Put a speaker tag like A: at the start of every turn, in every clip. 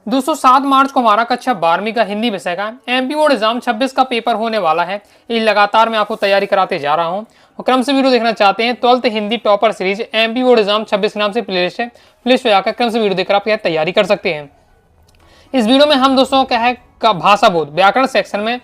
A: दोस्तों 7 मार्च को हमारा कक्षा 12वीं का हिंदी विषय का एमपी बोर्ड एग्जाम 26 का पेपर होने वाला है। ये लगातार मैं आपको तैयारी कराते जा रहा हूँ। और क्रम से वीडियो देखना चाहते हैं 12th Hindi topper series MP board exam 26 के नाम से प्लेलिस्ट है। प्लेलिस्ट पे जाकर क्रम से वीडियो देखकर आप तैयारी कर सकते हैं। इस वीडियो में हम दोस्तों क्या है का भाषा बोध व्याकरण सेक्शन में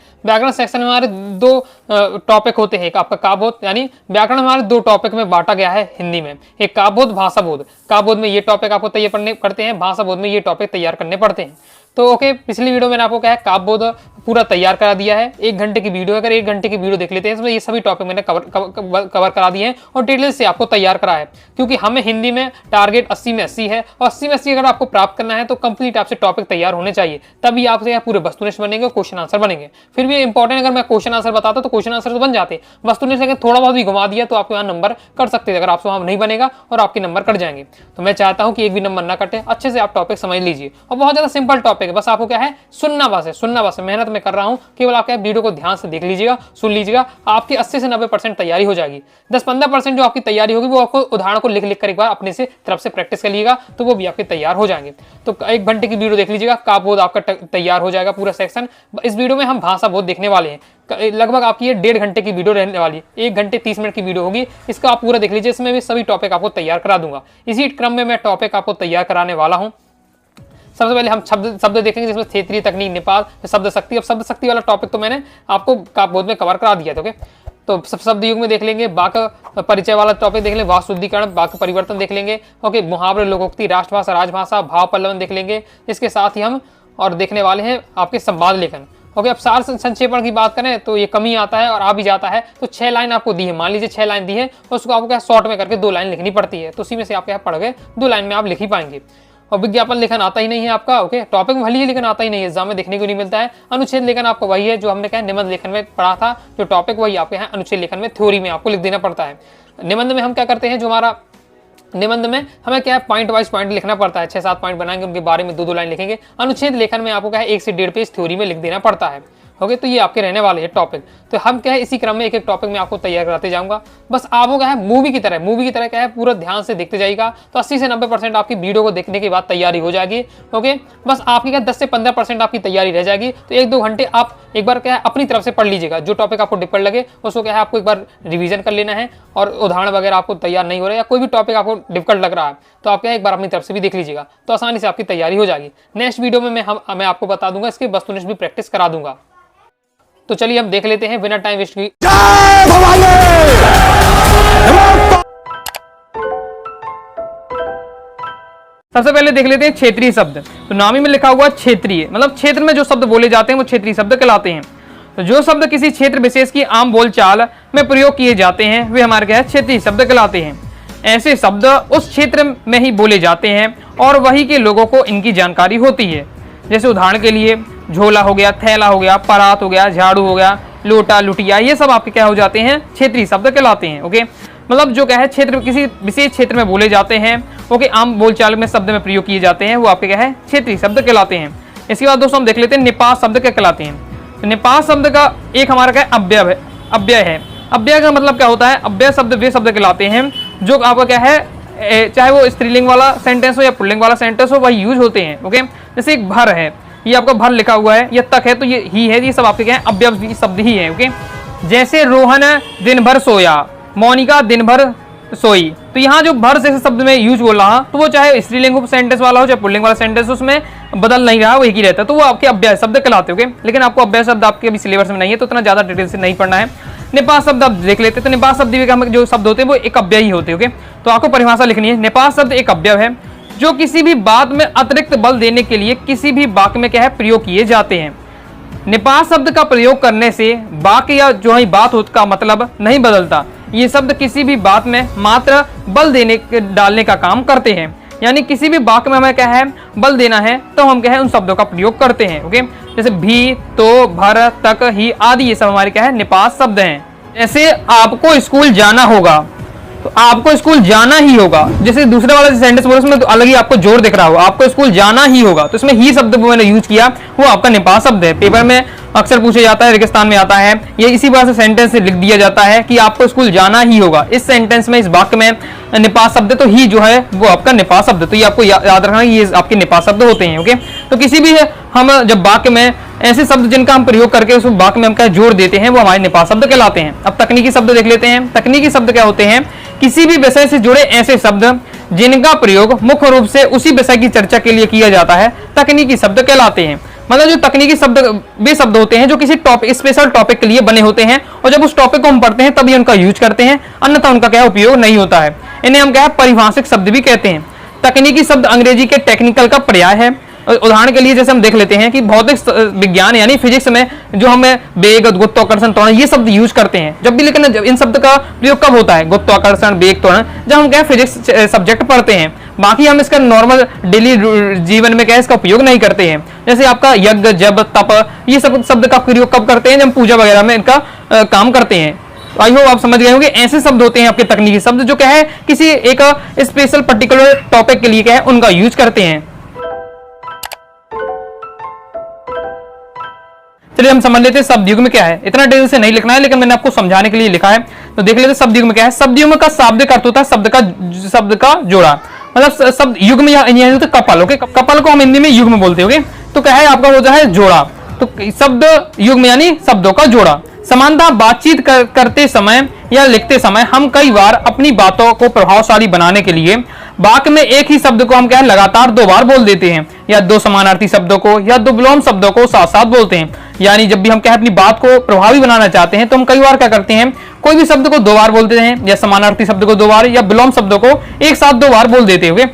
A: हमारे दो टॉपिक होते हैं। एक आपका काव्यबोध यानी व्याकरण हमारे दो टॉपिक में बांटा गया है हिंदी में, एक काव्यबोध भाषा बोध। काव्यबोध में ये टॉपिक आपको तैयार करने पड़ते हैं, भाषा बोध में ये टॉपिक तैयार करने पड़ते हैं। तो ओके, पिछली वीडियो में आपको क्या है काव्यबोध पूरा तैयार करा दिया है। 1 घंटे की वीडियो, अगर 1 घंटे की वीडियो देख लेते हैं इसमें ये सभी टॉपिक मैंने कवर करा दिए हैं और डिटेल से आपको तैयार करा है। क्योंकि हमें हिंदी में टारगेट 80 में 80 है और 80 में 80 अगर आपको प्राप्त करना है तो कंप्लीट आपसे टॉपिक तैयार होने चाहिए, तभी आपसे पूरे वस्तुनिष्ठ बनेंगे और क्वेश्चन आंसर बनेंगे। फिर भी इंपॉर्टेंट अगर मैं क्वेश्चन आंसर बताता तो क्वेश्चन आंसर तो बन जाते, वस्तुनिष्ठ अगर थोड़ा बहुत भी घुमा दिया तो आपको यहाँ नंबर कट सकते हैं। अगर आपसे वहां नहीं बनेगा और आपके नंबर कट जाएंगे, तो मैं चाहता हूँ कि एक भी नंबर ना कटे, अच्छे से आप टॉपिक समझ लीजिए। और बहुत ज्यादा सिंपल टॉपिक है, बस आपको क्या है सुनना बस है। मेहनत मैं कर रहा हूँ, केवल आप वीडियो को ध्यान से देख लीजिएगा, सुन लीजिएगा, आपकी 80 से 90% तैयारी हो जाएगी। 10-15% जो आपकी तैयारी होगी वो आपको उदाहरण को लिख कर एक बार अपने से तरफ से प्रैक्टिस कर लीजिएगा, तो वो भी आपके तैयार हो जाएंगे। तो 1 घंटे की वीडियो देख लीजिएगा, काव्यबोध आपका तैयार हो जाएगा पूरा सेक्शन। इस वीडियो में हम भाषा बोध देखने वाले हैं। लगभग आपकी ये 1.5 घंटे की वीडियो रहने वाली है, 1 घंटे 30 मिनट की वीडियो होगी। इसका आप पूरा देख लीजिए, इसमें भी सभी टॉपिक आपको तैयार करा दूंगा। इसी क्रम में मैं टॉपिक आपको तैयार कराने वाला हूँ। सबसे पहले हम शब्द देखेंगे, जिसमें क्षेत्रीय तकनीक, नेपाल, शब्द शक्ति। अब शब्द शक्ति वाला टॉपिक तो मैंने आपको काव्यबोध में कवर करा दिया था। ओके, तो शब्द युग में देख लेंगे, वाक्य परिचय वाला टॉपिक देख लेंगे, वाक्य शुद्धिकरण, वाक्य परिवर्तन देख लेंगे। ओके, मुहावरे, लोकोक्ति, राष्ट्रभाषा, राजभाषा, भाव पल्लवन देख लेंगे। इसके साथ ही हम और देखने वाले हैं आपके संवाद लेखन। ओके, अब सार संक्षेपण की बात करें तो ये कमी आता है और आ भी जाता है। तो 6 लाइन आपको दी है, मान लीजिए 6 लाइन दी है, उसको आपको क्या शॉर्ट में करके 2 लाइन लिखनी पड़ती है। तो उसी में से आप क्या पढ़ गए 2 लाइन में आप लिख ही पाएंगे। और विज्ञापन लेखन आता ही नहीं है आपका। ओके, टॉपिक भले ही लेखन आता ही नहीं है, एग्जाम में देखने को नहीं मिलता है। अनुच्छेद लेखन आपको वही है जो हमने क्या निबंध लेखन में पढ़ा था, जो टॉपिक वही आपके यहाँ अनुच्छेद लेखन में थ्योरी में आपको लिख देना पड़ता है। निबंध में हम क्या करते हैं, जो हमारा निबंध में हमें क्या है पॉइंट वाइज पॉइंट लिखना पड़ता है, 6-7 पॉइंट बनाएंगे, उनके बारे में 2-2 लाइन लिखेंगे। अनुच्छेद लेखन में आपको क्या है 1 से 1.5 पेज थ्योरी में लिख देना पड़ता है। ओके, तो ये आपके रहने वाले हैं टॉपिक। तो हम क्या है इसी क्रम में एक टॉपिक में आपको तैयार कराते जाऊंगा। बस आपको क्या है मूवी की तरह क्या है पूरा ध्यान से देखते जाइएगा, तो 80 से 90% आपकी वीडियो को देखने के बाद तैयारी हो जाएगी। ओके, बस आपकी क्या 10 से 15% आपकी तैयारी रह जाएगी। तो 1-2 घंटे आप एक बार क्या है अपनी तरफ से पढ़ लीजिएगा, जो टॉपिक आपको डिफिकल्ट लगे उसको क्या है आपको एक बार रिवीजन कर लेना है। और उदाहरण वगैरह आपको तैयार नहीं हो रहा है या कोई भी टॉपिक आपको डिफिकल्ट लग रहा है तो आप क्या एक बार अपनी तरफ से भी देख लीजिएगा, तो आसानी से आपकी तैयारी हो जाएगी। नेक्स्ट वीडियो में मैं आपको बता दूंगा, इसके वस्तुनिष्ठ भी प्रैक्टिस करा दूंगा। तो चलिए हम देख लेते हैं बिना टाइम वेस्ट की। सबसे पहले देख लेते हैं क्षेत्रीय शब्द। तो नामी में लिखा हुआ क्षेत्रीय, मतलब क्षेत्र में जो शब्द बोले जाते हैं वो क्षेत्रीय शब्द कहलाते हैं। तो जो शब्द किसी क्षेत्र विशेष की आम बोलचाल में प्रयोग किए जाते हैं वे हमारे क्या है क्षेत्रीय शब्द कहलाते हैं। ऐसे शब्द उस क्षेत्र में ही बोले जाते हैं और वही के लोगों को इनकी जानकारी होती है। जैसे उदाहरण के लिए झोला हो गया, थैला हो गया, परात हो गया, झाड़ू हो गया, लोटा, लुटिया, ये सब आपके क्या हो जाते हैं क्षेत्रीय शब्द कहलाते हैं। ओके, मतलब जो क्या है क्षेत्र किसी विशेष क्षेत्र में बोले जाते हैं, ओके, आम बोलचाल में शब्द में प्रयोग किए जाते हैं, वो आपके क्या है क्षेत्रीय शब्द कहलाते हैं। इसके बाद दोस्तों हम देख लेते हैं निपात शब्द क्या कहलाते हैं। तो निपात शब्द का एक हमारा क्या अव्यय है। अव्यय का मतलब क्या होता है, अव्यय शब्द वे शब्द कहलाते हैं जो आपका क्या है चाहे वो स्त्रीलिंग वाला सेंटेंस हो या पुल्लिंग वाला सेंटेंस हो, वही यूज होते हैं। ओके, जैसे एक भर है, ये आपका भर लिखा हुआ है, ये तक है तो ये ही है, ये सब आपके क्या है अव्यय शब्द ही है। ओके, जैसे रोहन दिन भर सोया, मोनिका दिन भर सोई। तो यहाँ जो भर जैसे शब्द में यूज बोल रहा तो वो चाहे स्त्रीलिंग सेंटेंस वाला हो चाहे पुल्लिंग वाला सेंटेंस, उसमें बदल नहीं रहा, वो एक ही रहता है, तो वो आपके अव्यय शब्द कहलाते हैं। लेकिन आपको अव्यय शब्द आपके अभी सिलेबस में नहीं है तो इतना ज्यादा डिटेल से नहीं पढ़ना है। निपात शब्द आप देख लेते हैं। तो निपात शब्द जो शब्द होते हैं वो एक अव्यय ही होते हैं। ओके, तो आपको परिभाषा लिखनी है। निपात शब्द एक अव्यय है जो किसी भी बात में अतिरिक्त बल देने के लिए किसी भी वाक्य में क्या है प्रयोग किए जाते हैं। निपात शब्द का प्रयोग करने से वाक्य या जो है बात का मतलब नहीं बदलता। ये शब्द किसी भी बात में मात्र बल डालने का काम करते हैं। यानी किसी भी वाक्य में हमें क्या है बल देना है तो हम क्या है उन शब्दों का प्रयोग करते हैं। ओके, जैसे भी, तो, भर, तक, ही आदि, ये सब हमारे क्या है निपात शब्द हैं। जैसे आपको स्कूल जाना होगा, तो आपको स्कूल जाना ही होगा। जैसे दूसरे वाला सेंटेंस बोला उसमें तो अलग ही आपको जोर दिख रहा हो, आपको स्कूल जाना ही होगा, तो इसमें ही शब्द मैंने यूज किया, वो आपका निपात शब्द है। पेपर में अक्सर पूछे जाता है, रेगिस्तान में आता है, ये इसी बात से सेंटेंस लिख दिया जाता है कि आपको स्कूल जाना ही होगा। इस सेंटेंस में, इस वाक्य में निपात शब्द, तो ही जो है वो आपका निपात शब्द, तो ये आपको याद रखना, ये आपके निपात शब्द होते हैं। ओके, तो किसी भी हम जब वाक्य में ऐसे शब्द जिनका हम प्रयोग करके उस वाक्य में हम क्या जोड़ देते हैं, वो हमारे निपात शब्द कहलाते हैं। अब तकनीकी शब्द देख लेते हैं। तकनीकी शब्द क्या होते हैं? किसी भी विषय से जुड़े ऐसे शब्द जिनका प्रयोग मुख्य रूप से उसी विषय की चर्चा के लिए किया जाता है, तकनीकी शब्द कहलाते हैं। मतलब जो तकनीकी शब्द वे शब्द होते हैं जो किसी टॉपिक, स्पेशल टॉपिक के लिए बने होते हैं, और जब उस टॉपिक को हम पढ़ते हैं तभी उनका यूज करते हैं, अन्यथा उनका क्या उपयोग नहीं होता है। इन्हें हम क्या है, परिभाषिक शब्द भी कहते हैं। तकनीकी शब्द अंग्रेजी के टेक्निकल का पर्याय है। उदाहरण के लिए जैसे हम देख लेते हैं कि भौतिक विज्ञान यानी फिजिक्स में जो हमें वेग, गुरुत्वाकर्षण, त्वरण, ये शब्द यूज करते हैं जब भी, लेकिन इन शब्द का प्रयोग कब होता है? गुरुत्वाकर्षण, वेग, त्वरण, जब हम क्या फिजिक्स सब्जेक्ट पढ़ते हैं। बाकी हम इसका नॉर्मल डेली जीवन में क्या इसका उपयोग नहीं करते हैं। जैसे आपका यज्ञ, जप, तप, ये सब शब्द का प्रयोग कब करते हैं? जब पूजा वगैरह में इनका काम करते हैं। आई होप आप समझ गए होंगे। ऐसे शब्द होते हैं आपके तकनीकी शब्द जो क्या है किसी एक स्पेशल पर्टिकुलर टॉपिक के लिए क्या है उनका यूज करते हैं। चलिए हम समझ लेते हैं शब्द युग्म क्या है। इतना डिटेल से नहीं लिखना है, लेकिन मैंने आपको समझाने के लिए लिखा है, तो देख लेते हैं शब्द युग्म क्या है। शब्द युग्म का शाब्दिक अर्थ होता है शब्द का जोड़ा, मतलब शब्द युग्म या कपल। ओके, कपल को हम हिंदी में युग्म बोलते हैं। तो क्या है आपका हो जाए जोड़ा, तो शब्द युग्म यानी शब्दों का जोड़ा। समानता बातचीत करते समय या लिखते समय हम कई बार अपनी बातों को प्रभावशाली बनाने के लिए वाक्य में एक ही शब्द को हम क्या है लगातार दो बार बोल देते हैं, या दो समानार्थी शब्दों को या दो विलोम शब्दों को साथ साथ बोलते हैं। यानी जब भी हम क्या है अपनी बात को प्रभावी बनाना चाहते हैं तो हम कई बार क्या करते हैं, कोई भी शब्द को दो बार बोलते हैं, या समानार्थी शब्द को दो बार या विलोम शब्दों को एक साथ दो बार बोल देते हैं,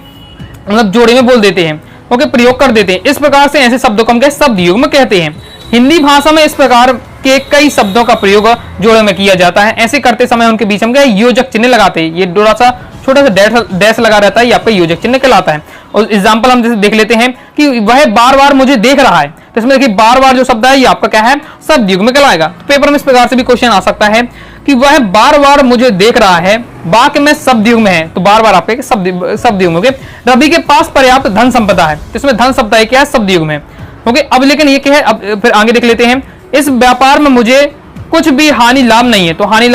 A: मतलब जोड़े में बोल देते हैं, ओके, प्रयोग कर देते हैं। इस प्रकार से ऐसे शब्दों को हम क्या शब्द युग्म कहते हैं। हिंदी भाषा में इस प्रकार के कई शब्दों का प्रयोग जोड़े में किया जाता है। ऐसे करते समय उनके बीच में योजक चिन्ह लगाते हैं। ये थोड़ा सा छोटा सा डैश लगा रहता है, ये आपका योजक चिन्ह कहलाता है। और एग्जांपल हम जैसे देख लेते हैं कि वह बार बार मुझे देख रहा है, तो इसमें देखिए बार बार जो शब्द है ये आपका क्या है शब्द युग्म कहलाएगा। तो पेपर में इस प्रकार से भी क्वेश्चन आ सकता है कि वह बार बार मुझे देख रहा है, वाक्य में शब्द युग्म है, तो बार बार आपके शब्द युग्म। ओके, रवि के पास पर्याप्त धन संपदा है, तो इसमें धन संपदा क्या है शब्द युग्म है। ओके, अब लेकिन ये क्या है, अब फिर आगे देख लेते हैं। इस व्यापार में मुझे कुछ भी हानि लाभ नहीं है, तो हानि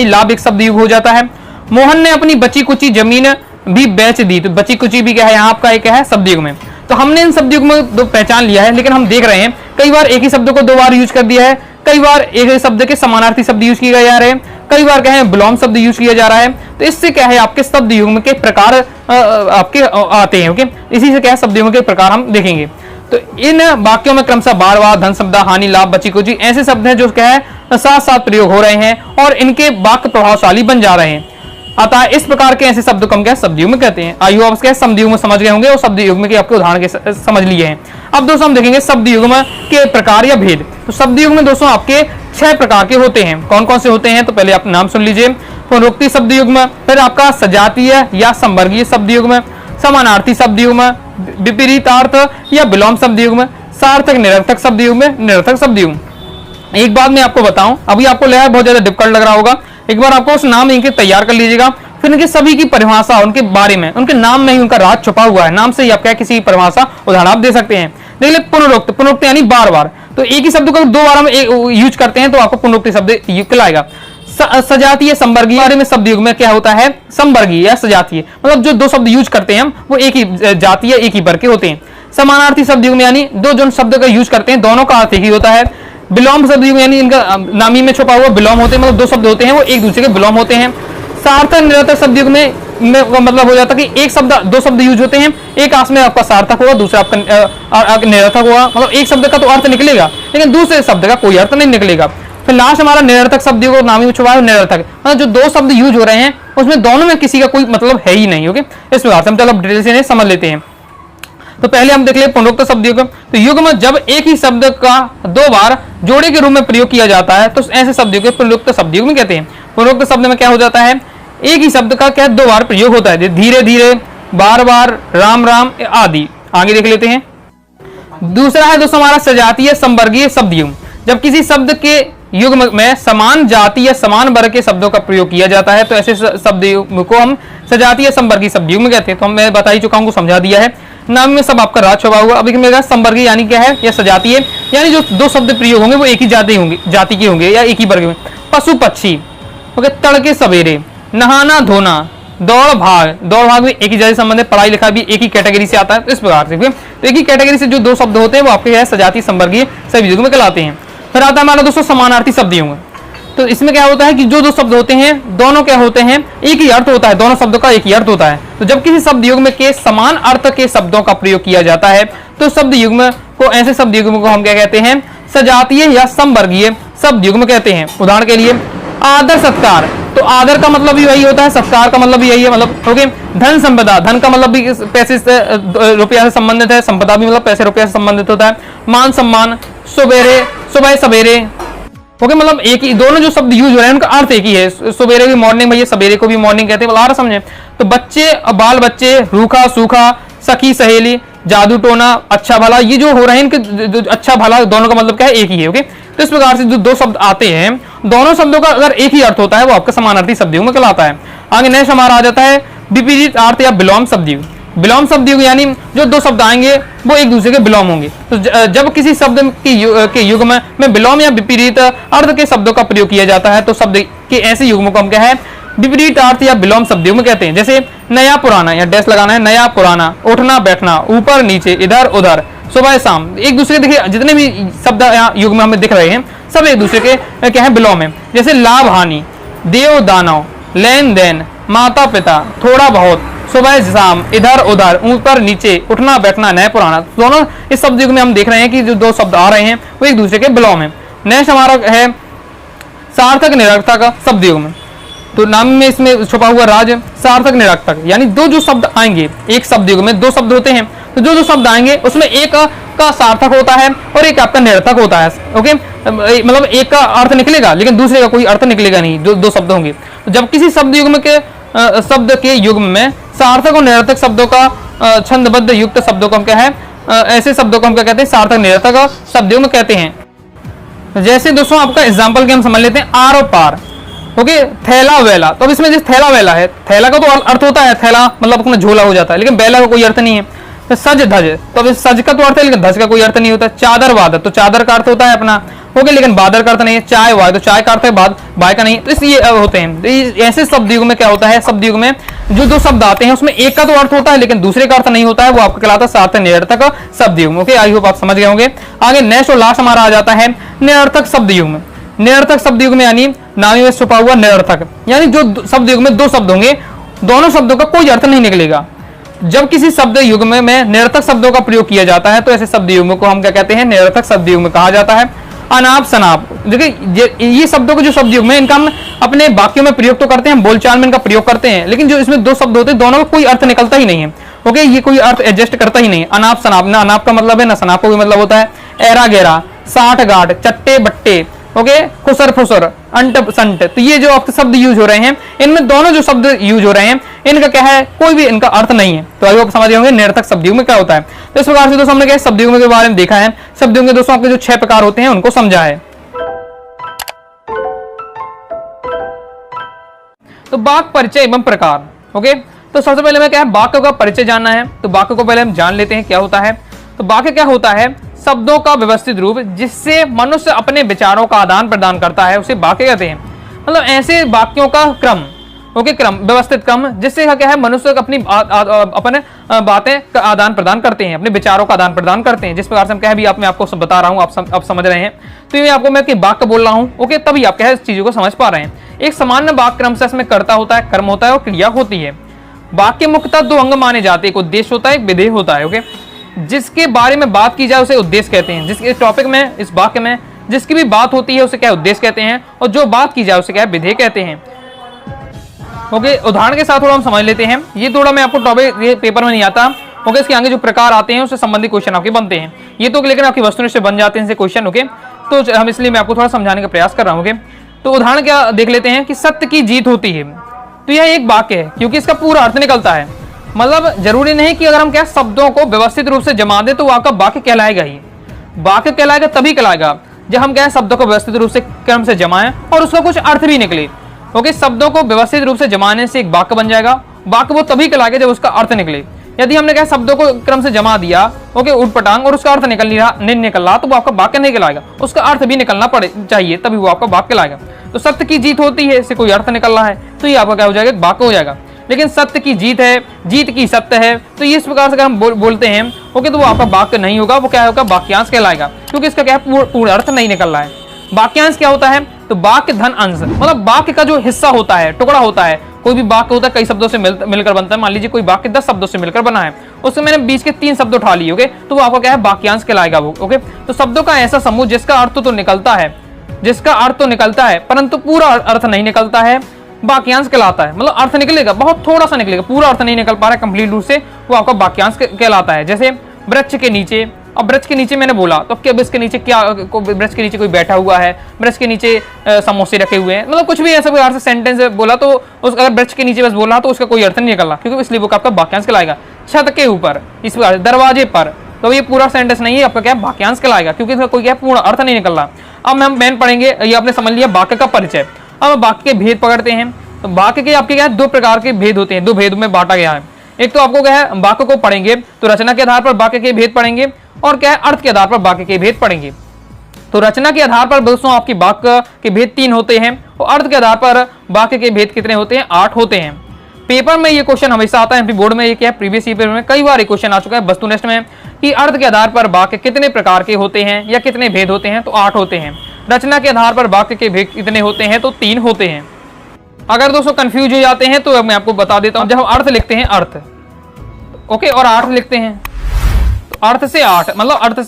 A: लाभ एक शब्द युग्म हो जाता है। मोहन ने अपनी बची कुची जमीन भी बेच दी, तो बची कुची भी क्या है यहाँ आपका एक है शब्द युग्म है। तो हमने इन शब्द युग्म को पहचान लिया है, लेकिन हम देख रहे हैं कई बार एक ही शब्द को दो बार यूज कर दिया है, कई बार एक ही शब्द के समानार्थी शब्द यूज किए जा रहे हैं, कई बार क्या है विलोम शब्द यूज किया जा रहा है। तो इससे क्या है आपके शब्द युग्म के प्रकार आपके आते हैं। ओके, इसी से क्या है शब्द युग्म के प्रकार हम देखेंगे। तो इन वाक्यों में क्रमशः बार बार, धन शब्द, हानि लाभ, बची कुची ऐसे शब्द हैं जो क्या है साथ साथ प्रयोग हो रहे हैं और इनके वाक्य प्रभावशाली बन जा रहे हैं। अतः इस प्रकार के ऐसे शब्द को हम क्या शब्द युग्म कहते हैं। आइए आप क्या शब्द युग्म समझ गए होंगे और शब्द युग्म के आपके उदाहरण के समझ लिए हैं। अब दोस्तों हम देखेंगे शब्द युग्म के प्रकार या भेद। तो शब्द युग्म दोस्तों आपके 6 प्रकार के होते हैं। कौन कौन से होते हैं? तो पहले आप नाम सुन लीजिए। पुनरुक्ति शब्द युग्म, फिर आपका सजातीय या संवर्गीय शब्द युग्म, समानार्थी शब्द युग्म, विपरीतार्थ या विलोम शब्द युग्म, सार्थक निरर्थक शब्द युग्म, निरर्थक शब्द युग्म। एक बात मैं आपको बताऊं, अभी आपको लगा बहुत ज्यादा डिफिकल्ट लग रहा होगा, एक बार आपको उस नाम इनके तैयार कर लीजिएगा, फिर इनके सभी की परिभाषा उनके बारे में, उनके नाम में ही उनका राज छुपा हुआ है। नाम से ही आप क्या किसी परिभाषा उदाहरण आप दे सकते हैं। देख ले पुनरुक्त, पुनरुक्त यानी बार बार, तो एक ही शब्द को दो बार में यूज करते हैं तो आपको पुनरुक्ति शब्द कहलाएगा। सजातीय संवर्गीय बारे में शब्द युग्म में क्या होता है संवर्गीय या सजातीय, मतलब जो दो शब्द यूज करते हैं हम वो एक ही जातीय एक ही वर्ग के होते हैं। समानार्थी शब्द युग्म यानी दो जो शब्द का यूज करते हैं दोनों का अर्थ एक ही होता है। विलोम शब्द युग्म यानी इनका नामी में छुपा हुआ विलोम होते हैं, मतलब दो शब्द होते हैं वो एक दूसरे के विलोम होते हैं। सार्थक निरर्थक शब्द युग्म में मतलब हो जाता है कि एक शब्द दो शब्द यूज होते हैं, एक आस में आपका सार्थक होगा दूसरा आपका निरर्थक होगा, मतलब एक शब्द का तो अर्थ निकलेगा लेकिन दूसरे शब्द का कोई अर्थ नहीं निकलेगा। फिर लास्ट हमारा निरर्थक शब्द युग्म नामी में छुपा है निरर्थक, मतलब जो दो शब्द यूज हो रहे हैं उसमें दोनों में किसी का कोई मतलब है ही नहीं। ओके, इस प्रकार से हम चलो डिटेल से समझ लेते हैं। तो पहले हम देख ले पुनरुक्त शब्द युग्म। तो युग्म जब एक ही शब्द का दो बार जोड़े के रूप में प्रयोग किया जाता है तो ऐसे शब्द युग्म पुनरुक्त शब्द युग्म कहते हैं। पुनरुक्त शब्द में क्या हो जाता है एक ही शब्द का क्या दो बार प्रयोग होता है, धीरे धीरे, बार बार, राम राम आदि। आगे देख लेते हैं। दूसरा है दोस्तों हमारा सजातीय संवर्गीय शब्द युग्म। जब किसी शब्द के
B: युग्म में समान जाति या समान वर्ग के शब्दों का प्रयोग किया जाता है तो ऐसे शब्द युग्म को हम सजातीय या समवर्गीय शब्द युग्म कहते हैं। तो मैं बता ही चुका हूँ, समझा दिया है। नाम में सब आपका राज छुपा हुआ। अभी मेरा समवर्गीय यानी क्या है, या सजातीय, यानी जो दो शब्द प्रयोग होंगे वो एक ही जाति के होंगे या एक ही वर्ग में। पशु पक्षी, ओके, तड़के सवेरे, नहाना धोना, दौड़ भाग भी एक ही जाति संबंध है, पढ़ाई लिखाई भी एक ही कैटेगरी से आता है। तो इस प्रकार से तो एक ही कैटेगरी से जो दो शब्द होते हैं वो आपके सजातीय समवर्गीय सभी युग्म में कहलाते हैं। फिर आता है हमारा दोस्तों समानार्थी शब्द युग्म। तो इसमें क्या होता है कि जो दो शब्द होते हैं दोनों क्या होते हैं, एक ही अर्थ होता है, दोनों शब्दों का एक ही अर्थ होता है। तो जब किसी शब्द युग्म के समान अर्थ के शब्दों का प्रयोग किया जाता है तो शब्द युग्म को, ऐसे शब्द युग्म को हम क्या कहते हैं, सजातीय या समवर्गीय शब्द युग्म कहते हैं। उदाहरण के लिए आदर सत्कार, तो आदर का मतलब भी यही होता है, सत्कार का मतलब भी यही है, मतलब ओके। धन संपदा, धन का मतलब भी पैसे से, रुपया से संबंधित है, संपदा भी मतलब पैसे रुपया से संबंधित होता है। मान सम्मान, सुबेरे, सुबह सवेरे, ओके, मतलब एक ही, दोनों जो शब्द यूज हो रहे हैं उनका अर्थ एक ही है। सुबेरे भी मॉर्निंग, भैया सवेरे को भी मॉर्निंग कहते हैं, आ रहा समझे। तो बच्चे, बाल बच्चे, रूखा सूखा, सखी सहेली, जादू टोना, अच्छा भला, ये जो हो रहे हैं इनके अच्छा भला दोनों का मतलब क्या है, एक ही है। ओके, तो इस प्रकार से जो दो शब्द आते हैं दोनों शब्दों का अगर एक ही अर्थ होता है वो आपका समानार्थी शब्द युग्म कहलाता है। आगे नेक्स्ट हमारा आ जाता है विपरीत अर्थ या विलोम शब्द युग्म। विलोम शब्द युग्म यानी जो दो शब्द आएंगे वो एक दूसरे के विलोम होंगे। तो जब किसी शब्द के युग्म में विलोम या विपरीत अर्थ के शब्दों का प्रयोग किया जाता है तो शब्द के ऐसे युग्म को हम क्या है, विपरीत अर्थ या विलोम शब्द युग्म कहते हैं। जैसे नया पुराना, या डैश लगाना है, नया पुराना, उठना बैठना, ऊपर नीचे, इधर उधर, सुबह शाम, एक दूसरे, देखिए जितने भी शब्द यहाँ युग्म हमें दिख रहे हैं सब एक दूसरे के क्या है, विलोम है। जैसे लाभ हानि, देव दानव, लेन देन, माता पिता, थोड़ा बहुत, सुबह शाम, इधर उधर, ऊपर नीचे, उठना बैठना, नया पुराना, दोनों इस शब्द युग्म में हम देख रहे हैं कि जो दो शब्द आ रहे हैं वो एक दूसरे के विलोम है। नेक्स्ट हमारा है सार्थक निरर्थक शब्द युग्म। तो नाम में इसमें छुपा हुआ राज सार्थक निरर्थक, यानी दो जो शब्द आएंगे एक शब्द युग्म में, दो शब्द होते हैं तो जो शब्द आएंगे उसमें एक का सार्थक होता है और एक आपका निरर्थक होता है। ओके, मतलब एक का अर्थ निकलेगा लेकिन दूसरे का कोई अर्थ निकलेगा नहीं, जो दो शब्द होंगे। तो जब किसी शब्द युग्म के शब्द के युग्म में सार्थक और निरर्थक शब्दों का छंदबद्ध युक्त शब्दों को हम क्या है, ऐसे शब्दों को हम क्या कहते हैं, सार्थक निरर्थक शब्द युग्म कहते हैं। जैसे दोस्तों आपका एग्जाम्पल के हम समझ लेते हैं, आर और पार। ओके, थैला वेला, तो अब इसमें जिस थैला वेला है, थैला का तो अर्थ होता है थैला मतलब अपना झोला हो जाता है, लेकिन बेला का कोई अर्थ नहीं है। तो सज धज, तो अब सज का तो अर्थ है लेकिन धज का कोई अर्थ नहीं होता। चादर वादर, तो चादर का अर्थ होता है अपना, ओके, लेकिन बादर का अर्थ नहीं है। चाय वाय, तो चाय का अर्थ है बाय का नहीं, तो इसलिए होते हैं। तो ऐसे शब्द युग में क्या होता है, शब्द युग में जो दो शब्द आते हैं उसमें एक का तो अर्थ होता है लेकिन दूसरे का अर्थ नहीं होता है, वो आपका कहलाता है सार्थक निरर्थक शब्द युग। ओके, आई होप आप समझ गए होंगे। आगे नेक्स्ट और लास्ट हमारा आ जाता है निरर्थक शब्द युग में। निरर्थक शब्द युग में यानी नामी में छुपा हुआ निरर्थक, यानी जो शब्द युग में दो शब्द होंगे दोनों शब्दों का कोई अर्थ नहीं निकलेगा। जब किसी शब्द युग में निरर्थक शब्दों का प्रयोग किया जाता है तो ऐसे शब्द युग को हम क्या कहते हैं, निरर्थक शब्द युग कहा जाता है। अनाप शनाप, देखिए ये शब्दों को जो शब्द युग में इनका हम अपने वाक्यों में प्रयोग तो करते हैं, बोलचाल में इनका प्रयोग करते हैं, लेकिन जो इसमें दो शब्द होते हैं दोनों का कोई अर्थ निकलता ही नहीं है। ओके, ये कोई अर्थ एडजस्ट करता ही नहीं। अनाप शनाप, ना अनाप का मतलब है ना शनाप का कोई मतलब होता है। एरा गेरा, साठ गाठ, चट्टे बट्टे, ओके, खुसर फुसर, अंट संट, तो ये जो आपके शब्द यूज हो रहे हैं इनमें दोनों जो शब्द यूज हो रहे हैं इनका क्या है, कोई भी इनका अर्थ नहीं है। तो अभी आप समझ होंगे निरर्थक शब्द युग में क्या होता है। तो इस प्रकार से दोस्तों हमने क्या शब्द युग के बारे में देखा है। शब्द युग के दोस्तों आपके जो 6 प्रकार होते हैं उनको समझा है। तो वाक्य परिचय एवं प्रकार। ओके, तो सबसे पहले हमें क्या है, वाक्य का परिचय जानना है। तो वाक्य को पहले हम जान लेते हैं क्या होता है। तो वाक्य क्या होता है, शब्दों का व्यवस्थित रूप जिससे मनुष्य अपने विचारों का आदान प्रदान करता है उसे वाक्य कहते हैं। मतलब ऐसे वाक्यों का क्रम, ओके, क्रम, व्यवस्थित क्रम जिससे क्या है मनुष्य अपनी अपने बातें का आदान प्रदान करते हैं, अपने विचारों का आदान प्रदान करते हैं। जिस प्रकार से हम क्या है, मैं आपको सब बता रहा हूँ, आप समझ रहे हैं। तो ये आपको मैं वाक्य बोल रहा हूँ, ओके, तभी आप क्या है इस चीजों को समझ पा रहे हैं। एक सामान्य वाक्य क्रम से इसमें कर्ता होता है, कर्म होता है और क्रिया होती है। वाक्य मुख्यतः 2 अंग माने जाते हैं, एक उद्देश्य होता है, एक विधेय होता है। ओके, जिसके बारे में बात की जाए उसे उद्देश्य कहते हैं। जिसके टॉपिक में, इस वाक्य में जिसकी भी बात होती है उसे क्या उद्देश्य कहते हैं, और जो बात की जाए उसे क्या विधेय कहते हैं। ओके, उदाहरण के साथ थोड़ा हम समझ लेते हैं। ये थोड़ा मैं आपको टॉपिक, ये पेपर में नहीं आता। ओके, इसके आगे जो प्रकार आते हैं उससे संबंधित क्वेश्चन आपके बनते हैं। ये तो लेकिन आपकी वस्तुनिष्ठ से बन जाते हैं इनसे क्वेश्चन। ओके, तो हम इसलिए मैं आपको थोड़ा समझाने का प्रयास कर रहा हूँ। ओके, तो उदाहरण क्या देख लेते हैं कि सत्य की जीत होती है। तो यह एक वाक्य है क्योंकि इसका पूरा अर्थ निकलता है। मतलब जरूरी नहीं कि अगर हम क्या शब्दों को व्यवस्थित रूप से जमा दें तो आपका वाक्य कहलाएगा ही। वाक्य कहलाएगा तभी कहलाएगा जब हम क्या है शब्दों को व्यवस्थित रूप से क्रम से जमाएं और उसका कुछ अर्थ भी निकले। ओके, शब्दों को व्यवस्थित रूप से जमाने से एक वाक्य बन जाएगा। वाक्य वो तभी कहलाएगा जब उसका अर्थ निकले। यदि हमने क्या शब्दों को क्रम से जमा दिया, ओके, उठपटांग, और उसका अर्थ नहीं निकल रहा, तो वो आपका वाक्य नहीं कहलाएगा। उसका अर्थ भी निकलना पड़े चाहिए, तभी वो आपका वाक्य कहलाएगा। तो सत्य की जीत होती है, इससे कोई अर्थ निकल रहा है, तो ये आपका क्या हो जाएगा, वाक्य हो जाएगा। लेकिन सत्य की जीत है, जीत की सत्य है, तो इस प्रकार से अगर हम बोलते हैं, ओके, तो वो आपका वाक्य नहीं होगा, वो क्या होगा, वाक्यांश कहलाएगा, क्योंकि इसका क्या है, पूर्ण अर्थ नहीं निकल रहा है। वाक्यांश क्या होता है, तो वाक्य धन अंश, मतलब वाक्य का जो हिस्सा होता है, टुकड़ा होता है। कोई भी वाक्य होता है कई शब्दों से मिलकर बनता है। मान लीजिए कोई वाक्य 10 शब्दों से मिलकर बना है, उसमें मैंने 20 के 3 शब्द उठा लिए, ओके, तो वो आपका क्या है, वाक्यांश कहलाएगा वो। ओके, तो शब्दों का ऐसा समूह जिसका अर्थ तो निकलता है, परंतु पूरा अर्थ नहीं निकलता है, वाक्यांश कहलाता है। मतलब अर्थ निकलेगा, बहुत थोड़ा सा निकलेगा, पूरा अर्थ नहीं निकल पा रहा है कंप्लीट रूप से, वो आपका वाक्यांश कहलाता है। जैसे वृक्ष के नीचे, अब वृक्ष के नीचे मैंने बोला, तो क्या वृक्ष के नीचे क्या, वृक्ष के नीचे कोई बैठा हुआ है, वृक्ष के नीचे समोसे रखे हुए हैं, मतलब कुछ भी ऐसा कोई अर्थ सेंटेंस बोला, तो अगर वृक्ष के नीचे बस बोला तो उसका कोई अर्थ नहीं निकल रहा, क्योंकि इसलिए वो आपका वाक्यांश कहलाएगा। छत के ऊपर, इस प्रकार दरवाजे पर, तो ये पूरा सेंटेंस नहीं है, आपका क्या वाक्यांश कहलाएगा, क्योंकि इसका कोई क्या पूर्ण अर्थ नहीं निकल रहा। अब हम मेन पढ़ेंगे, ये आपने समझ लिया वाक्य का परिचय। अब वाक्य के भेद पकड़ते हैं। तो वाक्य के आपके क्या है, 2 प्रकार के भेद होते हैं, 2 भेद में बांटा गया है। एक तो आपको क्या है, वाक्य को पढ़ेंगे तो रचना के आधार पर वाक्य के भेद पढ़ेंगे, और क्या है, अर्थ के आधार पर वाक्य के भेद पढ़ेंगे। तो रचना के आधार पर दोस्तों आपकी वाक्य के भेद 3 होते हैं, और अर्थ के आधार पर वाक्य के भेद कितने होते हैं, 8 होते हैं। पेपर में ये क्वेश्चन हमेशा आता है, एमपी बोर्ड में ये क्या है, प्रीवियस ईयर में कई बार क्वेश्चन आ चुका है वस्तुनिष्ठ में, कि अर्थ के आधार पर वाक्य कितने प्रकार के होते हैं या कितने भेद होते हैं, तो 8 होते हैं। रचना के आधार पर वाक्य के भेद कितने होते हैं, तो 3 होते हैं। अगर दोस्तों कंफ्यूज हो जाते हैं तो मैं आपको बता देता हूं, जब हम अर्थ लिखते हैं, अर्थ, ओके, और 8 लिखते हैं, तो अर्थ से 8, मतलब अर्थ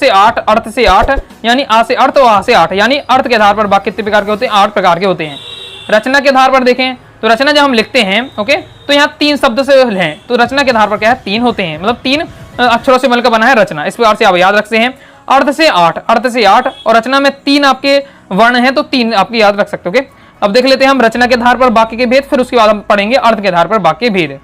B: से 8 यानी आ से अर्थ और आ से 8, यानी अर्थ के आधार पर वाक्य कितने प्रकार के होते हैं, 8 प्रकार के होते हैं। रचना के आधार पर देखें तो रचना जब हम लिखते हैं, ओके, तो यहाँ 3 शब्द से हैं, तो रचना के आधार पर क्या है, 3 होते हैं, मतलब 3 अक्षरों से मिलकर बना है रचना। इस प्रकार से आप याद रखते हैं, अर्थ से 8, और रचना में 3 आपके वर्ण हैं, तो 3 आपके याद रख सकते हो। ओके, अब देख लेते हैं हम रचना के आधार पर वाक्य के भेद, फिर उसके बाद हम पढ़ेंगे अर्थ के आधार पर वाक्य भेद।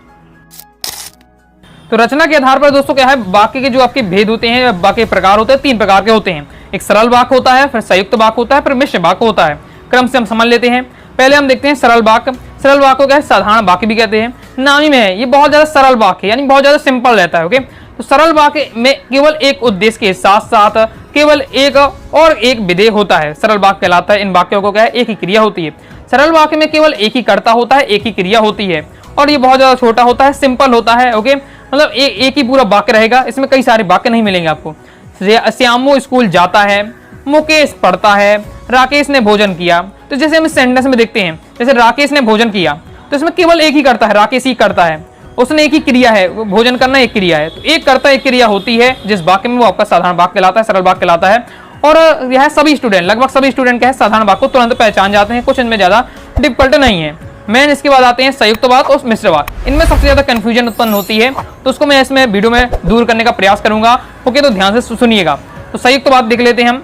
B: तो रचना के आधार पर दोस्तों क्या है, वाक्य के जो आपके भेद होते हैं, वाक्य प्रकार होते हैं, 3 प्रकार के होते हैं। एक सरल वाक्य होता है, फिर संयुक्त वाक्य होता है, फिर मिश्र वाक्य होता है। क्रम से हम समझ लेते हैं। पहले हम देखते हैं सरल वाक्य। सरल वाक्य को क्या है, साधारण वाक्य भी कहते हैं। नामी में है, ये बहुत ज्यादा सरल वाक्य यानी बहुत ज्यादा सिंपल रहता है। ओके, तो सरल वाक्य में केवल एक उद्देश्य के साथ साथ केवल एक विधेय होता है, सरल वाक्य कहलाता है। इन वाक्यों को क्या है, एक ही क्रिया होती है। सरल वाक्य में केवल एक ही कर्ता होता है, एक ही क्रिया होती है, और ये बहुत ज्यादा छोटा होता है, सिंपल होता है। ओके, मतलब एक ही पूरा वाक्य रहेगा, इसमें कई सारे वाक्य नहीं मिलेंगे आपको। श्यामू स्कूल जाता है, मुकेश पढ़ता है, राकेश ने भोजन किया। तो जैसे हम इस सेंटेंस में देखते हैं, जैसे राकेश ने भोजन किया, तो इसमें केवल एक ही करता है, राकेश ही करता है, उसने एक ही क्रिया है, भोजन करना एक क्रिया है। तो एक करता एक क्रिया होती है जिस वाक्य में, वो आपका साधारण वाक्य कहलाता है, सरल वाक्य कहलाता है। और यह सभी स्टूडेंट, लगभग सभी स्टूडेंट क्या है, साधारण वाक्य को तुरंत पहचान जाते हैं, कुछ इनमें ज्यादा डिफिकल्ट नहीं है। मेन इसके बाद आते हैं संयुक्त वाक्य और मिश्र वाक्य। इनमें सबसे ज्यादा कंफ्यूजन उत्पन्न होती है, तो उसको मैं इसमें वीडियो में दूर करने का प्रयास करूंगा। ओके, तो ध्यान से सुनिएगा। तो संयुक्त वाक्य देख लेते हैं हम।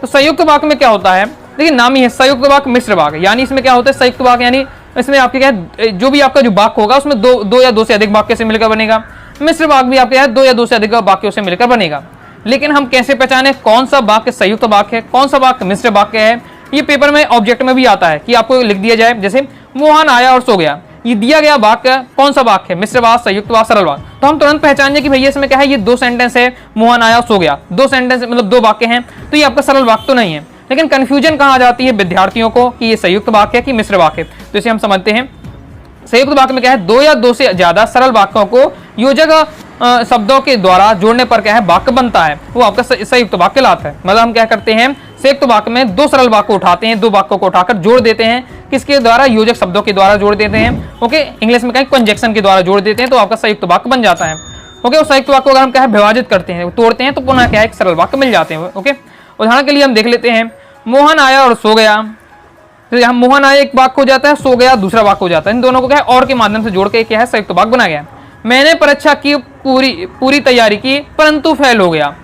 B: तो संयुक्त वाक्य में क्या होता है, देखिए नाम ही है संयुक्त वाक्य मिश्र वाक्य, यानी इसमें क्या होता है, संयुक्त वाक्य यानी इसमें आपके क्या है, जो भी आपका जो वाक्य होगा उसमें दो या दो से अधिक वाक्य से मिलकर बनेगा। मिश्र वाक्य भी आपके 2 या 2 से अधिक वाक्यों से मिलकर बनेगा। लेकिन हम कैसे पहचाने कौन सा वाक्य संयुक्त वाक्य है, कौन सा वाक्य मिश्र वाक्य है? ये पेपर में ऑब्जेक्ट में भी आता है कि आपको लिख दिया जाए, जैसे मोहन आया और सो गया, ये दिया गया वाक्य कौन सा वाक्य है, मिश्र वाक्य, संयुक्त वाक्य, सरल वाक्य। तो हम तुरंत पहचान जाए कि भैया इसमें क्या है, ये 2 सेंटेंस है, मोहन आया और सो गया, 2 सेंटेंस मतलब 2 वाक्य हैं, तो ये आपका सरल वाक्य तो नहीं है। लेकिन कंफ्यूजन कहाँ आ जाती है विद्यार्थियों को कि ये संयुक्त वाक्य है कि मिश्र वाक्य। तो इसे हम समझते हैं। संयुक्त वाक्य में क्या है, 2 या 2 से ज्यादा सरल वाक्यों को योजक शब्दों के द्वारा जोड़ने पर क्या है वाक्य बनता है, वो आपका संयुक्त वाक्य कहलाता है। मतलब हम क्या करते हैं, संयुक्त वाक्य में 2 सरल वाक्य उठाते हैं, 2 वाक्यों को उठाकर जोड़ देते हैं, किसके द्वारा, योजक शब्दों के द्वारा जोड़ देते हैं। ओके, इंग्लिश में क्या है, कंजक्शन के द्वारा जोड़ देते हैं, तो आपका संयुक्त वाक्य बन जाता है। ओके, उस संयुक्त वाक्य को अगर हम क्या है विभाजित करते हैं, तोड़ते हैं, तो पुनः क्या है, एक सरल वाक्य मिल जाते हैं। ओके, उदाहरण के लिए हम देख लेते हैं, मोहन आया और सो गया। तो यहाँ मोहन आया एक वाक्य हो जाता है, सो गया दूसरा वाक्य हो जाता है। इन दोनों को क्या है और के माध्यम से जोड़ के क्या है संयुक्त वाक्य बनाया गया। मैंने परीक्षा की पूरी तैयारी की परंतु फेल हो गया।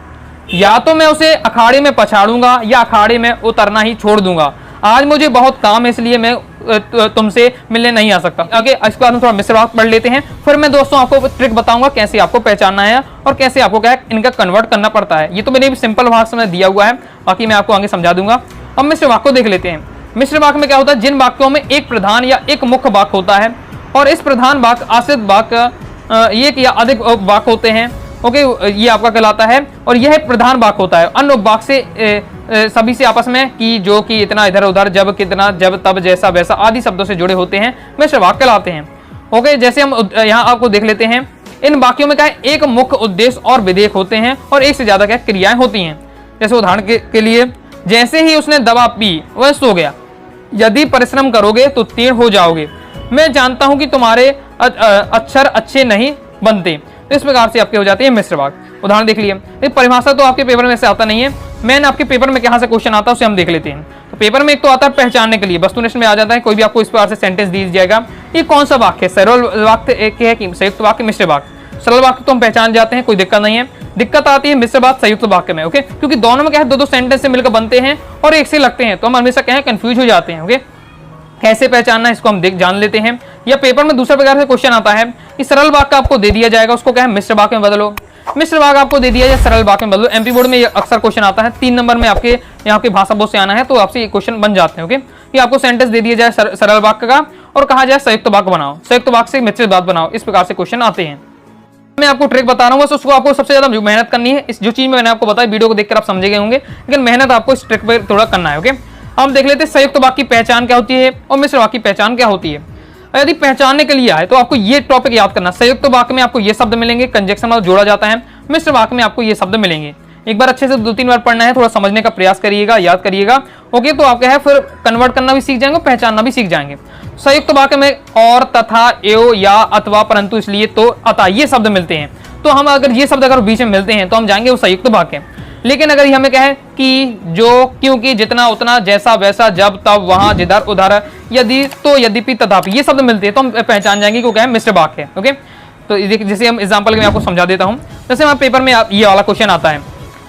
B: या तो मैं उसे अखाड़े में पछाड़ूंगा या अखाड़े में उतरना ही छोड़ दूंगा। आज मुझे बहुत काम है इसलिए मैं तुमसे मिलने नहीं आ सकता। आगे इसके बाद हम थोड़ा मिश्र वाक्य पढ़ लेते हैं, फिर मैं दोस्तों आपको ट्रिक बताऊंगा कैसे आपको पहचानना है और कैसे आपको क्या है इनका कन्वर्ट करना पड़ता है। ये तो मैंने सिंपल भाषा में दिया हुआ है, बाकी मैं आपको आगे समझा दूंगा। अब मिश्र वाक्य को देख लेते हैं। मिश्र वाक्य में क्या होता है, जिन वाक्यों में एक प्रधान या एक मुख्य वाक्य होता है और इस प्रधान वाक्य आश्रित वाक्य एक या अधिक वाक्य होते हैं, ओके, ये आपका कहलाता है। और यह प्रधान वाक्य होता है अन्य वाक्य से सभी से आपस में कि जो कि इतना इधर उधर जब कितना जब तब जैसा वैसा आदि शब्दों से जुड़े होते हैं मिश्र वाक्य कहलाते हैं। ओके, जैसे हम यहाँ आपको देख लेते हैं, इन वाक्यों में क्या है एक मुख्य उद्देश्य और विधेयक होते हैं और एक से ज्यादा क्या क्रियाएं होती हैं। जैसे उदाहरण के लिए, जैसे ही उसने दवा पी वह सो गया, यदि परिश्रम करोगे तो उत्तीर्ण हो जाओगे, मैं जानता हूं कि तुम्हारे अक्षर अच्छे नहीं बनते। तो इस प्रकार से आपके हो जाते हैं मिश्र वाक्य। उदाहरण देख लिए, परिभाषा तो आपके पेपर में से आता नहीं है, मैंने आपके पेपर में कहां से क्वेश्चन आता है उसे हम देख लेते हैं। तो पेपर में एक तो आता है पहचानने के लिए, वस्तुनिष्ठ में आ जाता है, कोई भी आपको इस प्रकार से सेंटेंस दी जाएगा, ये कौन सा वाक्य है, सरल वाक्य एक है कि संयुक्त वाक्य, मिश्र वाक्य। सरल वाक्य तो हम पहचान जाते हैं, कोई दिक्कत नहीं है। दिक्कत आती है मिश्र वाक्य संयुक्त वाक्य में, ओके, क्योंकि दोनों में क्या है दो सेंटेंस से मिलकर बनते हैं और एक से लगते हैं, तो हम हमेशा क्या है कंफ्यूज हो जाते हैं। ओके, कैसे पहचानना है इसको हम जान लेते हैं। या पेपर में दूसरा प्रकार से क्वेश्चन आता है कि सरल वाक्य आपको दे दिया जाएगा, उसको क्या है मिश्र वाक्य में बदलो, मिश्र वाक्य आपको दे दिया जाए सरल वाक्य में बदलो। एमपी बोर्ड में ये अक्सर क्वेश्चन आता है, 3 नंबर में आपके यहाँ के भाषा बोध से आना है, तो आपसे ये क्वेश्चन बन जाते हैं। ओके, कि आपको सेंटेंस दे दिया जाए सरल वाक्य का और कहा जाए संयुक्त वाक्य बनाओ, संयुक्त वाक्य से मिश्रित वाक्य बनाओ, इस प्रकार से क्वेश्चन आते हैं। मैं आपको ट्रिक बता रहा हूँ, बस उसको आपको सबसे ज्यादा मेहनत करनी है। इस जो चीज मैंने आपको बताया वीडियो को देखकर आप समझे गए होंगे, लेकिन मेहनत आपको इस ट्रिक पर थोड़ा करना है। ओके, हम देख लेते हैं संयुक्त वाक्य की पहचान क्या होती है और मिश्र वाक्य की पहचान क्या होती है। यदि पहचानने के लिए आए तो आपको ये टॉपिक याद करना, संयुक्त वाक्य में आपको ये शब्द मिलेंगे, कंजक्शन में जोड़ा जाता है, मिश्र वाक्य में आपको ये शब्द मिलेंगे। एक बार अच्छे से 2-3 बार पढ़ना है, थोड़ा समझने का प्रयास करिएगा, याद करिएगा। ओके, तो आप क्या है फिर कन्वर्ट करना भी सीख जाएंगे, पहचानना भी सीख जाएंगे। संयुक्त वाक्य में और, तथा, एवं, या, अथवा, परंतु, इसलिए, तो, अतः ये शब्द मिलते हैं। तो हम अगर ये शब्द अगर बीच में मिलते हैं तो हम जाएंगे वो संयुक्त वाक्य। लेकिन अगर हमें क्या है कि, जो, क्योंकि, जितना, उतना, जैसा वैसा, जब तब वहां, जिधर उधर, यदि, तो, यद्यपि, तथापि ये शब्द मिलते हैं तो हम पहचान जाएंगे कि क्या है मिश्र वाक्य है। ओके, तो जैसे हम एग्जांपल में आपको समझा देता हूं, जैसे हमारे पेपर में ये वाला क्वेश्चन आता है,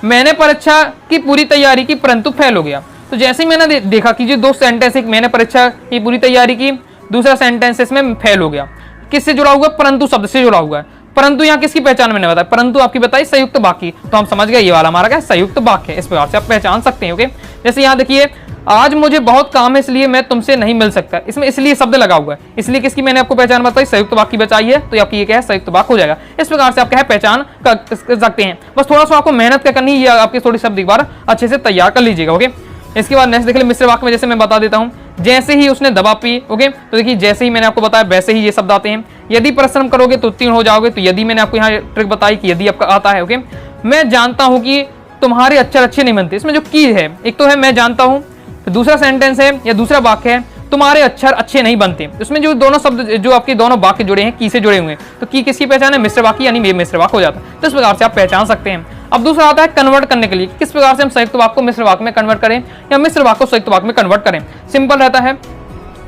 B: मैंने परीक्षा की पूरी तैयारी की परंतु फेल हो गया। तो जैसे ही मैंने देखा कि जो 2 सेंटेंस, एक मैंने परीक्षा की पूरी तैयारी की, दूसरा सेंटेंस इसमें फेल हो गया, किससे जुड़ा हुआ, परंतु शब्द से जुड़ा हुआ है। परंतु यहाँ किसकी पहचान मैंने बताया, परंतु आपकी बताई संयुक्त वाक्य, तो हम समझ गए ये वाला हमारा क्या संयुक्त वाक्य है। इस प्रकार से आप पहचान सकते हैं। ओके, जैसे यहाँ देखिए, आज मुझे बहुत काम है इसलिए मैं तुमसे नहीं मिल सकता, इसमें इसलिए शब्द लगा हुआ है, इसलिए किसकी मैंने आपको पहचान बताई, संयुक्त वाक्य बचाई है, तो आपकी ये क्या है संयुक्त वाक्य हो जाएगा। इस प्रकार से आप क्या है पहचान कर सकते हैं। बस थोड़ा सा आपको मेहनत क्या करनी है, आपकी थोड़ी शब्द एक बार अच्छे से तैयार कर लीजिएगा। ओके, इसके बाद नेक्स्ट देख ले मिश्र वाक्य में, जैसे मैं बता देता हूं, जैसे ही उसने दवा पी। ओके, तो देखिए जैसे ही मैंने आपको बताया वैसे ही ये शब्द आते हैं। यदि परिश्रम करोगे तो उत्तीर्ण हो जाओगे, तो यदि मैंने आपको यहाँ ट्रिक बताई कि यदि आपका आता है। ओके, मैं जानता हूं कि तुम्हारे अक्षर अच्छे नहीं बनते, इसमें जो की है, एक तो है मैं जानता हूं, तो दूसरा सेंटेंस है या दूसरा वाक्य है तुम्हारे अक्षर अच्छे नहीं बनते। इसमें जो दोनों शब्द, जो आपके दोनों वाक्य जुड़े हैं की से जुड़े हुए हैं, तो की किसकी पहचान है, मिश्र वाक्य, यानी मिश्र वाक्य हो जाता है। तो इस प्रकार से आप पहचान सकते हैं। अब दूसरा आता है कन्वर्ट करने के लिए, किस प्रकार से हम संयुक्त वाक्य को मिश्र वाक्य में कन्वर्ट करें या मिश्र वाक्य को संयुक्त वाक्य में कन्वर्ट करें। सिंपल रहता है,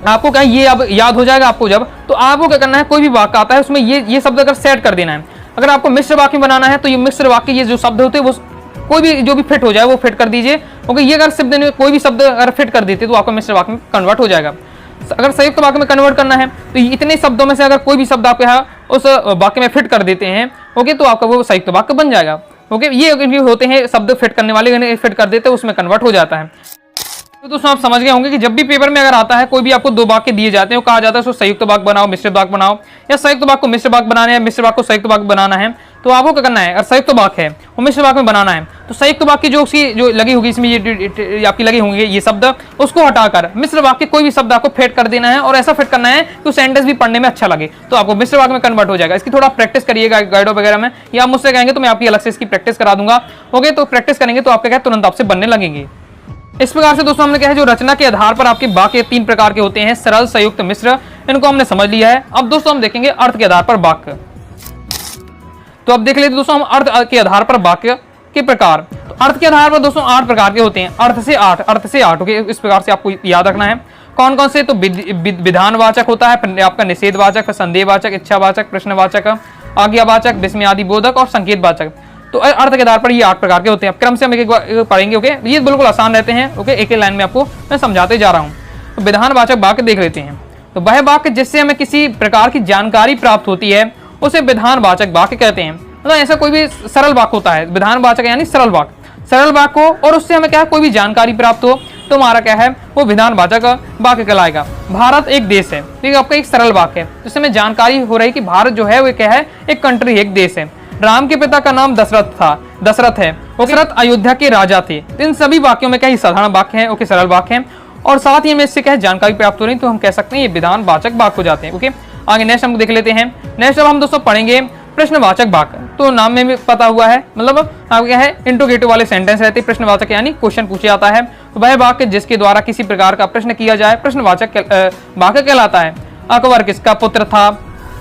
B: आपको क्या ये अब याद हो जाएगा आपको जब, तो आपको क्या करना है, कोई भी वाक्य आता है उसमें ये शब्द अगर सेट कर देना है। अगर आपको मिश्र वाक्य बनाना है तो ये मिश्र वाक्य ये जो शब्द होते हैं वो कोई भी जो भी फिट हो जाए वो फिट कर दीजिए। ओके, ये अगर शब्द में कोई भी शब्द अगर फिट कर देते तो आपका मिश्र वाक्य में कन्वर्ट हो जाएगा। अगर संयुक्त वाक्य में कन्वर्ट करना है तो इतने शब्दों में से अगर कोई भी शब्द आपके यहाँ उस वाक्य में फिट कर देते हैं, ओके, तो आपका वो संयुक्त वाक्य बन जाएगा। ओके, ये होते हैं शब्द फिट करने वाले, फिट कर देते हैं उसमें कन्वर्ट हो जाता है। तो दोस्तों आप समझ गए होंगे कि जब भी पेपर में अगर आता है कोई भी आपको 2 वाक्य दिए जाते हैं, वो कहा जाता है उसको संयुक्त वाक्य बनाओ, मिश्रित वाक्य बनाओ, या संयुक्त वाक्य को मिश्र वाक्य बनाना है, मिश्र वाक्य को संयुक्त वाक्य बनाना है, तो आपको क्या करना है, अगर संयुक्त वाक्य है वो मिश्र वाक्य में बनाना है तो संयुक्त वाक्य जो उसकी जो लगी होगी, इसमें ये आपकी लगी होंगी ये शब्द, उसको हटाकर मिश्र वाक्य कोई भी शब्द आपको फिट कर देना है और ऐसा फिट करना है कि सेंटेंस भी पढ़ने में अच्छा लगे, तो आपको मिश्र वाक्य में कन्वर्ट हो जाएगा। इसकी थोड़ा प्रैक्टिस करिएगा गाइडो वगैरह में, या आप मुझसे कहेंगे तो मैं आपकी अलग से इसकी प्रैक्टिस करा दूंगा। ओके, तो प्रैक्टिस करेंगे तो आपका क्या तुरंत आपसे बनने लगेंगे। इस प्रकार से दोस्तों हमने क्या है जो रचना के आधार पर आपके वाक्य 3 प्रकार के होते हैं, सरल, संयुक्त, मिश्र, इनको हमने समझ लिया है। अब दोस्तों हम देखेंगे अर्थ के आधार पर वाक्य। तो अब देख लेते दोस्तों हम अर्थ के आधार पर वाक्य के प्रकार। तो अर्थ के आधार पर दोस्तों 8 प्रकार के होते हैं, अर्थ से 8। ओके, इस प्रकार से आपको याद रखना है कौन कौन से। तो विधानवाचक होता है, आपका निषेधवाचक, संदेहवाचक, इच्छावाचक, प्रश्नवाचक, आज्ञावाचक, विस्मयादि बोधक और संकेतवाचक। तो अर्थ के आधार पर ये 8 प्रकार के होते हैं। क्रम से हम एक पढ़ेंगे। ओके, ये बिल्कुल आसान रहते हैं। ओके, एक लाइन में आपको मैं समझाते जा रहा हूँ। तो विधानवाचक वाक्य देख लेते हैं। तो वह वाक्य जिससे हमें किसी प्रकार की जानकारी प्राप्त होती है उसे विधानवाचक वाक्य कहते हैं। मतलब ऐसा कोई भी सरल वाक्य होता है, विधानवाचक यानी सरल वाक्य, सरल वाक्य हो और उससे हमें क्या है कोई भी जानकारी प्राप्त हो तो हमारा क्या है वो विधानवाचक वाक्य कहलाएगा। भारत एक देश है, ठीक है, आपका एक सरल वाक्य है जिससे हमें जानकारी हो रही कि भारत जो है वो क्या है एक कंट्री, एक देश है। राम के पिता का नाम दशरथ था, दशरथ है, दशरथ अयोध्या के राजा थे। तो इन सभी वाक्यों में क्या है साधारण वाक्य है, ओके, सरल वाक्य है और साथ ही हमें इससे क्या है जानकारी प्राप्त हो रही तो हम कह सकते हैं ये विधानवाचक वाक्य हो जाते हैं। ओके, आगे नेक्स्ट हम देख लेते हैं। नेक्स्ट अब हम दोस्तों पढ़ेंगे प्रश्नवाचक वाक्य। तो नाम में भी पता हुआ है, मतलब आपको क्या है इंट्रोगेटिव वाले सेंटेंस रहते हैं। प्रश्नवाचक यानी क्वेश्चन पूछा जाता है, तो वह वाक्य जिसके द्वारा किसी प्रकार का प्रश्न किया जाए प्रश्नवाचक वाक्य कहलाता है। अकबर किसका पुत्र था?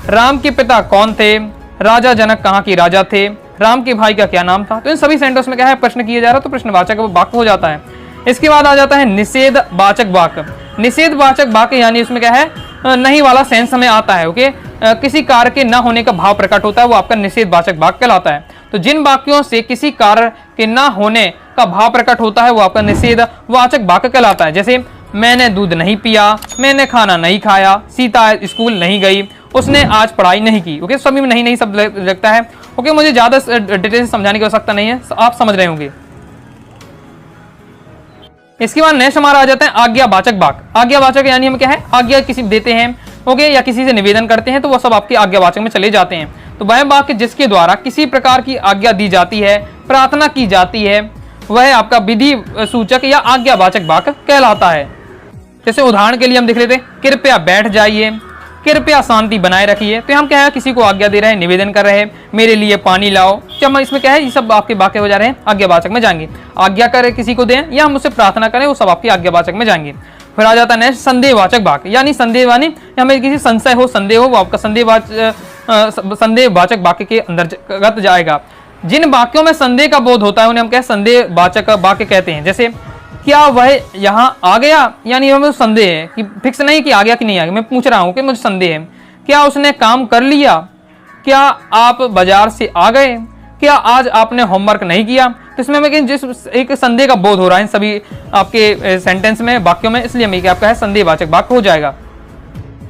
B: राम के पिता कौन थे? राजा जनक कहाँ के राजा थे? राम के भाई का क्या नाम था? तो इन सभी सेंटेंस में क्या है प्रश्न किया जा रहा है तो प्रश्नवाचक वाक्य हो जाता है। इसके बाद आ जाता है निषेधवाचक वाक्य। निषेधवाचक वाक्य यानी उसमें क्या है नहीं वाला सेंस हमें आता है। ओके, किसी कार्य के न होने का भाव प्रकट होता है वो आपका निषेधवाचक वाक्य कहलाता है। तो जिन वाक्यों से किसी कार्य के न होने का भाव प्रकट होता है वो आपका निषेधवाचक वाक्य कहलाता है। जैसे मैंने दूध नहीं पिया, मैंने खाना नहीं खाया, सीता स्कूल नहीं गई, उसने आज पढ़ाई नहीं की। ओके, सभी में नहीं नहीं शब्द लगता है। ओके, मुझे ज्यादा डिटेल से समझाने की आवश्यकता नहीं है, आप समझ रहे होंगे। इसके बाद नेक्स्ट हमारा आ जाता है आज्ञावाचक वाक्य। आज्ञावाचक यानी हम क्या है आज्ञा किसी देते हैं, ओके, या किसी से निवेदन करते हैं तो वह सब आपके आज्ञावाचक में चले जाते हैं। तो वह वाक्य जिसके द्वारा किसी प्रकार की आज्ञा दी जाती है, प्रार्थना की जाती है, वह आपका विधि सूचक या आज्ञावाचक वाक्य कहलाता है। जैसे उदाहरण के लिए हम देख लेते हैं, कृपया बैठ जाइए, कृपया शांति बनाए रखिए। तो हम क्या है किसी को आज्ञा दे रहे हैं, निवेदन कर रहे हैं, मेरे लिए पानी लाओ। जब हम इसमें क्या है ये सब आपके वाक्य हो जा रहे हैं आज्ञावाचक में जाएंगे। आज्ञा करें किसी को दें या हम उससे प्रार्थना करें वो सब आपके आज्ञावाचक में जाएंगे। फिर आ जाता है नेक्स्ट संदेहवाचक वाक्य, यानी संदेह यानी हमें किसी संशय हो, संदेह हो, वो आपका संदेहवाचक वाक्य के अंतर्गत जाएगा। जिन वाक्यों में संदेह का बोध होता है उन्हें हम क्या संदेहवाचक वाक्य कहते हैं। जैसे क्या वह यहाँ आ गया, यानी हमें संदेह है कि फिक्स नहीं कि आ गया कि नहीं आ गया, मैं पूछ रहा हूँ कि मुझे संदेह है। क्या उसने काम कर लिया? क्या आप बाजार से आ गए? क्या आज आपने होमवर्क नहीं किया? तो इसमें हमें जिस एक संदेह का बोध हो रहा है सभी आपके सेंटेंस में, वाक्यों में, इसलिए हमें आपका है संदेहवाचक वाक्य हो जाएगा।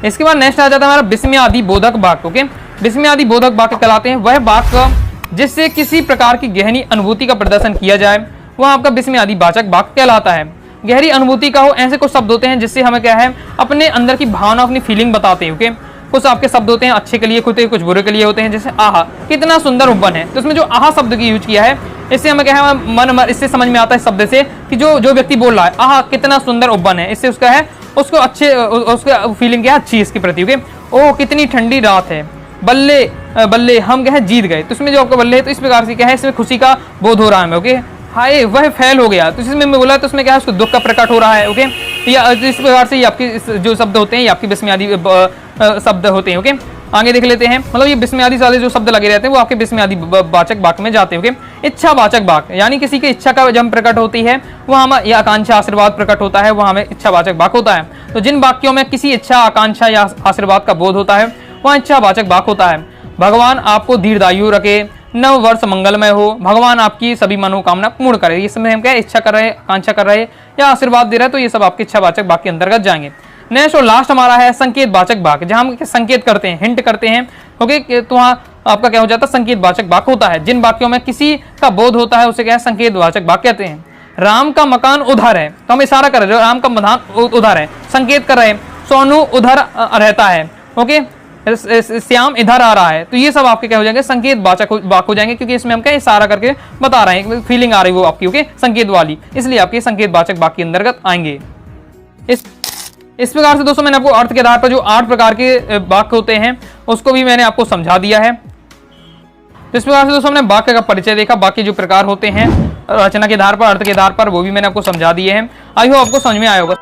B: इसके बाद नेक्स्ट आ जाता है हमारा विस्मयादि बोधक वाक्य। ओके, विस्मयादि बोधक वाक्य कहलाते हैं वह वाक्य जिससे किसी प्रकार की गहरी अनुभूति का प्रदर्शन किया जाए वह आपका विस्मयादि वाचक वाक्य कहलाता है। गहरी अनुभूति का हो, ऐसे कुछ शब्द होते हैं जिससे हमें क्या है अपने अंदर की भावना, अपनी फीलिंग बताते हैं। ओके, कुछ आपके शब्द होते हैं अच्छे के लिए होते हैं, कुछ बुरे के लिए होते हैं। जैसे आहा कितना सुंदर उपवन है, तो इसमें जो आहा शब्द की यूज किया है इससे हमें क्या है मन इससे समझ में आता है शब्द से कि जो व्यक्ति बोल रहा है आहा कितना सुंदर उपवन है, इससे उसका है उसको अच्छे उसका फीलिंग क्या है अच्छी इसके प्रति। ओके, ओ कितनी ठंडी रात है, बल्ले बल्ले हम क्या है जीत गए। तो इसमें जो आपका बल्ले है तो इस प्रकार से क्या है इसमें खुशी का बोध हो रहा है। ओके, हाय वह फेल हो गया, तो इसमें मैं बोला तो उसमें क्या है उसको दुख का प्रकट हो रहा है। ओके, या इस प्रकार से ये आपके जो शब्द होते हैं ये आपके विस्मयादि शब्द होते हैं। ओके, आगे देख लेते हैं, मतलब ये विस्मयादि सारे जो शब्द लगे रहते हैं वो आपके विस्मयादि वाचक वाक्य में जाते हैं। ओके, इच्छावाचक वाक्य यानी किसी की इच्छा का जब प्रकट होती है वह हमें या आकांक्षा आशीर्वाद प्रकट होता है, वह हमें इच्छावाचक वाक्य होता है। तो जिन वाक्यों में किसी इच्छा आकांक्षा या आशीर्वाद का बोध होता है वह इच्छावाचक वाक्य होता है। भगवान आपको दीर्घायु रखे, नव वर्ष मंगलमय हो, भगवान आपकी सभी मनोकामना पूर्ण करे। ये समय हम क्या इच्छा कर रहे हैं, आकांक्षा कर रहे हैं या आशीर्वाद दे रहे हैं, तो ये सब आपके इच्छावाचक वाक्य के अंतर्गत जाएंगे। नेक्स्ट और लास्ट हमारा है संकेतवाचक वाक्य, जहां हम संकेत करते हैं, हिंट करते हैं। ओके, तो वहाँ आपका क्या हो जाता है संकेतवाचक वाक्य होता है। जिन वाक्यों में किसी का बोध होता है उसे क्या है संकेतवाचक वाक्य कहते हैं। राम का मकान उधर है, तो हम इशारा कर रहे हैं राम का मकान उधर है, संकेत कर रहे हैं सोनू उधर रहता है। ओके, श्याम इधर आ रहा है, तो ये सब आपके क्या हो जाएंगे संकेतवाचक वाक्य हो जाएंगे, क्योंकि इसमें हम क्या इशारा करके बता रहे हैं, फीलिंग आ रही है वो आपकी। ओके, संकेत वाली, इसलिए आपके संकेतवाचक वाक्य के अंतर्गत आएंगे। इस प्रकार से दोस्तों मैंने आपको अर्थ के आधार पर जो 8 प्रकार के वाक्य होते हैं उसको भी मैंने आपको समझा दिया है। तो इस प्रकार से दोस्तों हमने वाक्य का परिचय देखा, बाकी जो प्रकार होते हैं रचना के आधार पर, अर्थ के आधार पर, वो भी मैंने आपको समझा दिए हैं। आई होप आपको समझ में आया होगा।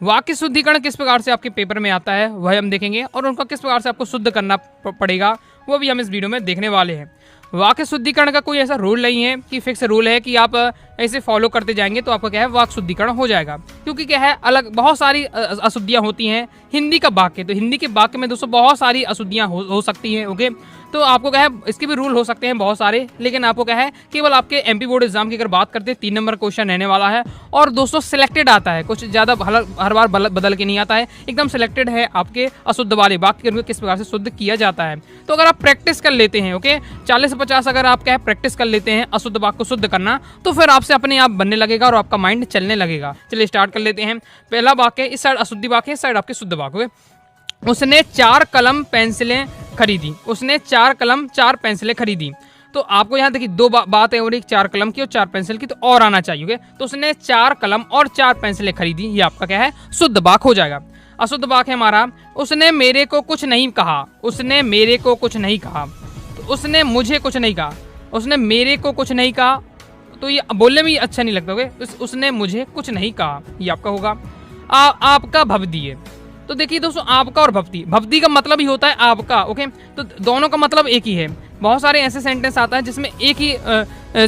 B: वाक्य शुद्धिकरण किस प्रकार से आपके पेपर में आता है वह हम देखेंगे, और उनका किस प्रकार से आपको शुद्ध करना पड़ेगा वो भी हम इस वीडियो में देखने वाले हैं। वाक्य शुद्धिकरण का कोई ऐसा रूल नहीं है कि फिक्स रूल है कि आप ऐसे फॉलो करते जाएंगे तो आपका क्या है वाक्य शुद्धिकरण हो जाएगा, क्योंकि क्या है अलग बहुत सारी अशुद्धियाँ होती हैं हिंदी का वाक्य। तो हिंदी के वाक्य में दोस्तों बहुत सारी अशुद्धियाँ हो सकती हैं। ओके, तो आपको क्या है, इसके भी रूल हो सकते हैं बहुत सारे, लेकिन आपको क्या है केवल आपके एमपी बोर्ड एग्जाम की अगर बात करते हैं 3 नंबर क्वेश्चन रहने वाला है। और दोस्तों सिलेक्टेड आता है, कुछ ज़्यादा हर बार बदल के नहीं आता है, एकदम सिलेक्टेड है आपके अशुद्ध वाले वाक्य को किस प्रकार से शुद्ध किया जाता है। तो अगर आप प्रैक्टिस कर लेते हैं, ओके 40 से 50 अगर आप क्या है प्रैक्टिस कर लेते हैं अशुद्ध वाक्य को शुद्ध करना, तो फिर आपसे अपने आप बनने लगेगा और आपका माइंड चलने लगेगा। चलिए स्टार्ट कर लेते हैं। पहला वाक्य, इस साइड अशुद्धि वाक्य है, इस साइड आपके शुद्ध वाक्य। उसने 4 कलम पेंसिलें खरीदी। उसने 4 कलम 4 पेंसिलें खरीदी। तो आपको यहाँ देखिए 2 बात है, और एक 4 कलम की और 4 पेंसिल की, तो और आना चाहिए। ओके, तो उसने 4 कलम और 4 पेंसिलें खरीदी, ये आपका क्या है शुद्ध वाक्य हो जाएगा। अशुद्ध वाक्य है हमारा, उसने मेरे को कुछ नहीं कहा। उसने मेरे को कुछ नहीं कहा, तो उसने मुझे कुछ नहीं कहा। उसने मेरे को कुछ नहीं कहा, तो ये बोलने में ही अच्छा नहीं लगता। ओके, उसने मुझे कुछ नहीं कहा, ये आपका होगा। आपका भवदी है। तो देखिए दोस्तों, आपका और भवदी, भवदी का मतलब ही होता है आपका। ओके, तो दोनों का मतलब एक ही है। बहुत सारे ऐसे सेंटेंस आता है जिसमें एक ही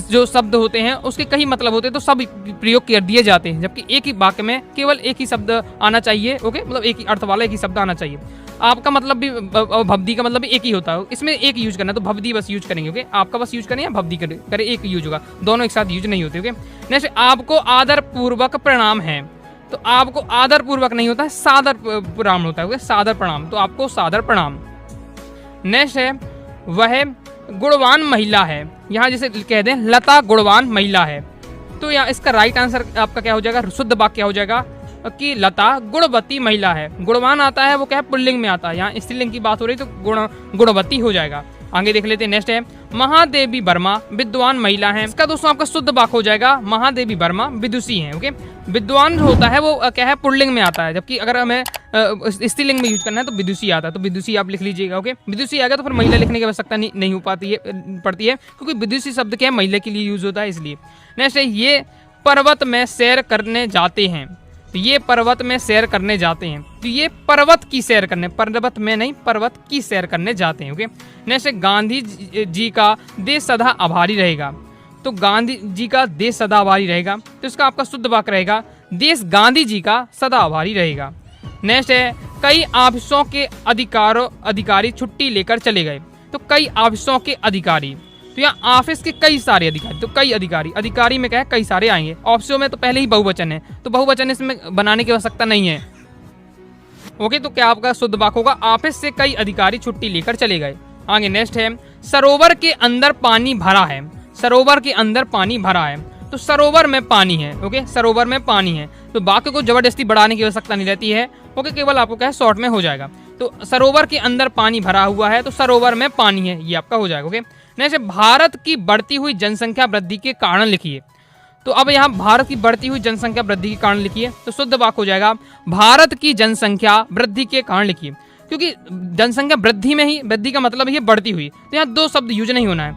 B: जो शब्द होते हैं उसके कई मतलब होते हैं, तो सब प्रयोग कर दिए जाते हैं, जबकि एक ही वाक्य में केवल एक ही शब्द आना चाहिए। ओके, मतलब एक ही अर्थ वाला एक ही शब्द आना चाहिए। आपका मतलब भी भवदी का मतलब भी एक ही होता है, इसमें एक यूज करना है, तो भवदी बस यूज करेंगे। ओके, आपका बस यूज करें या भवदी करें, एक यूज होगा, दोनों एक साथ यूज नहीं होते। ओके, नेक्स्ट, आपको आदर पूर्वक प्रणाम है। तो आपको आदर पूर्वक नहीं होता है, सादर प्रणाम होता है। सादर प्रणाम, तो आपको सादर प्रणाम। नेक्स्ट है, वह गुणवान महिला है। यहाँ जैसे कह दें लता गुणवान महिला है, तो यहाँ इसका राइट आंसर आपका क्या हो जाएगा, शुद्ध वाक्य क्या हो जाएगा कि लता गुणवती महिला है। गुणवान आता है वो क्या है पुल्लिंग में आता है, यहाँ स्त्रीलिंग की बात हो रही तो गुणवती हो जाएगा। आगे देख लेते हैं। नेक्स्ट है, महादेवी वर्मा विद्वान महिला है। इसका दोस्तों आपका शुद्ध वाक्य हो जाएगा महादेवी वर्मा विदुषी हैं। ओके, विद्वान जो होता है वो क्या है पुल्लिंग में आता है, जबकि अगर हमें स्त्रीलिंग में यूज करना है तो विदुषी आता है, तो विदुषी आप लिख लीजिएगा। ओके, विदुषी आ गया तो फिर महिला लिखने की आवश्यकता नहीं हो पाती है पड़ती है, क्योंकि विदुषी शब्द क्या है महिला के लिए यूज होता है, इसलिए। नेक्स्ट है, ये पर्वत में सैर करने जाते हैं। तो ये पर्वत में सैर करने जाते हैं, तो ये पर्वत की सैर करने, पर्वत में नहीं पर्वत की सैर करने जाते हैं। ओके, नेक्स्ट, गांधी जी का देश सदा आभारी रहेगा। तो गांधी जी का देश सदा आभारी रहेगा, तो इसका आपका शुद्ध वाक्य रहेगा देश गांधी जी का सदा आभारी रहेगा। नेक्स्ट है, कई ऑफिसों के अधिकारी छुट्टी लेकर चले गए। तो कई ऑफिसों के अधिकारी, तो यहाँ ऑफिस के कई सारे अधिकारी, तो कई अधिकारी में क्या है कई सारे आएंगे। ऑफिसों में तो पहले ही बहुवचन है, तो बहुवचन इसमें बनाने की आवश्यकता नहीं है। ओके, तो क्या आपका शुद्ध वाक्य होगा ऑफिस से कई अधिकारी छुट्टी लेकर चले गए। आगे नेक्स्ट है, सरोवर के अंदर पानी भरा है। सरोवर के अंदर पानी भरा है, तो सरोवर में पानी है। ओके, सरोवर में पानी है, तो वाक्य को जबरदस्ती बढ़ाने की आवश्यकता नहीं रहती है। ओके, केवल आपको क्या है शॉर्ट में हो जाएगा। तो सरोवर के अंदर पानी भरा हुआ है, तो सरोवर में पानी है, ये आपका हो जाएगा। ओके, नेक्स्ट, भारत की बढ़ती हुई जनसंख्या वृद्धि के कारण लिखिए। तो अब यहाँ भारत की बढ़ती हुई जनसंख्या वृद्धि के कारण लिखिए, तो शुद्ध वाक्य हो जाएगा भारत की जनसंख्या वृद्धि के कारण लिखिए, क्योंकि जनसंख्या वृद्धि में ही वृद्धि का मतलब है बढ़ती हुई, तो यहाँ 2 शब्द यूज नहीं होना है,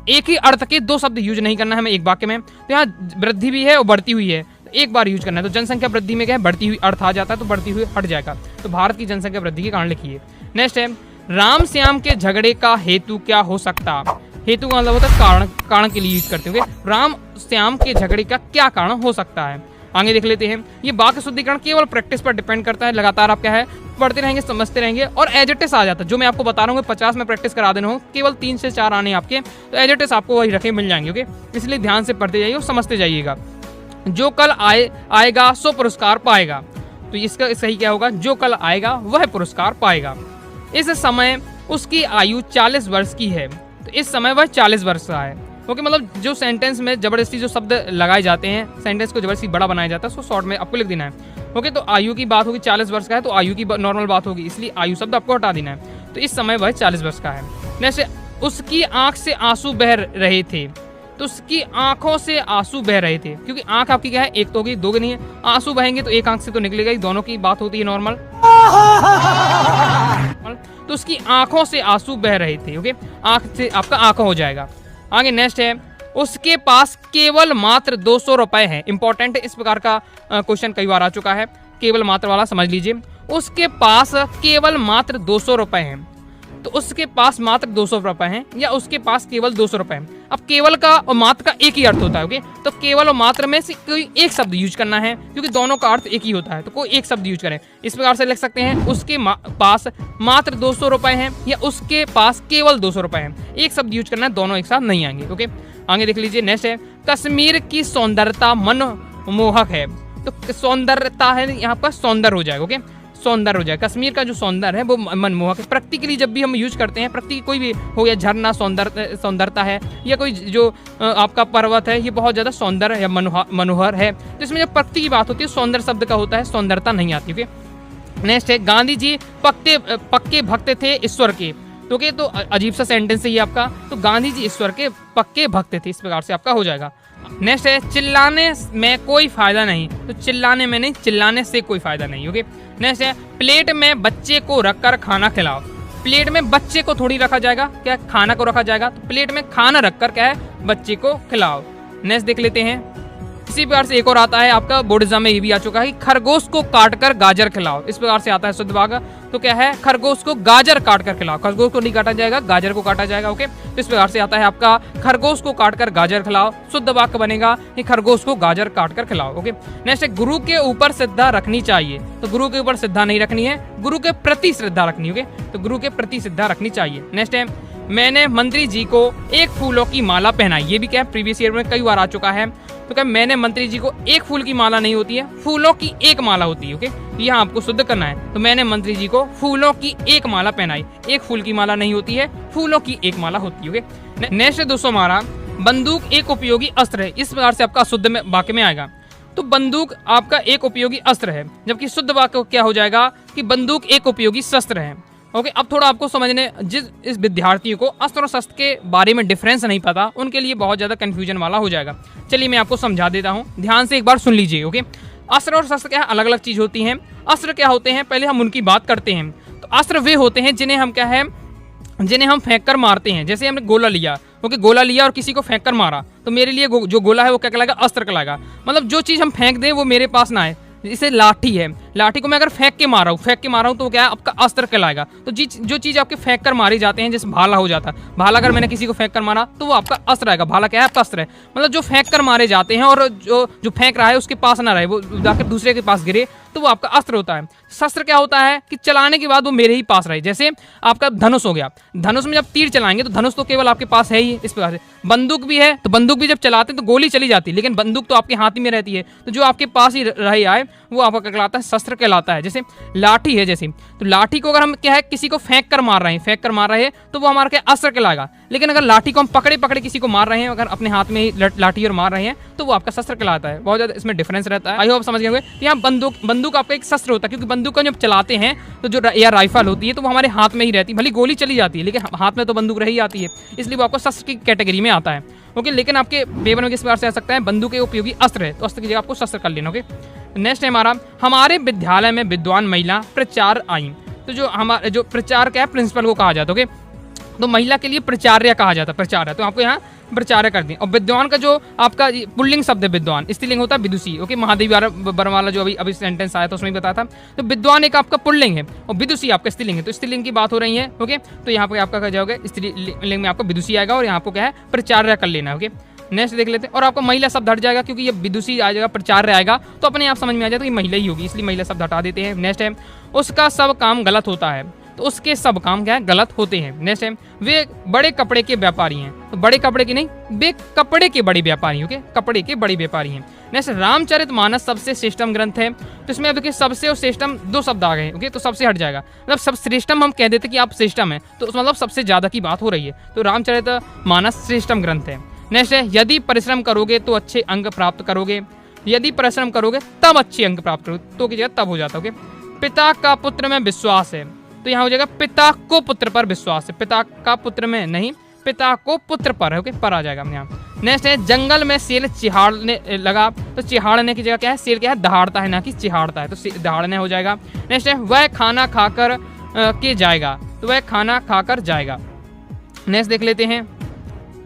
B: एक ही अर्थ के 2 शब्द यूज नहीं करना है हमें एक वाक्य में। तो यहाँ वृद्धि भी है और बढ़ती हुई है, तो एक बार यूज करना है। तो जनसंख्या वृद्धि में क्या है बढ़ती हुई अर्थ आ जाता है, तो बढ़ती हुई हट जाएगा, तो भारत की जनसंख्या वृद्धि के कारण लिखिए। नेक्स्ट है, राम श्याम के झगड़े का हेतु क्या हो सकता। हेतु का मतलब होता है कारण के लिए यूज करते होंगे। राम श्याम के झगड़े का क्या कारण हो सकता है। आगे देख लेते हैं। ये वाक्य शुद्धिकरण केवल प्रैक्टिस पर डिपेंड करता है, लगातार आप क्या है पढ़ते रहेंगे, समझते रहेंगे, और एजेटिस आ जाता है। जो मैं आपको बता रहा हूँ 50 में प्रैक्टिस करा देना हो, केवल 3 से 4 आने आपके, तो एजेटिस आपको वही रखे मिल जाएंगे। ओके, इसलिए ध्यान से पढ़ते जाइए और समझते जाइएगा। जो कल आएगा सो पुरस्कार पाएगा। तो इसका सही क्या होगा, जो कल आएगा वह पुरस्कार पाएगा। इस समय उसकी आयु 40 वर्ष की है, तो इस समय वह 40 वर्ष का है। ओके, मतलब जो सेंटेंस में जबरदस्ती जो शब्द लगाए जाते हैं, सेंटेंस को जबरदस्ती बड़ा बनाया जाता है, उसको शॉर्ट में आपको लिख देना है। ओके, तो आयु की बात होगी 40 वर्ष का है, तो आयु की नॉर्मल बात होगी, इसलिए आयु शब्द आपको हटा देना है। तो इस समय वह 40 वर्ष का है। जैसे उसकी आंख से आंसू बह रहे थे, तो उसकी आंखों से आंसू बह रहे थे, क्योंकि आंख आपकी क्या है एक तो होगी, दो नहीं है। आंसू बहेंगे तो एक आंख से तो निकलेगा ही, दोनों की बात होती है नॉर्मल। तो उसकी आंखों से आंसू बह रहे थे। ओके, आंख से आपका आंखों हो जाएगा। आगे नेक्स्ट है, उसके पास केवल मात्र 200 रुपए है। इंपॉर्टेंट है, इस प्रकार का क्वेश्चन कई बार आ चुका है, केवल मात्र वाला समझ लीजिए। उसके पास केवल मात्र 200 रुपए हैं, तो उसके पास मात्र 200 रुपए हैं या उसके पास केवल 200 रुपए हैं। अब केवल का और मात्र का एक ही अर्थ होता है। ओके, तो केवल और मात्र में से कोई एक शब्द यूज करना है, क्योंकि दोनों का अर्थ एक ही होता है, तो कोई एक शब्द यूज करें। इस प्रकार से लिख सकते हैं, उसके पास मात्र 200 रुपए हैं या उसके पास केवल 200 रुपए हैं। एक शब्द यूज करना है, दोनों एक साथ नहीं आएंगे। ओके, आगे देख लीजिए। नेक्स्ट है, कश्मीर की सौंदर्यता मनमोहक है। तो सौंदर्यता है, यहाँ पर सौंदर्य हो जाएगा। ओके, सौंदर्य हो जाए। कश्मीर का जो सौंदर्य है वो मनमोहक है। प्रकृति के लिए जब भी हम यूज करते हैं, प्रकृति कोई भी हो, या झरना सौंदर्यता है, या कोई जो आपका पर्वत है, ये बहुत ज्यादा सौंदर्य या मनोहर है। तो इसमें जब प्रकृति की बात होती है, सौंदर्य शब्द का होता है, सौंदर्यता नहीं आती। ओके, नेक्स्ट है, गांधी जी पक्के भक्त थे ईश्वर के। ओके, तो अजीब सा सेंटेंस है ये आपका। तो गांधी जी ईश्वर के पक्के भक्त थे, इस प्रकार से आपका हो जाएगा। नेक्स्ट है, चिल्लाने में कोई फायदा नहीं। तो चिल्लाने में नहीं, चिल्लाने से कोई फायदा नहीं। ओके, नेक्स्ट है, प्लेट में बच्चे को रखकर खाना खिलाओ। प्लेट में बच्चे को थोड़ी रखा जाएगा, क्या खाना को रखा जाएगा। तो प्लेट में खाना रखकर क्या है, बच्चे को खिलाओ। नेक्स्ट देख लेते हैं। इसी प्रकार से एक और आता है आपका, बोर्ड एग्जाम में ये भी आ चुका है कि खरगोश को काटकर गाजर खिलाओ। इस प्रकार से आता है शुद्ध वाक्य। तो क्या है, खरगोश को गाजर काट कर खिलाओ। खरगोश को नहीं काटा जाएगा, गाजर को काटा जाएगा। ओके, तो इस प्रकार से आता है आपका, खरगोश को काटकर गाजर खिलाओ। शुद्ध वाक्य बनेगा कि खरगोश को गाजर काट कर खिलाओ। ओके, नेक्स्ट है, गुरु के ऊपर श्रद्धा रखनी चाहिए। तो गुरु के ऊपर श्रद्धा नहीं रखनी है, गुरु के प्रति श्रद्धा रखनी। ओके, तो गुरु के प्रति श्रद्धा रखनी चाहिए। नेक्स्ट है, मैंने मंत्री जी को एक फूलों की माला पहनाई। ये भी क्या है, प्रीवियस ईयर में कई बार आ चुका है। तो क्या मैंने मंत्री जी को एक फूल की माला नहीं होती है, फूलों की एक माला होती है। ओके, यहाँ आपको शुद्ध करना है। तो मैंने मंत्री जी को फूलों की एक माला पहनाई। एक फूल की माला नहीं होती है, फूलों की एक माला होती है। ओके, नेक्स्ट दोस्तों हमारा, बंदूक एक उपयोगी अस्त्र है। इस प्रकार से आपका शुद्ध में वाक्य में आएगा। तो बंदूक आपका एक उपयोगी अस्त्र है, जबकि शुद्ध वाक्य क्या हो जाएगा कि बंदूक एक उपयोगी शस्त्र है। ओके, अब थोड़ा आपको समझने, इस विद्यार्थियों को अस्त्र और शस्त्र के बारे में डिफरेंस नहीं पता, उनके लिए बहुत ज़्यादा कन्फ्यूजन वाला हो जाएगा। चलिए मैं आपको समझा देता हूँ, ध्यान से एक बार सुन लीजिए। ओके, अस्त्र और शस्त्र क्या है, अलग अलग चीज़ होती हैं। अस्त्र क्या होते हैं, पहले हम उनकी बात करते हैं। तो अस्त्र वे होते हैं जिन्हें हम क्या है, जिन्हें हम फेंक कर मारते हैं। जैसे हमने गोला लिया, ओके, गोला लिया और किसी को फेंक कर मारा, तो मेरे लिए जो गोला है वो क्या कहलाएगा, अस्त्र कहलाएगा। मतलब जो चीज़ हम फेंक दें वो मेरे पास ना आए। जैसे लाठी है, लाठी को मैं अगर फेंक के मारा हूँ तो क्या है, आपका अस्त्र कहलाएगा। तो जो चीज़ आपके फेंक कर मारी जाते हैं, जैसे भाला हो जाता है, भाला अगर मैंने किसी को फेंक कर मारा तो वो आपका अस्त्र आएगा। भाला क्या है, आपका अस्त्र है। मतलब जो फेंक कर मारे जाते हैं और जो फेंक रहा है उसके पास ना रहे, वो जाकर दूसरे के पास गिरे, तो वो आपका अस्त्र होता है। शस्त्र क्या होता है कि चलाने के बाद वो मेरे ही पास रहे। जैसे आपका धनुष हो गया, धनुष में जब तीर चलाएंगे तो धनुष तो केवल आपके पास है ही। इस प्रकार से बंदूक भी है, तो बंदूक भी जब चलाते हैं तो गोली चली जाती है, लेकिन बंदूक तो आपके हाथ ही में रहती है। तो जो आपके पास ही रहे आए वो आपका कहलाता है, शस्त्र कहलाता है। जैसे लाठी है, जैसे तो लाठी को अगर हम क्या है, किसी को फेंक कर मार रहे हैं तो वो हमारा क्या, अस्त्र कहलाएगा। लेकिन अगर लाठी को हम पकड़े किसी को मार रहे हैं, अगर अपने हाथ में ही लाठी और मार रहे हैं, तो वो आपका शस्त्र कहलाता है। बहुत ज़्यादा इसमें डिफरेंस रहता है। आई होप समझ गए होंगे। यहाँ बंदूक आपका एक शस्त्र होता है, क्योंकि बंदूक को जब चलाते हैं तो जो या राइफल होती है तो वो हमारे हाथ में ही रहती है। भले गोली चली जाती है लेकिन हाथ में तो बंदूक रही आती है, इसलिए वो आपको शस्त्र की कैटेगरी में आता है। ओके, लेकिन आपके पेपर में किस प्रकार से आ सकता है, बंदूक एक उपयोगी अस्त्र है, तो अस्त्र की जगह आपको शस्त्र कर लेना। ओके, नेक्स्ट है हमारा, हमारे विद्यालय में विद्वान महिला प्रचार आई। तो जो प्रचार क्या है, प्रिंसिपल को कहा जाता है। ओके, तो महिला के लिए प्रचार्य कहा जाता है, प्रचार्य, तो आपको यहाँ प्रचार्य कर दिया। और विद्वान का जो आपका पुल्लिंग शब्द है विद्वान, स्त्रीलिंग होता है विदुषी। ओके, महादेवी बरवाला जो अभी सेंटेंस आया था उसमें बताया था। तो विद्वान एक आपका पुल्लिंग है और विदुषी आपका स्त्रीलिंग है। तो स्त्रीलिंग की बात हो रही है। ओके, तो यहाँ पे आपका क्या जाओगे, स्त्रीलिंग में आपका विदुषी आएगा और यहाँ आपको क्या है, प्रचार्य कर लेना। ओके, नेक्स्ट देख लेते हैं। और आपको महिला शब्द हट जाएगा, क्योंकि ये विदुषी आ जाएगा, प्रचार्य आएगा, तो अपने आप समझ में आ जाएगा तो ये महिला ही होगी, इसलिए महिला शब्द हटा देते हैं। नेक्स्ट है, उसका सब काम गलत होता है। तो उसके सब काम क्या है, गलत होते हैं। नेक्स्ट है, वे बड़े कपड़े के व्यापारी हैं। तो बड़े कपड़े की नहीं, वे कपड़े के बड़े व्यापारी। ओके, कपड़े के बड़े व्यापारी हैं। नेक्स्ट, रामचरितमानस सबसे श्रेष्ठतम ग्रंथ है। तो इसमें अब देखिए सबसे और श्रेष्ठतम दो शब्द आ गए। ओके, तो सबसे हट जाएगा, मतलब सब श्रेष्ठम हम कह देते कि आप श्रेष्ठम है, तो मतलब सबसे ज्यादा की बात हो रही है। तो रामचरितमानस श्रेष्ठतम ग्रंथ है। नेक्स्ट है, यदि परिश्रम करोगे तो अच्छे अंक प्राप्त करोगे। यदि परिश्रम करोगे तब अच्छे अंक प्राप्त करोगे, तो की जगह तब हो जाता है। पिता का पुत्र में विश्वास है। तो यहाँ हो जाएगा, पिता को पुत्र पर विश्वास है। पिता का पुत्र में नहीं, पिता को पुत्र पर है। ओके, पर आ जाएगा यहाँ। नेक्स्ट है, जंगल में शेर चिहाड़ने लगा। तो चिहाड़ने की जगह क्या है, शेर क्या है, दहाड़ता है ना कि चिहाड़ता है, तो दहाड़ने हो जाएगा। नेक्स्ट है, वह खाना खाकर के जाएगा। तो वह खाना खाकर जाएगा। नेक्स्ट देख लेते हैं।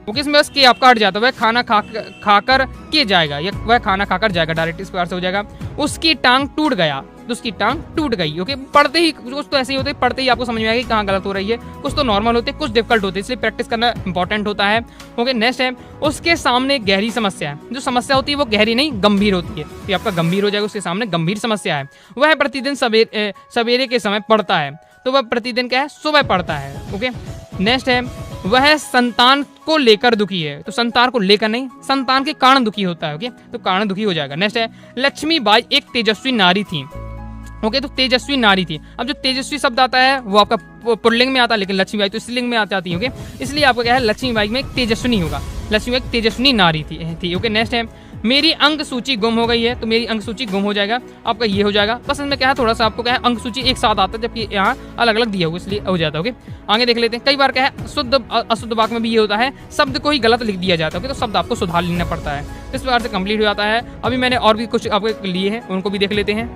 B: वो किसमें बस के आपका हट जाता है, वह खाना खाकर के जाएगा, या वह खाना खाकर जाएगा, डायरेक्ट इस प्रकार से हो जाएगा। उसकी टांग टूट गया। तो उसकी टांग टूट गई। ओके, पढ़ते ही कुछ तो ऐसे ही होते हैं, पढ़ते ही आपको समझ में आएगा कि कहाँ गलत हो रही है। कुछ तो नॉर्मल होते हैं, कुछ डिफिकल्ट होते हैं, इसलिए प्रैक्टिस करना इंपॉर्टेंट होता है। ओके, नेक्स्ट है उसके सामने गहरी समस्या है। जो समस्या होती है वो गहरी नहीं गंभीर होती है, तो आपका गंभीर हो जाएगा, उसके सामने गंभीर समस्या है। वह प्रतिदिन सवेरे के समय पढ़ता है, तो वह प्रतिदिन क्या है, सुबह पढ़ता है। ओके, नेक्स्ट है वह संतान को लेकर दुखी है, तो संतान को लेकर नहीं, संतान के कारण दुखी होता है। ओके, तो कारण दुखी हो जाएगा। नेक्स्ट है लक्ष्मीबाई एक तेजस्वी नारी थी। ओके, तो तेजस्वी नारी थी। अब जो तेजस्वी शब्द आता है वो आपका पुल्लिंग में आता है, लेकिन लक्ष्मीबाई तो स्त्रीलिंग में आती है। ओके, इसलिए आपको क्या है, लक्ष्मीबाई में एक तेजस्विनी होगा, लक्ष्मीबाई एक तेजस्विनी नारी थी। ओके, नेक्स्ट है मेरी अंक सूची गुम हो गई है, तो मेरी अंक सूची गुम हो जाएगा, आपका ये हो जाएगा। बस इसमें क्या है, थोड़ा सा आपको क्या है, अंक सूची एक साथ आता है, जबकि यहाँ अलग अलग दिया हुआ, इसलिए हो जाता है। ओके, आगे देख लेते हैं। कई बार क्या है, शुद्ध अशुद्ध वाक्य में भी ये होता है, शब्द को ही गलत लिख दिया जाता है। ओके, तो शब्द आपको सुधार लेना पड़ता है। इस प्रकार से कंप्लीट हो जाता है। अभी मैंने और भी कुछ आपके लिए हैं, उनको भी देख लेते हैं।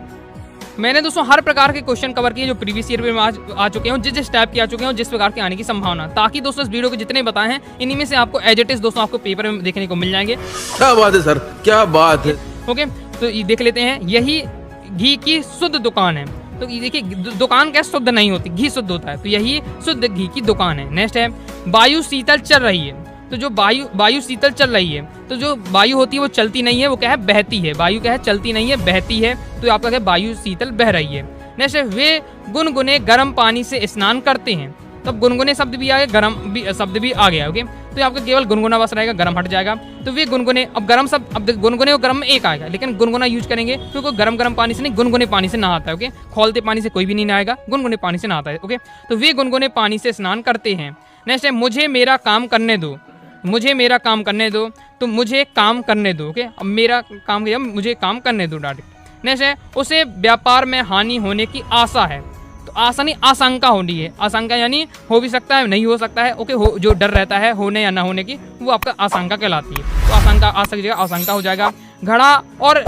B: मैंने दोस्तों हर प्रकार के क्वेश्चन कवर किए जो प्रीवियस ईयर में आ चुके हैं, जिस टाइप के आ चुके हैं, जिस प्रकार के आने की संभावना, ताकि दोस्तों इस वीडियो के जितने बताए हैं इन्हीं में से आपको एज इट इज दोस्तों आपको पेपर में देखने को मिल जाएंगे।
C: क्या बात है सर, क्या बात है।
B: ओके, तो ये देख लेते हैं। यही घी की शुद्ध दुकान है, तो ये देखिए दुकान क्या शुद्ध नहीं होती, घी शुद्ध होता है, तो यही शुद्ध घी की दुकान है। नेक्स्ट है वायु शीतल चल रही है, तो जो वायु शीतल चल रही है, तो जो वायु होती है वो चलती नहीं है, वो क्या है, बहती है। वायु क्या है, चलती नहीं है, बहती है, तो आपका क्या है, वायु शीतल बह रही है। नेक्स्ट है वे गुनगुने गर्म पानी से स्नान करते हैं, तो अब गुनगुने शब्द भी आ गया, गर्म भी शब्द भी आ गया। ओके, तो आपका केवल गुनगुना बस रहेगा, गर्म हट जाएगा। तो वे गुनगुने, अब गर्म शब्द, अब गुनगुने और गर्म में एक आएगा, लेकिन गुनगुना यूज करेंगे क्योंकि गर्म पानी से नहीं, गुनगुने पानी से नहाता है। ओके, खौलते पानी से कोई भी नहीं नहाएगा, गुनगुने पानी से नहाता है। ओके, तो वे गुनगुने पानी से स्नान करते हैं। नेक्स्ट है मुझे मेरा काम करने दो, मुझे मेरा काम करने दो, तो मुझे काम करने दो। ओके, अब मेरा काम किया, मुझे काम करने दो डायरेक्ट। नेक्स्ट है उसे व्यापार में हानि होने की आशा है, तो आशा नहीं आशंका होनी है। आशंका यानी हो भी सकता है, नहीं हो सकता है। ओके, जो डर रहता है होने या ना होने की, वो आपका आशंका कहलाती है। तो आशंका आ सकती है, आशंका हो जाएगा। घड़ा और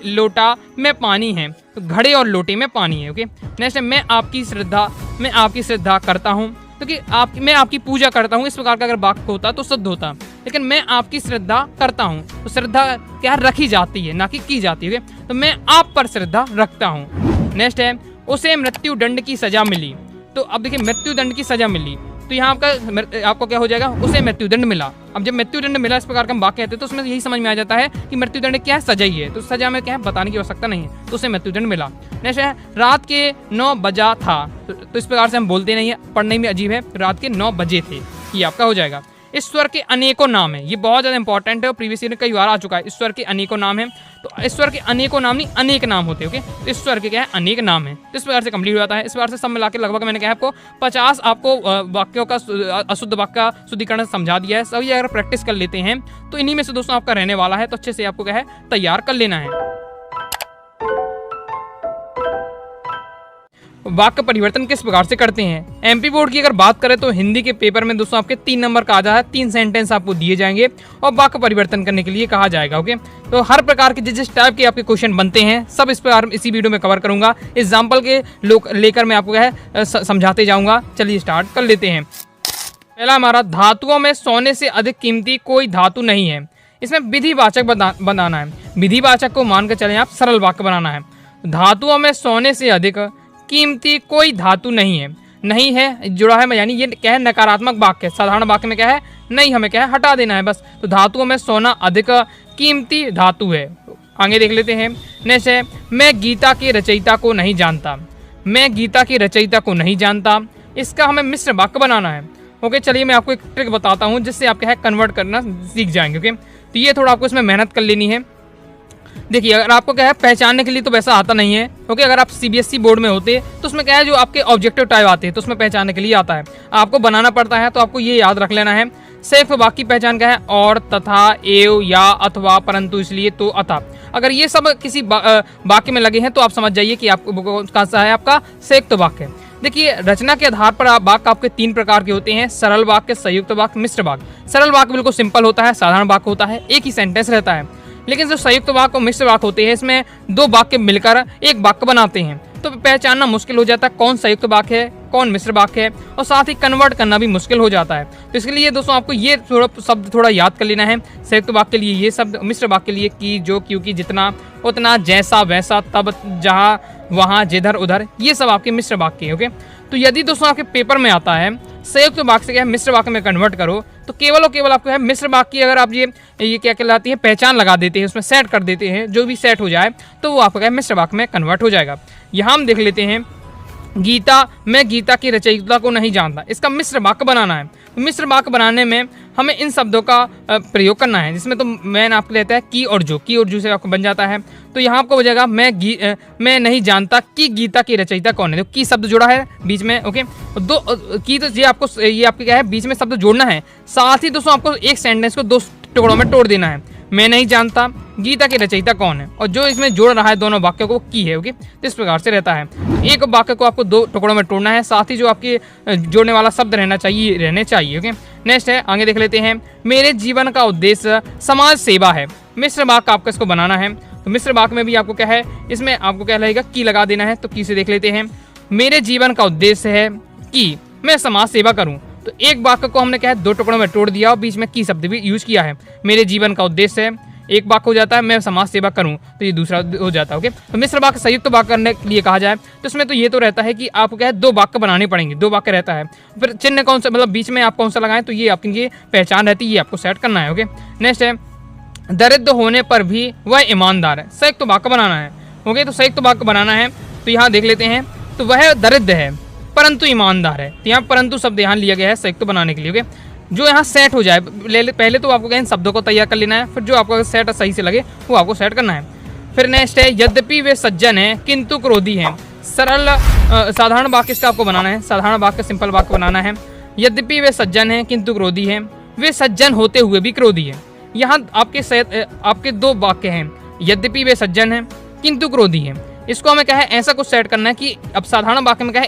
B: लोटा में पानी है, तो घड़े और लोटे में पानी है। ओके, नेक्स्ट है मैं आपकी श्रद्धा करता हूँ, क्योंकि मैं आपकी पूजा करता हूँ, इस प्रकार का अगर वाक्य होता तो शुद्ध होता। लेकिन मैं आपकी श्रद्धा करता हूँ, तो श्रद्धा क्या रखी जाती है, ना कि की जाती है। तो मैं आप पर श्रद्धा रखता हूँ। नेक्स्ट है उसे मृत्यु दंड की सजा मिली, तो अब देखिए मृत्यु दंड की सजा मिली, तो यहाँ आपको क्या हो जाएगा, उसे मृत्यु दंड मिला। अब जब मृत्यु दंड मिला, इस प्रकार का हम वाक्य कहते हैं, तो उसमें यही समझ में आ जाता है कि मृत्यु दंड क्या है, सजा ही है। तो सजा में क्या है, बताने की आवश्यकता नहीं है, तो उसे मृत्यु दंड मिला। नेक्स्ट है रात के 9 बजा था, तो इस प्रकार से हम बोलते नहीं है, पढ़ने में अजीब है, रात के 9 बजे थे, ये आपका हो जाएगा। ईश्वर के अनेकों नाम है, ये बहुत ज़्यादा इंपॉर्टेंट है और प्रीवियस ईयर में कई बार आ चुका है। ईश्वर के अनेकों नाम है, तो ईश्वर के अनेकों नाम नहीं, अनेक नाम होते हैं। ओके, तो ईश्वर के क्या है, अनेक नाम है। इस प्रकार से कंप्लीट हो जाता है। इस प्रकार से सब मिला के लगभग मैंने कहा आपको 50 आपको वाक्यों का अशुद्ध वाक्य का शुद्धिकरण समझा दिया है। सभी अगर प्रैक्टिस कर लेते हैं तो इन्हीं में से दोस्तों आपका रहने वाला है, तो अच्छे से आपको क्या है, तैयार कर लेना है। वाक्य परिवर्तन किस प्रकार से करते हैं, एमपी बोर्ड की अगर बात करें तो हिंदी के पेपर में दोस्तों आपके 3 नंबर का आ जाता है, 3 सेंटेंस आपको दिए जाएंगे और वाक्य परिवर्तन करने के लिए कहा जाएगा। ओके, तो हर प्रकार के जिस टाइप के आपके क्वेश्चन बनते हैं सब इस प्रकार इसी वीडियो में कवर करूंगा। एग्जाम्पल के लेकर मैं आपको क्या है समझाते जाऊंगा। चलिए स्टार्ट कर लेते हैं। पहला हमारा, धातुओं में सोने से अधिक कीमती कोई धातु नहीं है। इसमें विधिवाचक बनाना है, विधिवाचक को मान कर चलें आप, सरल वाक्य बनाना है। धातुओं में सोने से अधिक कीमती कोई धातु नहीं है, नहीं है जुड़ा है, यानी ये क्या है, नकारात्मक वाक्य। साधारण वाक्य में क्या है, नहीं, हमें क्या है, हटा देना है बस। तो धातुओं में सोना अधिक कीमती धातु है। आगे देख लेते हैं। नेक्स्ट है मैं गीता के रचयिता को नहीं जानता, मैं गीता के रचयिता को नहीं जानता, इसका हमें मिश्र वाक्य बनाना है। ओके, चलिए मैं आपको एक ट्रिक बताता हूँ जिससे आप क्या है कन्वर्ट करना सीख जाएंगे। ओके, तो ये थोड़ा आपको इसमें मेहनत कर लेनी है। देखिए अगर आपको क्या है पहचानने के लिए तो वैसा आता नहीं है। ओके, अगर आप सीबीएसई बोर्ड में होते तो उसमें क्या है, जो आपके ऑब्जेक्टिव टाइप आते हैं तो उसमें पहचानने के लिए आता है, आपको बनाना पड़ता है। तो आपको ये याद रख लेना है। संयुक्त वाक्य की पहचान क्या है, और, तथा, एव, या, अथवा, परंतु, इसलिए, तो, अतः। अगर ये सब किसी वाक्य में लगे हैं तो आप समझ जाइए कि आपको कौन सा है आपका संयुक्त वाक्य। देखिए रचना के आधार पर वाक्य आपके 3 प्रकार के होते हैं, सरल वाक्य, संयुक्त वाक्य, मिश्र वाक्य। सरल वाक्य बिल्कुल सिंपल होता है, साधारण वाक्य होता है, एक ही सेंटेंस रहता है। लेकिन जो संयुक्त वाक्य और मिश्र वाक्य होते हैं इसमें 2 वाक्य मिलकर एक वाक्य बनाते हैं। तो पहचानना मुश्किल हो जाता है कौन संयुक्त वाक्य है, कौन मिश्र वाक्य है, और साथ ही कन्वर्ट करना भी मुश्किल हो जाता है। तो इसके लिए दोस्तों आपको ये शब्द थोड़ा याद कर लेना है। संयुक्त वाक्य के लिए ये शब्द, मिश्र वाक्य के लिए की, जो, क्योंकि, जितना, उतना, जैसा, वैसा, तब, जहाँ, वहाँ, जिधर, उधर, ये सब आपके मिश्र वाक्य है। ओके, तो यदि दोस्तों आपके पेपर में आता है संयुक्त वाक्य से क्या है मिश्र वाक्य में कन्वर्ट करो, तो केवल और केवल आपको है मिश्र वाक्य की अगर आप ये क्या कहलाती है पहचान लगा देते हैं, उसमें सेट कर देते हैं, जो भी सेट हो जाए तो वो आपका मिश्र वाक्य में कन्वर्ट हो जाएगा। यहाँ हम देख लेते हैं गीता, मैं गीता की रचयिता को नहीं जानता, इसका मिश्र वाक्य बनाना है। तो मिश्र वाक्य बनाने में हमें इन शब्दों का प्रयोग करना है, जिसमें तो मैंने आपको रहता है की और जो से आपको बन जाता है। तो यहाँ आपको बचेगा मैं नहीं जानता कि गीता की रचयिता कौन है। तो की शब्द जोड़ा है बीच में, ओके, दो की, तो ये आपके क्या है बीच में शब्द जोड़ना है। साथ ही दोस्तों आपको एक सेंटेंस को दो टुकड़ों में तोड़ देना है। मैं नहीं जानता गीता की रचयिता कौन है, और जो इसमें जोड़ रहा है दोनों वाक्यों को की है। ओके, तो इस प्रकार से रहता है। एक वाक्य को आपको दो टुकड़ों में तोड़ना है, साथ ही जो आपके जोड़ने वाला शब्द रहने चाहिए। ओके, नेक्स्ट है, आगे देख लेते हैं। मेरे जीवन का उद्देश्य समाज सेवा है। मिश्र वाक्य आपको इसको बनाना है। तो मिश्र वाक्य में भी आपको क्या है, इसमें आपको क्या लगेगा की लगा देना है। तो की से देख लेते हैं। मेरे जीवन का उद्देश्य है कि मैं समाज सेवा करूं। तो एक वाक्य को हमने क्या है दो टुकड़ों में तोड़ दिया और बीच में की शब्द भी यूज किया है। मेरे जीवन का उद्देश्य है, एक वाक्य हो जाता है मैं समाज सेवा करूं, तो ये दूसरा हो जाता है। ओके, तो मिश्र वाक्य संयुक्त वाक्य करने के लिए कहा जाए तो इसमें तो ये तो रहता है कि आपको क्या है दो वाक्य बनाने पड़ेंगे, दो वाक्य रहता है। फिर चिन्ह कौन सा, मतलब बीच में आप कौन सा लगाएं, तो ये आपकी ये पहचान रहती है, ये आपको सेट करना है। ओके, नेक्स्ट है, दरिद्र होने पर भी वह ईमानदार है। संयुक्त वाक्य बनाना है। ओके, तो संयुक्त वाक्य बनाना है। तो यहाँ देख लेते हैं, तो वह दरिद्र है परंतु ईमानदार है। तो यहाँ परंतु शब्द यहाँ लिया गया है संयुक्त बनाने के लिए। ओके, जो यहाँ सेट हो जाए, पहले तो आपको इन शब्दों को तैयार कर लेना है, फिर जो आपको सेट सही से लगे वो आपको सेट करना है। फिर नेक्स्ट है, यद्यपि वे सज्जन हैं किंतु क्रोधी हैं। सरल साधारण वाक्य इसका आपको बनाना है, साधारण वाक्य सिंपल वाक्य बनाना है। यद्यपि वे सज्जन हैं किंतु क्रोधी हैं, वे सज्जन होते हुए भी क्रोधी हैं। यहाँ आपके दो वाक्य हैं, यद्यपि वे सज्जन हैं किंतु क्रोधी हैं। इसको हमें क्या है ऐसा कुछ सेट करना है कि अब साधारण वाक्य में क्या है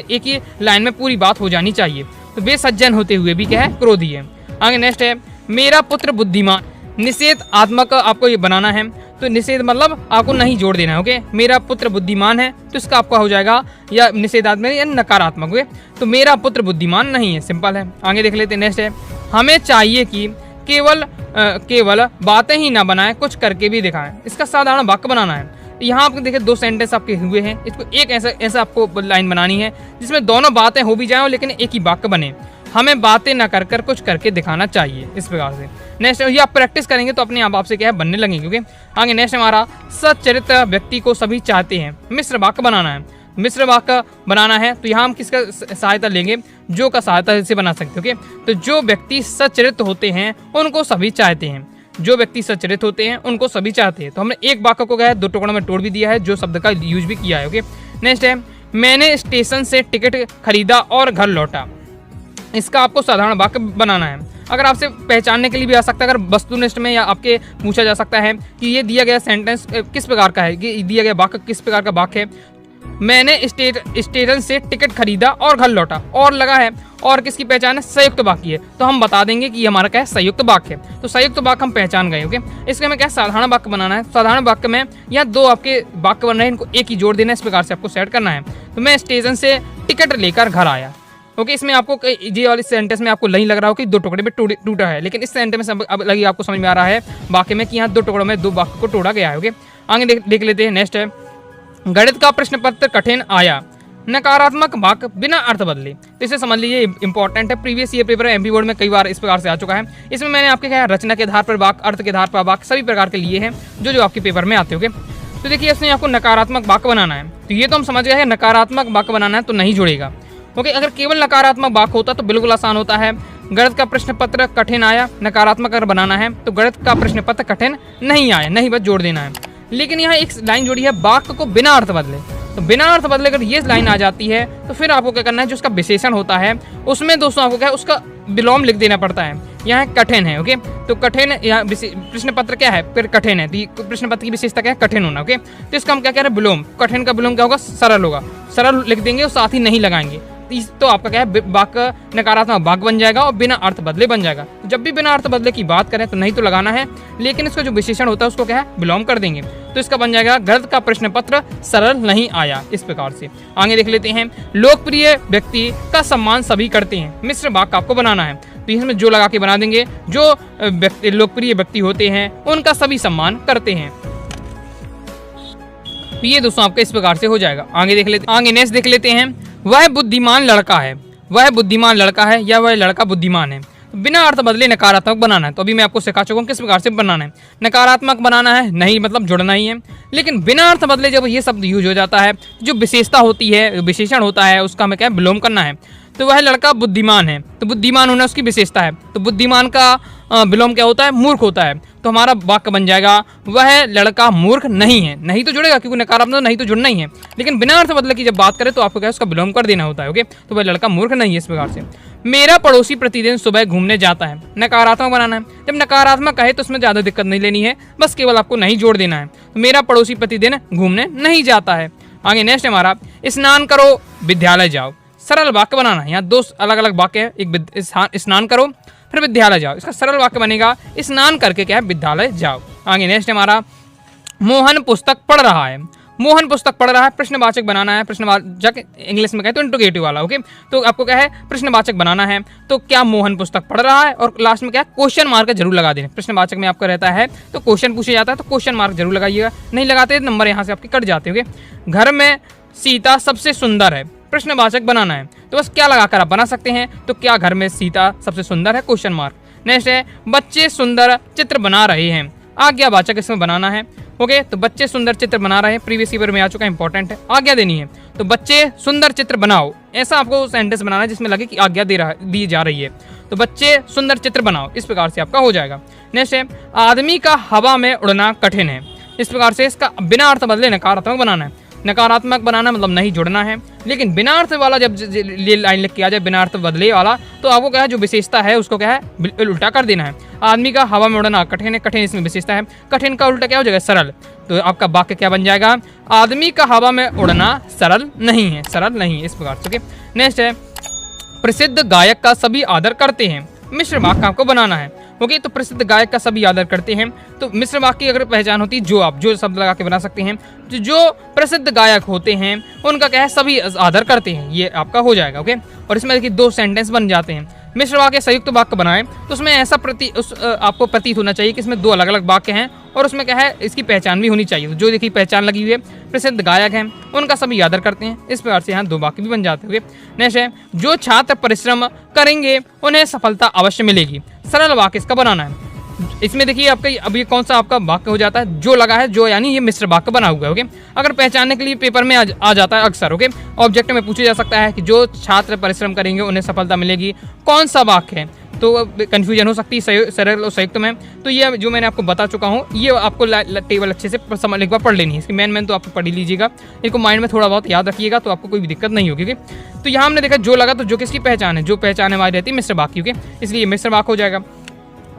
B: एक ही लाइन में पूरी बात हो जानी चाहिए। तो वे सज्जन होते हुए भी क्या है क्रोधी है। आगे नेक्स्ट है, मेरा पुत्र बुद्धिमान। निषेधात्मक आपको ये बनाना है। तो निषेध मतलब आपको नहीं जोड़ देना है। ओके, मेरा पुत्र बुद्धिमान है, तो इसका आपका हो जाएगा या निषेधात्मक या नकारात्मक। ओके, तो मेरा पुत्र बुद्धिमान नहीं है, सिंपल है। आगे देख लेते हैं। नेक्स्ट है, हमें चाहिए कि केवल बातें ही ना बनाएं, कुछ करके भी दिखाएं। इसका साधारण वाक्य बनाना है। यहाँ आपको देखिए दो सेंटेंस आपके हुए हैं, इसको एक ऐसा आपको लाइन बनानी है जिसमें दोनों बातें हो भी जाएं लेकिन एक ही वाक्य बने। हमें बातें ना कर कुछ करके दिखाना चाहिए, इस प्रकार से। नेक्स्ट ये आप प्रैक्टिस करेंगे तो अपने आप से क्या है बनने लगेंगे। क्योंकि आगे नेक्स्ट हमारा, सच्चरित्र व्यक्ति को सभी चाहते हैं। मिश्र वाक्य बनाना है। मिश्र वाक्य बनाना है तो यहाँ हम किसका सहायता लेंगे, जो का सहायता से बना सकते। ओके, तो जो व्यक्ति सच्चरित्र होते हैं उनको सभी चाहते हैं। जो व्यक्ति सच्चरित्र होते हैं उनको सभी चाहते हैं। तो हमने एक वाक्य को क्या है दो टुकड़ों में तोड़ भी दिया है, जो शब्द का यूज भी किया है। ओके, नेक्स्ट है, मैंने स्टेशन से टिकट खरीदा और घर लौटा। इसका आपको साधारण वाक्य बनाना है। अगर आपसे पहचानने के लिए भी आ सकता है, अगर वस्तुनिष्ठ में या आपके पूछा जा सकता है कि ये दिया गया सेंटेंस किस प्रकार का है, कि दिया गया वाक्य किस प्रकार का वाक्य है। मैंने स्टेशन से टिकट खरीदा और घर लौटा, और लगा है, और किसकी पहचान है, संयुक्त वाक्य है। तो हम बता देंगे कि ये हमारा क्या है संयुक्त वाक्य है। तो संयुक्त वाक्य हम पहचान गए। ओके, इसके हमें क्या साधारण वाक्य बनाना है। साधारण वाक्य में यहाँ दो आपके वाक्य बन रहे हैं, इनको एक ही जोड़ देना है, इस प्रकार से आपको सेट करना है। तो मैं स्टेशन से टिकट लेकर घर आया। ओके, इसमें आपको ये वाली सेंटेंस में आपको नहीं लग रहा हो कि दो टुकड़े में टूटा है, लेकिन इस सेंटेंस में अब लगी आपको समझ में आ रहा है वाक्य में कि यहाँ दो टुकड़ों में दो वाक्य को तोड़ा गया है। ओके, आगे देख लेते हैं। नेक्स्ट है, गणित का प्रश्न पत्र कठिन आया। नकारात्मक वाक्य बिना अर्थ बदले। तो इसे समझ लीजिए इंपॉर्टेंट है, previous year paper MP board में कई बार इस प्रकार से आ चुका है। इसमें मैंने आपके क्या रचना के आधार पर वाक्य, अर्थ के आधार पर वाक्य सभी प्रकार के लिए हैं जो आपके पेपर में आते होंगे। तो देखिए इसमें आपको नकारात्मक वाक्य बनाना है। तो ये तो हम समझ गए हैं, नकारात्मक वाक्य बनाना है तो नहीं जुड़ेगा। ओके, अगर केवल नकारात्मक वाक्य होता तो बिल्कुल आसान होता है। गणित का प्रश्न पत्र कठिन आया, नकारात्मक अगर बनाना है तो गणित का प्रश्न पत्र कठिन नहीं आया, नहीं बस जोड़ देना है। लेकिन यहाँ एक लाइन जोड़ी है, वाक्य को बिना अर्थ बदले। तो बिना अर्थ बदले अगर ये लाइन आ जाती है तो फिर आपको क्या करना है, जो उसका विशेषण होता है उसमें दोस्तों आपको क्या है उसका विलोम लिख देना पड़ता है। यहाँ कठिन है। ओके, तो कठिन यहाँ प्रश्न पत्र क्या है, फिर कठिन है, तो प्रश्न पत्र की विशेषता क्या है, कठिन होना। ओके, तो इसका हम क्या कह रहे हैं विलोम। कठिन का विलोम क्या होगा, सरल होगा। सरल लिख देंगे और साथ ही नहीं लगाएंगे। तो आपका क्या है, वाक्य नकारात्मक वाक्य बन जाएगा और बिना अर्थ बदले बन जाएगा। तो जब भी बिना अर्थ बदले की बात करें तो नहीं तो लगाना है, लेकिन इसका जो विशेषण होता है उसको क्या है, विलोम कर देंगे। तो इसका बन जाएगा गणित का प्रश्न पत्र सरल नहीं आया। इस प्रकार से आगे देख लेते हैं। लोकप्रिय व्यक्ति का सम्मान सभी करते हैं, मिश्र वाक्य आपको बनाना है। तो इसमें जो लगा के बना देंगे, जो लोकप्रिय व्यक्ति होते हैं उनका सभी सम्मान करते हैं। तो ये दोस्तों आपका इस प्रकार से हो जाएगा। आगे नेक्स्ट देख लेते हैं। वह बुद्धिमान लड़का है, वह बुद्धिमान लड़का है या वह लड़का बुद्धिमान है। तो बिना अर्थ बदले नकारात्मक बनाना है। तो अभी मैं आपको सिखा चुका हूँ किस प्रकार से बनाना है। नकारात्मक बनाना है, नहीं मतलब जुड़ना ही है, लेकिन बिना अर्थ बदले जब ये शब्द यूज हो जाता है, जो विशेषता होती है, विशेषण होता है, उसका हमें क्या है, विलोम करना है। तो वह लड़का बुद्धिमान है, तो बुद्धिमान होना उसकी विशेषता है। तो बुद्धिमान का विलोम क्या होता है, मूर्ख होता है। तो हमारा वाक्य बन जाएगा वह लड़का मूर्ख नहीं है। नहीं तो जुड़ेगा क्योंकि नकारात्मक नहीं तो जुड़ना ही है, लेकिन बिना अर्थ बदले की जब बात करें तो आपको क्या है, उसका विलोम कर देना होता है। ओके, तो वह लड़का मूर्ख नहीं है। इस प्रकार से मेरा पड़ोसी प्रतिदिन सुबह घूमने जाता है, नकारात्मक बनाना है। जब नकारात्मक कहे तो उसमें ज़्यादा दिक्कत नहीं लेनी है, बस केवल आपको नहीं जोड़ देना है। तो मेरा पड़ोसी प्रतिदिन घूमने नहीं जाता है। आगे नेक्स्ट हमारा, स्नान करो विद्यालय जाओ। सरल वाक्य बनाना है। यहाँ दो अलग अलग वाक्य है, एक स्नान करो फिर विद्यालय जाओ। इसका सरल वाक्य बनेगा स्नान करके क्या है, विद्यालय जाओ। आगे नेक्स्ट हमारा, मोहन पुस्तक पढ़ रहा है। मोहन पुस्तक पढ़ रहा है, प्रश्नवाचक बनाना है। प्रश्नवाचक इंग्लिश में कहते हैं तो इंट्रोगेटिव वाला। ओके, तो आपको क्या है, प्रश्नवाचक बनाना है। तो क्या मोहन पुस्तक पढ़ रहा है, और लास्ट में क्या क्वेश्चन मार्क जरूर लगा देना। प्रश्नवाचक में आपका रहता है तो क्वेश्चन पूछा जाता है तो क्वेश्चन मार्क जरूर लगाइएगा, नहीं लगाते नंबर यहाँ से आपके कट जाते होंगे। घर में सीता सबसे सुंदर है, प्रश्नवाचक बनाना है। तो बस क्या लगाकर आप बना सकते हैं, तो क्या घर में सीता सबसे सुंदर है, क्वेश्चन मार्क। नेक्स्ट है, बच्चे सुंदर चित्र बना रहे हैं, आज्ञावाचक इसमें बनाना है। ओके, तो बच्चे सुंदर चित्र बना रहे हैं, प्रीवियस ईयर में आ चुका है, इंपॉर्टेंट है, आज्ञा देनी है। तो बच्चे सुंदर चित्र बनाओ, ऐसा आपको सेंटेंस बनाना है जिसमें लगे कि आज्ञा दी जा रही है। तो बच्चे सुंदर चित्र बनाओ, इस प्रकार से आपका हो जाएगा। नेक्स्ट है, आदमी का हवा में उड़ना कठिन है। इस प्रकार से इसका बिना अर्थ बदले नकारात्मक बनाना है। नकारात्मक बनाना मतलब नहीं जुड़ना है, लेकिन बिना अर्थ वाला जब लाइन लिख के आ जाए, बिना अर्थ बदले वाला, तो आपको क्या है, जो विशेषता है उसको क्या है, उल्टा कर देना है। आदमी का हवा में उड़ना कठिन है, कठिन इसमें विशेषता है, कठिन का उल्टा क्या हो जाएगा, सरल। तो आपका वाक्य क्या बन जाएगा, आदमी का हवा में उड़ना सरल नहीं है, सरल नहीं है। इस प्रकार से नेक्स्ट है, प्रसिद्ध गायक का सभी आदर करते हैं, मिश्र वाक्य आपको बनाना है। ओके, तो प्रसिद्ध गायक का सभी आदर करते हैं। तो मिश्र वाक्य की अगर पहचान होती है, जो आप जो शब्द लगा के बना सकते हैं, तो जो प्रसिद्ध गायक होते हैं उनका क्या है, सभी आदर करते हैं, ये आपका हो जाएगा। ओके, और इसमें देखिए दो सेंटेंस बन जाते हैं। मिश्र वाक्य संयुक्त वाक्य बनाएं तो उसमें ऐसा आपको प्रतीत होना चाहिए कि इसमें दो अलग अलग वाक्य हैं, और उसमें क्या है, इसकी पहचान भी होनी चाहिए। तो जो देखिए पहचान लगी हुई है, प्रसिद्ध गायक हैं उनका सभी आदर करते हैं, इस प्रकार से यहाँ दो वाक्य भी बन जाते हुए। नेक्स्ट है, जो छात्र परिश्रम करेंगे उन्हें सफलता अवश्य मिलेगी। सरल वाक्य इसका बनाना है। इसमें देखिए आपका अब ये कौन सा आपका वाक्य हो जाता है, जो लगा है, जो यानी ये मिश्र वाक्य बना हुआ है। ओके, अगर पहचानने के लिए पेपर में आ जाता है अक्सर। ओके, ऑब्जेक्ट में पूछा जा सकता है कि जो छात्र परिश्रम करेंगे उन्हें सफलता मिलेगी, कौन सा वाक्य है, तो कंफ्यूजन हो सकती है सरल और संयुक्त में। तो ये जो मैंने आपको बता चुका हूँ, ये आपको टेबल अच्छे से समझ एक बार पढ़ लेनी है। इसकी मेन तो आपको पढ़ ही लीजिएगा, इनको माइंड में थोड़ा बहुत याद रखिएगा, तो आपको कोई भी दिक्कत नहीं होगी। तो यहाँ हमने देखा जो लगा, तो जो किसकी पहचान है, जो पहचान हमारी रहती है मिश्र वाक्य की, इसलिए मिश्र वाक्य हो जाएगा।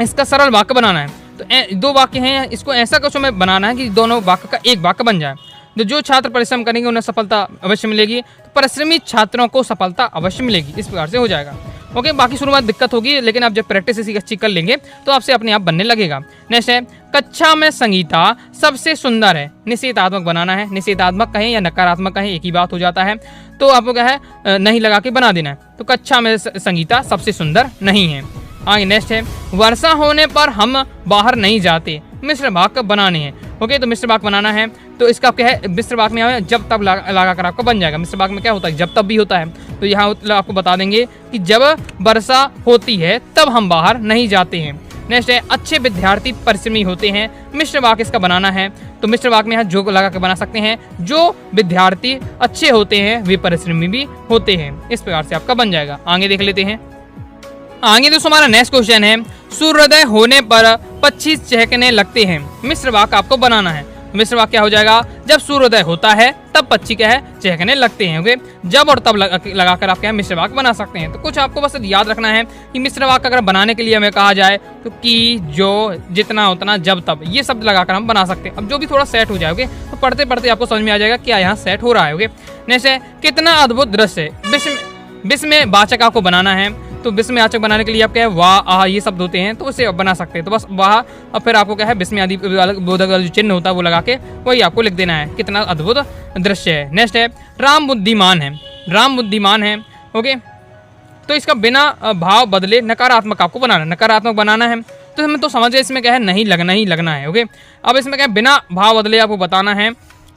B: इसका सरल वाक्य बनाना है। तो दो वाक्य हैं, इसको ऐसा कुछ हमें बनाना है कि दोनों वाक्य का एक वाक्य बन जाए। तो जो छात्र परिश्रम करेंगे उन्हें सफलता अवश्य मिलेगी, तो परिश्रमी छात्रों को सफलता अवश्य मिलेगी, इस प्रकार से हो जाएगा। ओके, बाकी शुरुआत दिक्कत होगी, लेकिन आप जब प्रैक्टिस इसी अच्छी कर लेंगे तो आपसे अपने आप बनने लगेगा। नेक्स्ट है, कक्षा में संगीता सबसे सुंदर है, निषेधात्मक बनाना है। निषेधात्मक कहें या नकारात्मक कहें, एक ही बात हो जाता है, तो आपको क्या है, नहीं लगा के बना देना है। तो कक्षा में संगीता सबसे सुंदर नहीं है। आगे नेक्स्ट है, वर्षा होने पर हम बाहर नहीं जाते, मिश्र वाक्य बनाने हैं। ओके, तो मिश्र वाक्य बनाना है, तो इसका क्या है, मिश्र वाक्य में जब तब लगा कर आपको बन जाएगा। मिश्र वाक्य में क्या होता है, जब तब भी होता है, तो यहाँ आपको बता देंगे कि जब वर्षा होती है तब हम बाहर नहीं जाते हैं। नेक्स्ट है, अच्छे विद्यार्थी परिश्रमी होते हैं, मिश्र वाक्य इसका बनाना है। तो मिश्र वाक्य में यहाँ जो लगा के बना सकते हैं, जो विद्यार्थी अच्छे होते हैं वे परिश्रमी भी होते हैं, इस प्रकार से आपका बन जाएगा। आगे देख लेते हैं। आगे दोस्तों हमारा नेक्स्ट क्वेश्चन है, सूर्योदय होने पर पक्षी चहकने लगते हैं, मिश्र वाक्य आपको बनाना है। मिश्र वाक्य क्या हो जाएगा, जब सूर्योदय होता है तब पक्षी क्या है, चहकने लगते हैं। ओके, जब और तब लगाकर आप क्या है, मिश्र वाक्य बना सकते हैं। तो कुछ आपको बस याद रखना है कि मिश्र वाक्य अगर बनाने के लिए हमें कहा जाए तो कि, जो, जितना, उतना, जब, तब, ये शब्द लगाकर हम बना सकते हैं। अब जो भी थोड़ा सेट हो जाए, तो पढ़ते पढ़ते आपको समझ में आ जाएगा क्या यहाँ सेट हो रहा है। ओके, नेक्स्ट है, कितना अद्भुत दृश्य, विस्मय वाचक आपको बनाना है, तो विस्मय वाचक बनाने के लिए आप क्या है वाह आह ये शब्द होते हैं, तो उसे आप बना सकते हैं। तो बस वाह और फिर आपको क्या है विस्मय आदि बोधक जो चिन्ह होता है वो लगा के वही आपको लिख देना है। कितना अद्भुत दृश्य है। नेक्स्ट है राम बुद्धिमान है। राम बुद्धिमान है, ओके। तो इसका बिना भाव बदले नकारात्मक आपको बनाना है, नकारात्मक बनाना है। तो हमें तो समझ गए इसमें क्या है नहीं लगना ही लगना है, ओके। अब इसमें क्या है बिना भाव बदले आपको बताना है,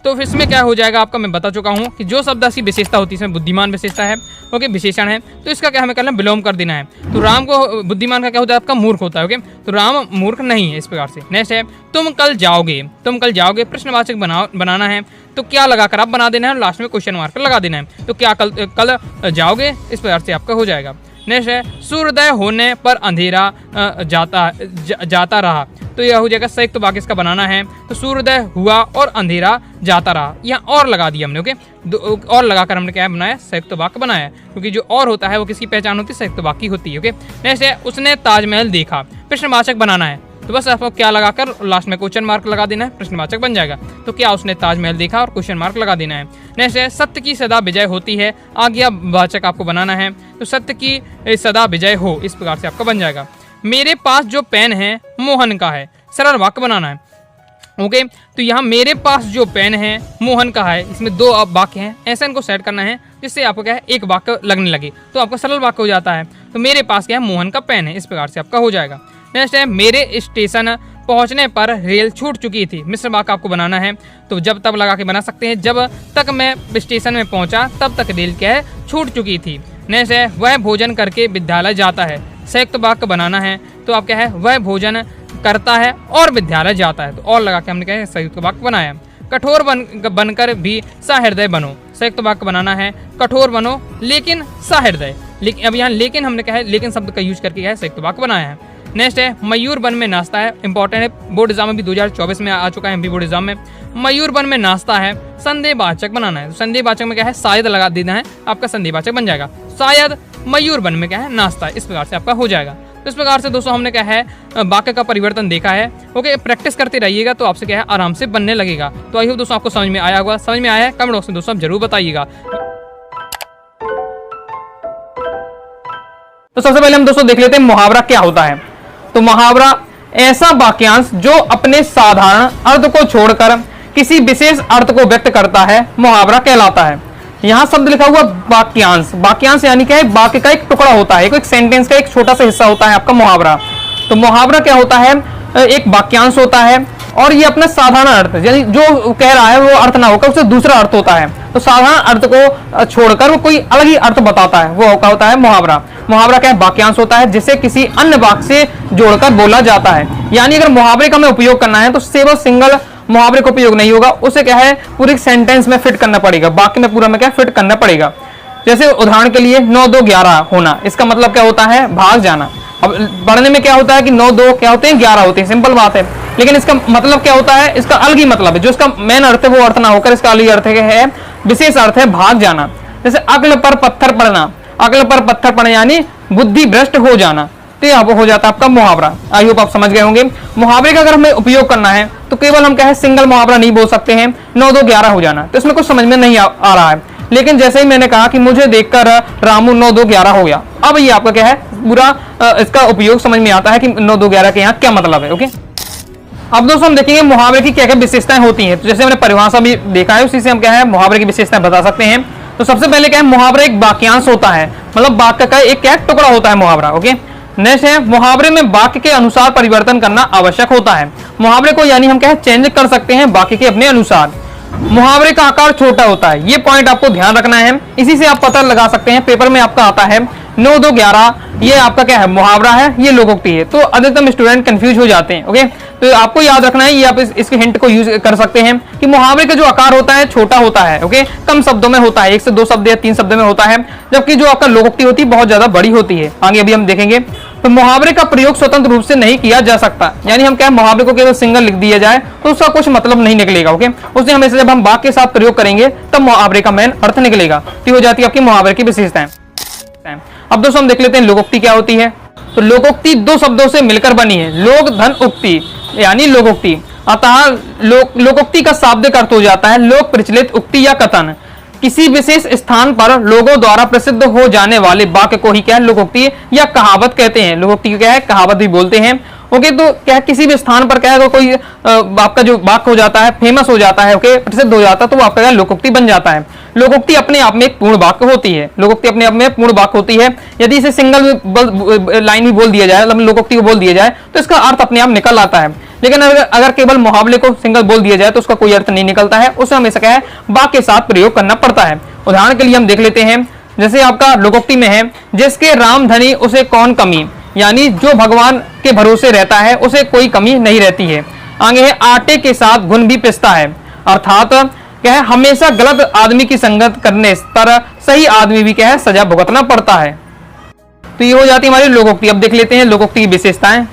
B: तो फिर इसमें क्या हो जाएगा आपका मैं बता चुका हूँ कि जो शब्द की विशेषता होती है इसमें बुद्धिमान विशेषता है, ओके, विशेषण है, तो इसका क्या हमें करना है विलोम कर देना है। तो राम को बुद्धिमान का क्या होता है आपका मूर्ख होता है, ओके, तो राम मूर्ख नहीं है इस प्रकार से। नेक्स्ट है तुम कल जाओगे। तुम कल जाओगे प्रश्नवाचक बनाना है, तो क्या लगाकर आप बना देना है, लास्ट में क्वेश्चन मार्क लगा देना है। तो क्या कल जाओगे इस प्रकार से आपका हो जाएगा। नेक्स्ट है सूर्योदय होने पर अंधेरा जाता रहा, तो यह हो जाएगा संयुक्त वाक्य इसका बनाना है। तो सूर्योदय हुआ और अंधेरा जाता रहा, यहाँ और लगा दिया हमने, ओके, और लगाकर हमने क्या बनाया संयुक्त वाक्य बनाया, क्योंकि जो और होता है वो किसकी पहचान होती है संयुक्त वाक्य होती है, ओके। नेक्स्ट है उसने ताजमहल देखा। प्रश्नवाचक बनाना है, तो बस आपको क्या लगाकर लास्ट में क्वेश्चन मार्क लगा देना है, प्रश्नवाचक बन जाएगा। तो क्या उसने ताजमहल देखा और क्वेश्चन मार्क लगा देना है। नेक्स्ट है सत्य की सदा विजय होती है। आज्ञावाचक आपको बनाना है, तो सत्य की सदा विजय हो इस प्रकार से आपका बन जाएगा। मेरे पास जो पेन है मोहन का है, सरल वाक्य बनाना है, ओके। तो यहाँ मेरे पास जो पेन है मोहन का है, इसमें दो वाक्य हैं, ऐसा इनको सेट करना है जिससे आपको क्या है एक वाक्य लगने लगे, तो आपका सरल वाक्य हो जाता है। तो मेरे पास क्या है मोहन का पेन है, इस प्रकार से आपका हो जाएगा। नेक्स्ट है मेरे स्टेशन पहुंचने पर रेल छूट चुकी थी। मिश्र वाक्य आपको बनाना है, तो जब तब लगा के बना सकते हैं, जब तक मैं स्टेशन में पहुंचा तब तक रेल क्या है छूट चुकी थी। नेक्स्ट है वह भोजन करके विद्यालय जाता है। संयुक्त वाक्य बनाना है, तो आप क्या है वह भोजन करता है और विद्यालय जाता है, तो और लगा के हमने क्या है संयुक्त वाक्य बनाया। कठोर बनकर भी सहृदय बनो। संयुक्त वाक्य बनाना है, कठोर बनो लेकिन सहृदय। लेकिन अब यहाँ लेकिन हमने क्या है लेकिन शब्द का यूज करके क्या है संयुक्त वाक्य बनाया है। नेक्स्ट है मयूर वन में नाचता है, इंपॉर्टेंट है, बोर्ड एग्जाम में भी 2024 में आ चुका है एमपी बोर्ड एग्जाम में। मयूर वन में नाचता है, संदेहवाचक बनाना है, तो संदेहवाचक में क्या है शायद लगा देना है, आपका संदेहवाचक बन जाएगा। शायद मयूर वन में क्या है नाचता है, इस प्रकार से आपका हो जाएगा। तो इस प्रकार से दोस्तों हमने क्या है वाक्य का परिवर्तन देखा है, ओके। प्रैक्टिस करते रहिएगा तो आपसे क्या है आराम से बनने लगेगा। तो आई होप दोस्तों आपको समझ में आया होगा, समझ में आया है कमेंट बॉक्स में दोस्तों आप जरूर बताइएगा। तो सबसे पहले हम दोस्तों देख लेते हैं मुहावरा क्या होता है। तो मुहावरा ऐसा वाक्यांश जो अपने साधारण अर्थ को छोड़कर किसी विशेष अर्थ को व्यक्त करता है मुहावरा कहलाता है। यहाँ शब्द लिखा हुआ वाक्यांश, वाक्यांश यानी क्या है वाक्य का एक टुकड़ा होता है, एक सेंटेंस का एक छोटा सा हिस्सा होता है आपका मुहावरा। तो मुहावरा क्या होता है एक वाक्यांश होता है और ये अपना साधारण अर्थ यानी जो कह रहा है वो अर्थ ना होकर उसे दूसरा अर्थ होता है, तो साधारण अर्थ को छोड़कर वो कोई अलग ही अर्थ बताता है, वो क्या होता है मुहावरा। मुहावरा क्या है वाक्यांश होता है जिसे किसी अन्य वाक्य से जोड़कर बोला जाता है। यानी अगर मुहावरे का हमें उपयोग करना है तो केवल सिंगल मुहावरे का उपयोग नहीं होगा, उसे क्या है पूरी सेंटेंस में फिट करना पड़ेगा, वाक्य में पूरा में क्या फिट करना पड़ेगा। जैसे उदाहरण के लिए 9 2 11 होना, इसका मतलब क्या होता है भाग जाना। अब पढ़ने में क्या होता है कि 9 2 क्या होते हैं 11 होते हैं, सिंपल बात है, लेकिन इसका मतलब क्या होता है इसका अलग ही मतलब है, जो इसका मेन अर्थ है वो अर्थ ना होकर इसका अलग अर्थ है विशेष अर्थ है भाग जाना। जैसे अक्ल पर पत्थर पड़ना, अक्ल पर पत्थर पड़ना यानी बुद्धि भ्रष्ट हो जाना, तो यह हो जाता है आपका मुहावरा। आई होप आप समझ गए होंगे। मुहावरे का अगर हमें उपयोग करना है तो केवल हम क्या है सिंगल मुहावरा नहीं बोल सकते हैं 9 2 11 हो जाना, तो इसमें कुछ समझ में नहीं आ रहा है। लेकिन जैसे ही मैंने कहा कि मुझे देखकर रामू 9 2 11 हो गया, अब ये आपका क्या है पूरा इसका उपयोग समझ में आता है कि 9 2 11 के यहाँ क्या मतलब है, ओके। अब दोस्तों हम देखेंगे मुहावरे की क्या क्या विशेषताएं होती हैं। तो जैसे हमने परिभाषा भी देखा है उसी से हम क्या है मुहावरे की विशेषताएं बता सकते हैं। तो सबसे पहले क्या है मुहावरा एक वाक्यांश होता है, मतलब वाक्य का एक क्या टुकड़ा होता है मुहावरा, ओके। नेक्स्ट है मुहावरे में वाक्य के अनुसार परिवर्तन करना आवश्यक होता है। मुहावरे को यानी हम क्या है चेंज कर सकते हैं वाक्य के अपने अनुसार। मुहावरे का आकार छोटा होता है, ये पॉइंट आपको ध्यान रखना है, इसी से आप पता लगा सकते हैं। पेपर में आपका आता है 9 2 11 ये आपका क्या है मुहावरा है, ये लोकोक्ति है, तो अधिकतम स्टूडेंट कंफ्यूज हो जाते हैं, ओके। तो आपको याद रखना है, ये आप इसके हिंट को यूज कर सकते हैं कि मुहावरे का जो आकार होता है छोटा होता है, ओके, कम शब्दों में होता है, 1 से 2 शब्द या 3 शब्द में होता है, जबकि जो आपका लोकोक्ति होती है बहुत ज्यादा बड़ी होती है, आगे अभी हम देखेंगे। तो मुहावरे का प्रयोग स्वतंत्र रूप से नहीं किया जा सकता, यानी हम क्या मुहावरे को केवल सिंगल लिख दिया जाए तो उसका कुछ मतलब नहीं निकलेगा, ओके। उसने हमेशा जब हम वाक्य के साथ प्रयोग करेंगे तब मुहावरे का मेन अर्थ निकलेगा, तो हो जाती है आपकी मुहावरे की विशेषताएं। अब दोस्तों हम देख लेते हैं लोकोक्ति क्या होती है। तो लोकोक्ति 2 शब्दों से मिलकर बनी है, लोक धन उक्ति यानी लोकोक्ति। अतः लोकोक्ति का शाब्दिक अर्थ हो जाता है लोक प्रचलित उक्ति या कथन। किसी विशेष स्थान पर लोगों द्वारा प्रसिद्ध हो जाने वाले वाक्य को ही क्या है लोकोक्ति या कहावत कहते हैं। लोकोक्ति को क्या है कहावत भी बोलते हैं। ओके, तो क्या किसी भी स्थान पर क्या है कोई आपका जो वाक्य हो जाता है फेमस हो जाता है, ओके, प्रसिद्ध हो जाता है, तो वो आपका लोकोक्ति बन जाता है। लोकोक्ति अपने आप में एक पूर्ण वाक्य होती है। लोकोक्ति अपने आप में पूर्ण वाक्य होती है। यदि इसे सिंगल लाइन भी बोल दिया जाए, मतलब लोकोक्ति को बोल दिया जाए, तो इसका अर्थ अपने आप निकल आता है। लेकिन अगर केवल मुहावरे को सिंगल बोल दिया जाए तो उसका कोई अर्थ नहीं निकलता है, उसे हमेशा क्या है वाक्य के साथ प्रयोग करना पड़ता है। उदाहरण के लिए हम देख लेते हैं, जैसे आपका लोकोक्ति में है, जिसके राम धनी उसे कौन कमी, यानी जो भगवान के भरोसे रहता है उसे कोई कमी नहीं रहती है। आगे है, आटे के साथ घुन भी पिसता है, अर्थात क्या है हमेशा गलत आदमी की संगत करने पर सही आदमी भी क्या है सजा भुगतना पड़ता है। तो ये हो जाती है हमारी लोकोक्ति। अब देख लेते हैं लोकोक्ति की विशेषताएं।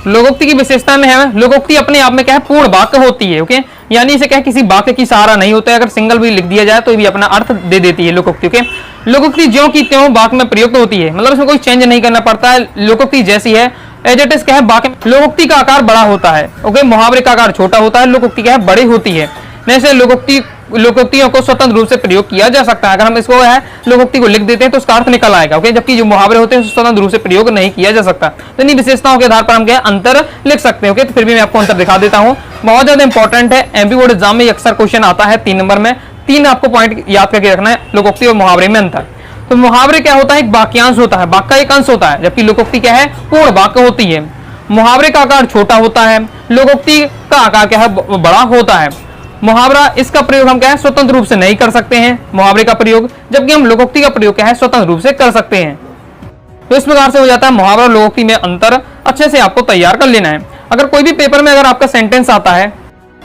B: लोकोक्ति की विशेषता में है, लोकोक्ति अपने आप में क्या है पूर्ण वाक्य होती है। ओके, यानी इसे क्या है किसी वाक्य की सहारा नहीं होता है। अगर सिंगल भी लिख दिया जाए तो भी अपना अर्थ दे देती है लोकोक्ति। ओके, लोकोक्ति ज्यों की त्यों वाक्य में प्रयुक्त होती है, मतलब इसमें कोई चेंज नहीं करना पड़ता है। लोकोक्ति जैसी है एज इट इज क्या है वाक्य। लोकोक्ति का आकार बड़ा होता है, ओके, मुहावरे का आकार छोटा होता है, लोकोक्ति क्या है बड़ी होती है। जैसे लोकोक्तियों को स्वतंत्र रूप से प्रयोग किया जा सकता है। अगर हम इसको है लोकोक्ति को लिख देते हैं तो उसका अर्थ निकल आएगा। ओके, जबकि जो मुहावरे होते हैं स्वतंत्र रूप से प्रयोग नहीं किया जा सकता। तो इन विशेषताओं के आधार पर हम क्या अंतर लिख सकते हैं। ओके, तो फिर भी मैं आपको अंतर दिखा देता हूँ, बहुत ज्यादा इंपॉर्टेंट है। एमपी बोर्ड एग्जाम में अक्सर क्वेश्चन आता है 3 नंबर में। 3 आपको पॉइंट याद करके रखना है, लोकोक्ति और मुहावरे में अंतर। तो मुहावरे क्या होता है एक वाक्यांश होता है, वाक्य का एक अंश होता है, जबकि लोकोक्ति क्या है पूर्ण वाक्य होती है। मुहावरे का आकार छोटा होता है, लोकोक्ति का आकार क्या है बड़ा होता है। मुहावरा इसका प्रयोग हम क्या है स्वतंत्र रूप से नहीं कर सकते हैं मुहावरे का प्रयोग, जबकि हम लोकोक्ति का प्रयोग क्या है स्वतंत्र रूप से कर सकते हैं। तो इस प्रकार से हो जाता है मुहावरा और लोकोक्ति में अंतर। अच्छे से आपको तैयार कर लेना है। अगर कोई भी पेपर में अगर आपका सेंटेंस आता है,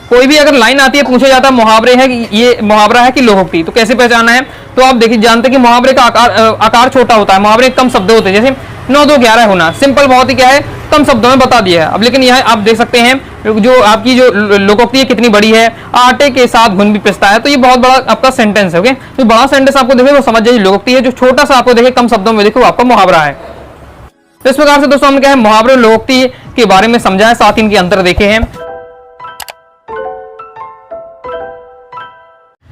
B: कोई भी अगर लाइन आती है, पूछा जाता है मुहावरे है कि ये मुहावरा है कि लोकोक्ति, तो कैसे पहचानना है। तो आप देखिए जानते हैं कि मुहावरे का आकार छोटा होता है, मुहावरे कम शब्द होते हैं, जैसे 9 2 11 होना सिंपल बहुत ही क्या है कम शब्दों में बता दिया है। अब लेकिन यह आप देख सकते हैं जो आपकी जो लोकोक्ति है कितनी बड़ी है, आटे के साथ घुन भी पिसता है, तो ये बहुत बड़ा आपका सेंटेंस है। ओके, तो बड़ा सेंटेंस आपको देखे वो समझ जाइए लोकोक्ति है, जो छोटा सा आपको देखे कम शब्दों में देखे वो आपका मुहावरा है। तो इस प्रकार से दोस्तों हमने क्या है मुहावरे और लोकोक्ति के बारे में समझा है, साथ ही इनके अंतर देखे हैं।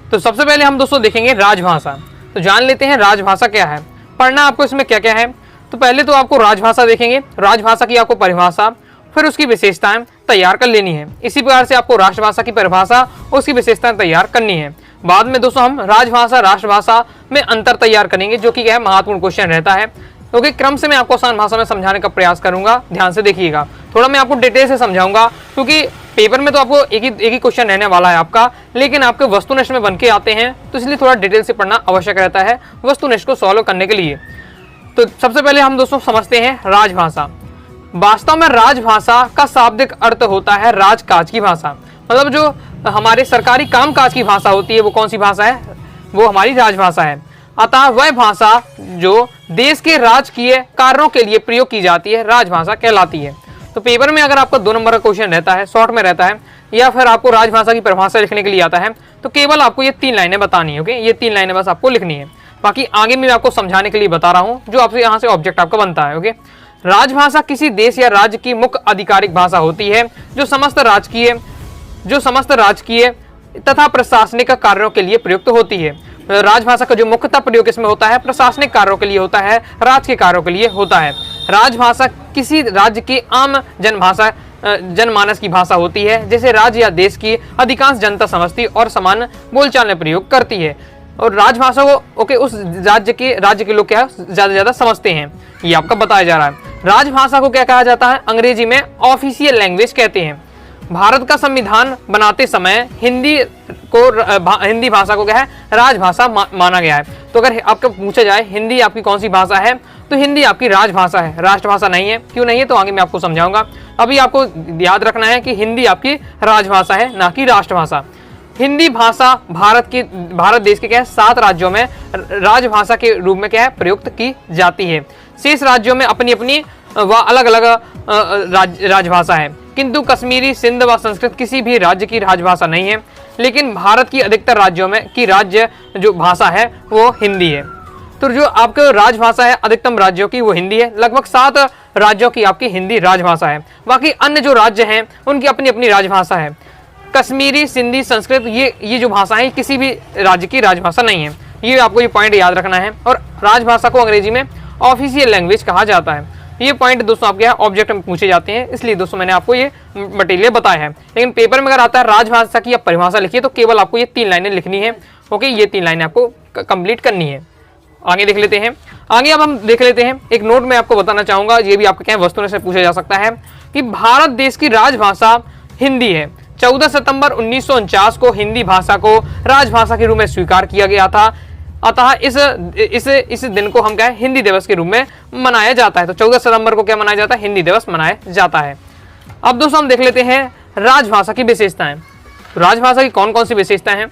B: तो सबसे पहले हम दोस्तों देखेंगे राजभाषा। तो जान लेते हैं राजभाषा क्या है, पढ़ना आपको इसमें क्या क्या है। तो पहले तो आपको राजभाषा देखेंगे, राजभाषा की आपको परिभाषा, फिर उसकी विशेषताएं तैयार कर लेनी है। इसी प्रकार से आपको राष्ट्रभाषा की परिभाषा, उसकी विशेषताएं तैयार करनी है। बाद में दोस्तों हम राजभाषा राष्ट्रभाषा में अंतर तैयार करेंगे, जो कि क्या है महत्वपूर्ण क्वेश्चन रहता है। क्योंकि क्रम से मैं आपको आसान भाषा में समझाने का प्रयास करूंगा, ध्यान से देखिएगा। थोड़ा मैं आपको डिटेल से समझाऊंगा, क्योंकि पेपर में तो आपको एक ही क्वेश्चन रहने वाला है आपका, लेकिन आपके वस्तुनिष्ठ में बन के आते हैं, तो इसलिए थोड़ा डिटेल से पढ़ना आवश्यक रहता है वस्तुनिष्ठ को सॉल्व करने के लिए। तो सबसे पहले हम दोस्तों समझते हैं राजभाषा। वास्तव में राजभाषा का शाब्दिक अर्थ होता है राजकाज की भाषा, मतलब जो हमारे सरकारी कामकाज की भाषा होती है वो कौन सी भाषा है, वो हमारी राजभाषा है। अतः वह भाषा जो देश के राजकीय कार्यों के लिए प्रयोग की जाती है राजभाषा कहलाती है। तो पेपर में अगर आपका 2 नंबर का क्वेश्चन रहता है, शॉर्ट में रहता है, या फिर आपको राजभाषा की परिभाषा लिखने के लिए आता है, तो केवल आपको ये 3 लाइनें बतानी है। ओके, ये 3 लाइनें बस आपको लिखनी है, बाकी आगे मैं आपको समझाने के लिए बता रहा हूँ, जो आपसे यहाँ से ऑब्जेक्ट आपका बनता है। ओके, राजभाषा किसी देश या राज्य की मुख्य आधिकारिक भाषा होती है, जो समस्त राजकीय तथा प्रशासनिक कार्यों के लिए प्रयुक्त होती है। राजभाषा का जो मुख्यतः प्रयोग इसमें होता है प्रशासनिक कार्यों के लिए होता है, राज्य के कार्यों के लिए होता है। राजभाषा किसी राज्य की आम जनमानस की भाषा होती है, जैसे राज्य या देश की अधिकांश जनता समझती और समान बोलचाल में प्रयोग करती है। और राजभाषा को ओके उस राज्य के लोग क्या ज्यादा समझते हैं, ये आपका बताया जा रहा है। राजभाषा को क्या कहा जाता है, अंग्रेजी में ऑफिशियल लैंग्वेज कहते हैं। भारत का संविधान बनाते समय हिंदी भाषा को क्या है राजभाषा माना गया है। तो अगर आपको पूछा जाए हिंदी आपकी कौन सी भाषा है, तो हिंदी आपकी राजभाषा है, राष्ट्रभाषा नहीं है। क्यों नहीं है तो आगे मैं आपको समझाऊंगा। अभी आपको याद रखना है कि हिंदी आपकी राजभाषा है, ना कि राष्ट्रभाषा। हिंदी भाषा भारत देश के क्या है 7 राज्यों में राजभाषा के रूप में क्या है प्रयुक्त की जाती है। शेष राज्यों में अपनी अपनी व अलग अलग राजभाषा है, किंतु कश्मीरी, सिंध व संस्कृत किसी भी राज्य की राजभाषा नहीं है। लेकिन भारत की अधिकतर राज्यों में की राज्य जो भाषा है वो हिंदी है। तो जो आपकी राजभाषा है अधिकतम राज्यों की वो हिंदी है, लगभग 7 राज्यों की आपकी हिंदी राजभाषा है। बाकी अन्य जो राज्य हैं उनकी अपनी अपनी राजभाषा है। कश्मीरी, सिंधी, संस्कृत, ये जो भाषा है किसी भी राज्य की राजभाषा नहीं है। ये आपको ये पॉइंट याद रखना है। और राजभाषा को अंग्रेजी में ऑफिशियल लैंग्वेज कहा जाता है। ये पॉइंट दोस्तों आपके यहाँ ऑब्जेक्ट में पूछे जाते हैं, इसलिए दोस्तों मैंने आपको ये मटेरियल बताया है। लेकिन पेपर में अगर आता है राजभाषा की आप परिभाषा लिखिए तो केवल आपको ये 3 लाइनें लिखनी है। ओके, ये 3 लाइनें आपको कंप्लीट करनी है। आगे देख लेते हैं। आगे अब हम देख लेते हैं एक नोट में आपको बताना चाहूंगा, ये भी आपके क्या वस्तुओं से पूछा जा सकता है कि भारत देश की राजभाषा हिंदी है। 14 सितंबर 1949 को हिंदी भाषा को राजभाषा के रूप में स्वीकार किया गया था। अतः इस दिन को हम क्या है, हिंदी दिवस के रूप में मनाया जाता है। तो 14 सितंबर को क्या मनाया जाता है, हिंदी दिवस मनाया जाता है। अब दोस्तों हम देख लेते हैं राजभाषा की विशेषताएं। तो राजभाषा की कौन कौन सी विशेषताएं हैं।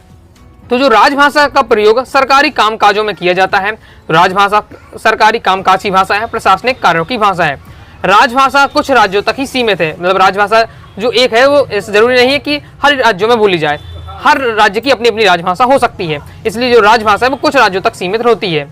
B: तो जो राजभाषा का प्रयोग सरकारी कामकाजों में किया जाता है, राजभाषा सरकारी कामकाज की भाषा है, प्रशासनिक कार्यों की भाषा है। राजभाषा कुछ राज्यों तक ही सीमित है, मतलब राजभाषा जो एक है वो जरूरी नहीं है कि हर राज्यों में बोली जाए, हर राज्य की अपनी अपनी राजभाषा हो सकती है। इसलिए जो राजभाषा है वो कुछ राज्यों तक सीमित होती है।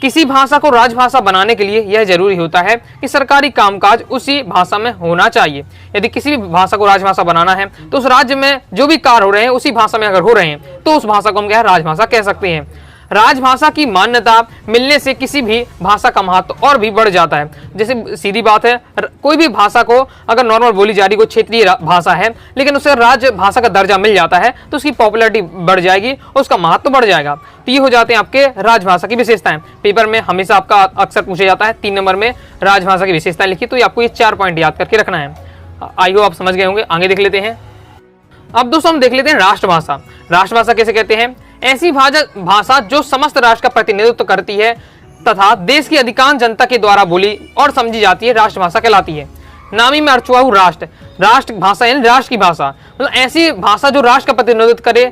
B: किसी भाषा को राजभाषा बनाने के लिए यह जरूरी होता है कि सरकारी कामकाज उसी भाषा में होना चाहिए। यदि किसी भी भाषा को राजभाषा बनाना है तो उस राज्य में जो भी कार्य हो रहे हैं उसी भाषा में अगर हो रहे हैं तो उस भाषा को हम क्या है, राजभाषा कह सकते हैं। राजभाषा की मान्यता मिलने से किसी भी भाषा का महत्व और भी बढ़ जाता है। जैसे सीधी बात है, कोई भी भाषा को अगर नॉर्मल बोली जा रही कोई क्षेत्रीय भाषा है लेकिन उसे राजभाषा का दर्जा मिल जाता है तो उसकी पॉपुलैरिटी बढ़ जाएगी और उसका महत्व बढ़ जाएगा। तो ये हो जाते हैं आपके राजभाषा की विशेषताएं। पेपर में हमेशा आपका अक्सर पूछा जाता है 3 नंबर में राजभाषा की विशेषताएं लिखी, तो आपको ये 4 पॉइंट याद करके रखना है। आई होप आप समझ गए होंगे। आगे देख लेते हैं। अब दोस्तों हम देख लेते हैं राष्ट्रभाषा। राष्ट्रभाषा कैसे कहते हैं, ऐसी भाषा जो समस्त राष्ट्र का प्रतिनिधित्व करती है तथा देश की अधिकांश जनता के द्वारा बोली और समझी जाती है, राष्ट्रभाषा कहलाती है। नामी में अर्थ हुआ राष्ट्र, राष्ट्र भाषा यानी राष्ट्र की भाषा, मतलब ऐसी भाषा जो राष्ट्र का प्रतिनिधित्व करे,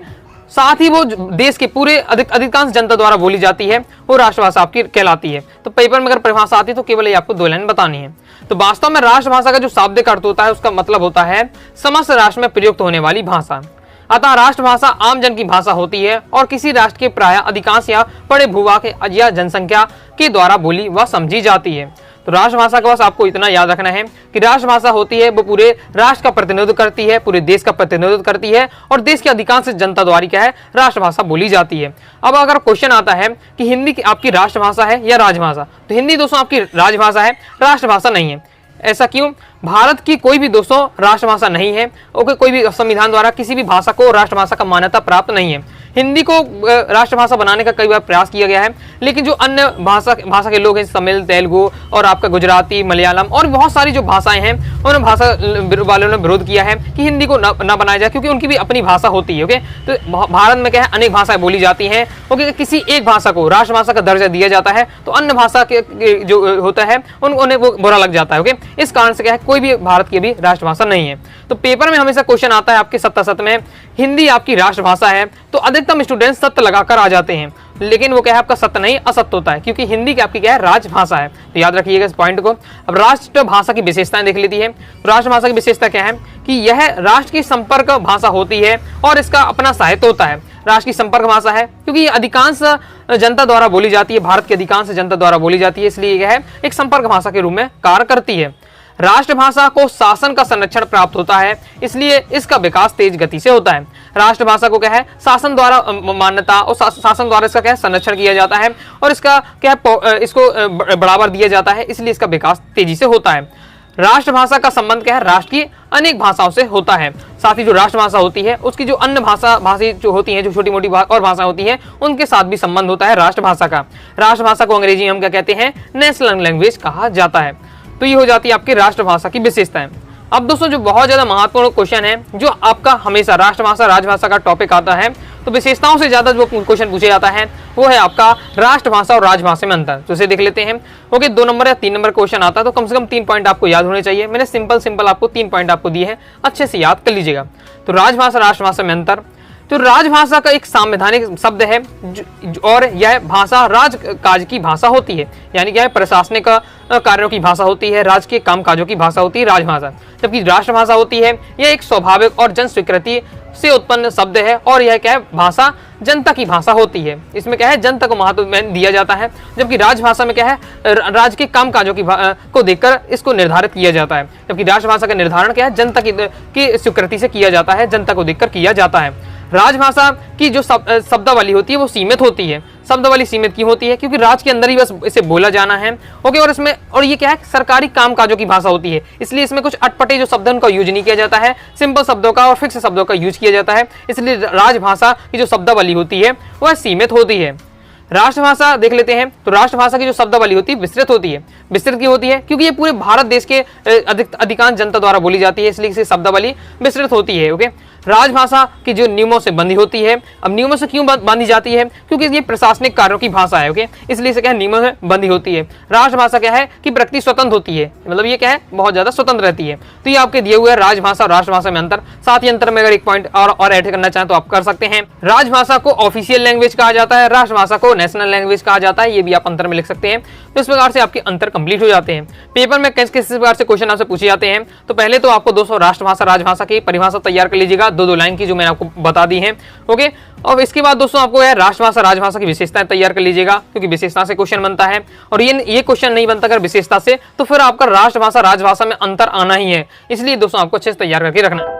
B: साथ ही वो देश के पूरे अधिकांश जनता द्वारा बोली जाती है, वो राष्ट्रभाषा आपकी कहलाती है। तो पेपर में अगर परिभाषा आती है तो केवल ये आपको 2 लाइन बतानी है। तो वास्तव में राष्ट्रभाषा का जो शाब्दिक अर्थ होता है उसका मतलब होता है समस्त राष्ट्र में प्रयुक्त होने वाली भाषा। अतः राष्ट्रभाषा आम जन की भाषा होती है और किसी राष्ट्र के प्राय अधिकांश या बड़े भूभाग या जनसंख्या के द्वारा बोली व समझी जाती है। तो राष्ट्रभाषा का बस आपको इतना याद रखना है कि राष्ट्रभाषा होती है वो पूरे राष्ट्र का प्रतिनिधित्व करती है, पूरे देश का प्रतिनिधित्व करती है और देश की अधिकांश जनता द्वारा क्या है, राष्ट्रभाषा बोली जाती है। अब अगर क्वेश्चन आता है कि हिंदी आपकी राष्ट्रभाषा है या राजभाषा, तो हिंदी दोस्तों आपकी राजभाषा है, राष्ट्रभाषा नहीं है। ऐसा क्यों? भारत की कोई भी दोस्तों राष्ट्रभाषा नहीं है। ओके, कोई भी संविधान द्वारा किसी भी भाषा को राष्ट्रभाषा का मान्यता प्राप्त नहीं है। हिंदी को राष्ट्रभाषा बनाने का कई बार प्रयास किया गया है, लेकिन जो अन्य भाषा के लोग हैं, तमिल, तेलुगु और आपका गुजराती, मलयालम और बहुत सारी जो भाषाएं हैं, उन भाषा वालों ने विरोध किया है कि हिंदी को न बनाया जाए, क्योंकि उनकी भी अपनी भाषा होती है। ओके, तो भारत में क्या है, अनेक भाषाएं बोली जाती हैं। ओके, किसी एक भाषा को राष्ट्रभाषा का दर्जा दिया जाता है तो अन्य भाषा के जो होता है उन्हें वो बुरा लग जाता है। ओके, इस कारण से क्या है, कोई भी भारत की भी राष्ट्रभाषा नहीं है। तो पेपर में हमेशा क्वेश्चन आता है आपके 70 में, हिंदी आपकी राष्ट्रभाषा है, तो अधिकतम स्टूडेंट सत्य लगाकर आ जाते हैं, लेकिन वो क्या है, आपका सत्य नहीं असत्य होता है, क्योंकि हिंदी की आपकी क्या है, राजभाषा है। तो याद रखिएगा इस पॉइंट को। अब राष्ट्रभाषा की विशेषताएं देख लेती है। तो राष्ट्रभाषा की विशेषता क्या है कि यह राष्ट्र की संपर्क भाषा होती है और इसका अपना साहित्य होता है। राष्ट्र की संपर्क भाषा है क्योंकि ये अधिकांश जनता द्वारा बोली जाती है, भारत की अधिकांश जनता द्वारा बोली जाती है, इसलिए यह है एक संपर्क भाषा के रूप में कार्य करती है। राष्ट्रभाषा को शासन का संरक्षण प्राप्त होता है, इसलिए इसका विकास तेज गति से होता है। राष्ट्रभाषा को क्या है, शासन द्वारा मान्यता और शासन द्वारा इसका क्या है, संरक्षण किया जाता है और इसका क्या है, इसको बढ़ावा दिया जाता है, इसलिए इसका विकास तेजी से होता है। राष्ट्रभाषा का संबंध क्या है, राष्ट्र की अनेक भाषाओं से होता है। साथ ही जो राष्ट्रभाषा होती है उसकी जो अन्य भाषी जो होती हैं, जो छोटी मोटी और भाषा होती हैं, उनके साथ भी संबंध होता है राष्ट्रभाषा का। राष्ट्रभाषा को अंग्रेजी में हम क्या कहते हैं, नेशनल लैंग्वेज कहा जाता है। तो ये हो जाती है आपकी राष्ट्रभाषा की विशेषताएं। अब दोस्तों जो बहुत ज्यादा महत्वपूर्ण क्वेश्चन है, जो आपका हमेशा राष्ट्रभाषा राजभाषा का टॉपिक आता है, तो विशेषताओं से ज्यादा जो क्वेश्चन पूछा जाता है वो है आपका राष्ट्रभाषा और राजभाषा में अंतर। तो इसे देख लेते हैं। ओके, 2 नंबर या 3 नंबर क्वेश्चन आता है तो कम से कम 3 पॉइंट आपको याद होने चाहिए। मैंने सिंपल आपको 3 पॉइंट आपको दिए हैं, अच्छे से याद कर लीजिएगा। तो राजभाषा राष्ट्रभाषा में अंतर। तो राजभाषा का एक संवैधानिक शब्द है और यह भाषा राजकाज की भाषा होती है, यानी क्या है, प्रशासनिक कार्यों की भाषा होती है, राज्य के कामकाजों की भाषा होती है राजभाषा। जबकि राष्ट्रभाषा होती है यह एक स्वाभाविक और जन स्वीकृति से उत्पन्न शब्द है और यह क्या है, भाषा जनता की भाषा होती है। इसमें क्या है, जनता को महत्व दिया जाता है। जबकि राजभाषा में क्या है, राज्य के कामकाजों को देखकर इसको निर्धारित किया जाता है। जबकि राजभाषा का निर्धारण क्या है, जनता की स्वीकृति से किया जाता है, जनता को देखकर किया जाता है। राजभाषा की जो शब्दावली होती है वो सीमित होती है। शब्दावली सीमित क्यों होती है, क्योंकि राज्य के अंदर ही बस इसे बोला जाना है। ओके, और इसमें और ये क्या है, सरकारी कामकाजों की भाषा होती है, इसलिए इसमें कुछ अटपटे जो शब्द उनका यूज नहीं किया जाता है, सिंपल शब्दों का और फिक्स शब्दों का यूज किया जाता है। इसलिए राजभाषा की जो शब्दावली होती है वह सीमित होती है। राष्ट्रभाषा देख लेते हैं, तो राष्ट्रभाषा की जो शब्दावली होती है विस्तृत होती है। विस्तृत क्यों होती है, क्योंकि ये पूरे भारत देश के अधिकांश जनता द्वारा बोली जाती है, इसलिए इसे शब्दावली विस्तृत होती है। ओके, राजभाषा की जो नियमों से बंधी होती है। अब नियमों से क्यों बांधी जाती है, क्योंकि ये प्रशासनिक कार्यों की भाषा है। ओके, इसलिए इसे क्या है, नियमों से बंधी होती है। राजभाषा क्या है कि प्रकृति स्वतंत्र होती है, मतलब ये क्या है, बहुत ज्यादा स्वतंत्र रहती है। तो ये आपके दिए हुए है राजभाषा और राष्ट्रभाषा में अंतर। साथ ही अंतर में अगर एक पॉइंट और ऐड करना चाहें तो आप कर सकते हैं। राजभाषा को ऑफिशियल लैंग्वेज कहा जाता है, राष्ट्रभाषा को नेशनल लैंग्वेज कहा जाता है। ये भी आप अंतर में लिख सकते हैं। तो इस प्रकार से आपके अंतर कंप्लीट हो जाते हैं। पेपर में किस किस प्रकार से क्वेश्चन आपसे पूछे जाते हैं, तो पहले तो आपको दोस्तों राष्ट्रभाषा राजभाषा की परिभाषा तैयार कर लीजिएगा, दो लाइन की, जो मैंने आपको बता दी है। ओके, और इसके बाद दोस्तों आपको है राष्ट्रभाषा राजभाषा की विशेषताएं तैयार कर लीजिएगा, क्योंकि विशेषता से क्वेश्चन बनता है। और ये क्वेश्चन नहीं बनता अगर विशेषता से, तो फिर आपका राष्ट्रभाषा राजभाषा में अंतर आना ही है। इसलिए दोस्तों आपको अच्छे से तैयार करके रखना है।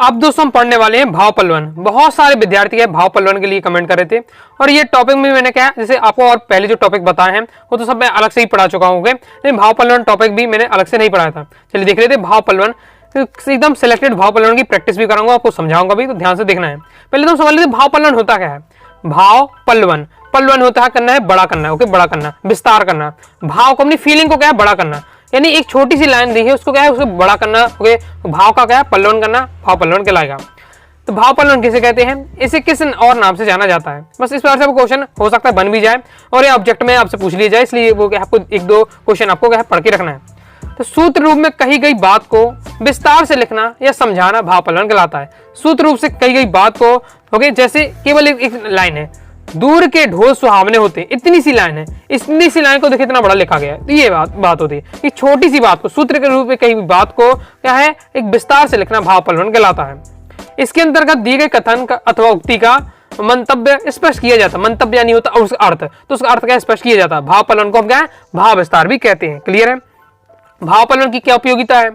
B: अब दोस्तों हम पढ़ने वाले हैं भाव पल्लवन। बहुत सारे विद्यार्थी भाव पल्लवन के लिए कमेंट कर रहे थे, और ये टॉपिक में मैंने क्या, जैसे आपको और पहले जो टॉपिक बताए हैं वो तो सब मैं अलग से ही पढ़ा चुका हूँ, लेकिन भाव पल्लवन टॉपिक भी मैंने अलग से नहीं पढ़ाया था। चलिए देख लेते भाव पल्लवन, एकदम सिलेक्टेड भाव पल्लवन की प्रैक्टिस भी कराऊंगा, आपको समझाऊंगा भी, तो ध्यान से देखना है। पहले तो समझ लेते भाव पल्लवन होता क्या है। भाव पल्लवन, पल्लवन होता है करना है, बड़ा करना। ओके, बड़ा करना, विस्तार करना। भाव को, अपनी फीलिंग को क्या है, बड़ा करना, यानी एक छोटी सी लाइन दी है उसको क्या है, उसको बड़ा करना। ओके, भाव का क्या है, पल्लवन करना, भाव पल्लवन कहलाएगा। तो भाव पल्लवन किसे कहते हैं, इसे किस और नाम से जाना जाता है। बस इस प्रकार से क्वेश्चन हो सकता है बन भी जाए, और ये ऑब्जेक्ट में आपसे पूछ लिया जाए, इसलिए वो क्या आपको एक दो क्वेश्चन आपको क्या पढ़ के रखना है। तो सूत्र रूप में कही गई बात को विस्तार से लिखना या समझाना भाव पल्लवन कहलाता है। सूत्र रूप से कही गई बात को, ओके, जैसे केवल एक लाइन है, दूर के ढोल सुहावने होते, इतनी सी लाइन है, इतनी सी लाइन को देखिए इतना बड़ा लिखा गया है। तो ये बात होती है कि छोटी सी बात को, सूत्र के रूप में कही बात को क्या है, एक विस्तार से लिखना भाव पल्लवन कहलाता है। इसके अंतर्गत दिए गए कथन का अथवा उक्ति का मंतव्य स्पष्ट किया जाता है। मंतव्य यानी होता है उसका अर्थ, तो उसका अर्थ क्या स्पष्ट किया जाता है। भाव पल्लवन को हम क्या है, भाव विस्तार भी कहते हैं। क्लियर है। भाव पल्लवन की क्या उपयोगिता है,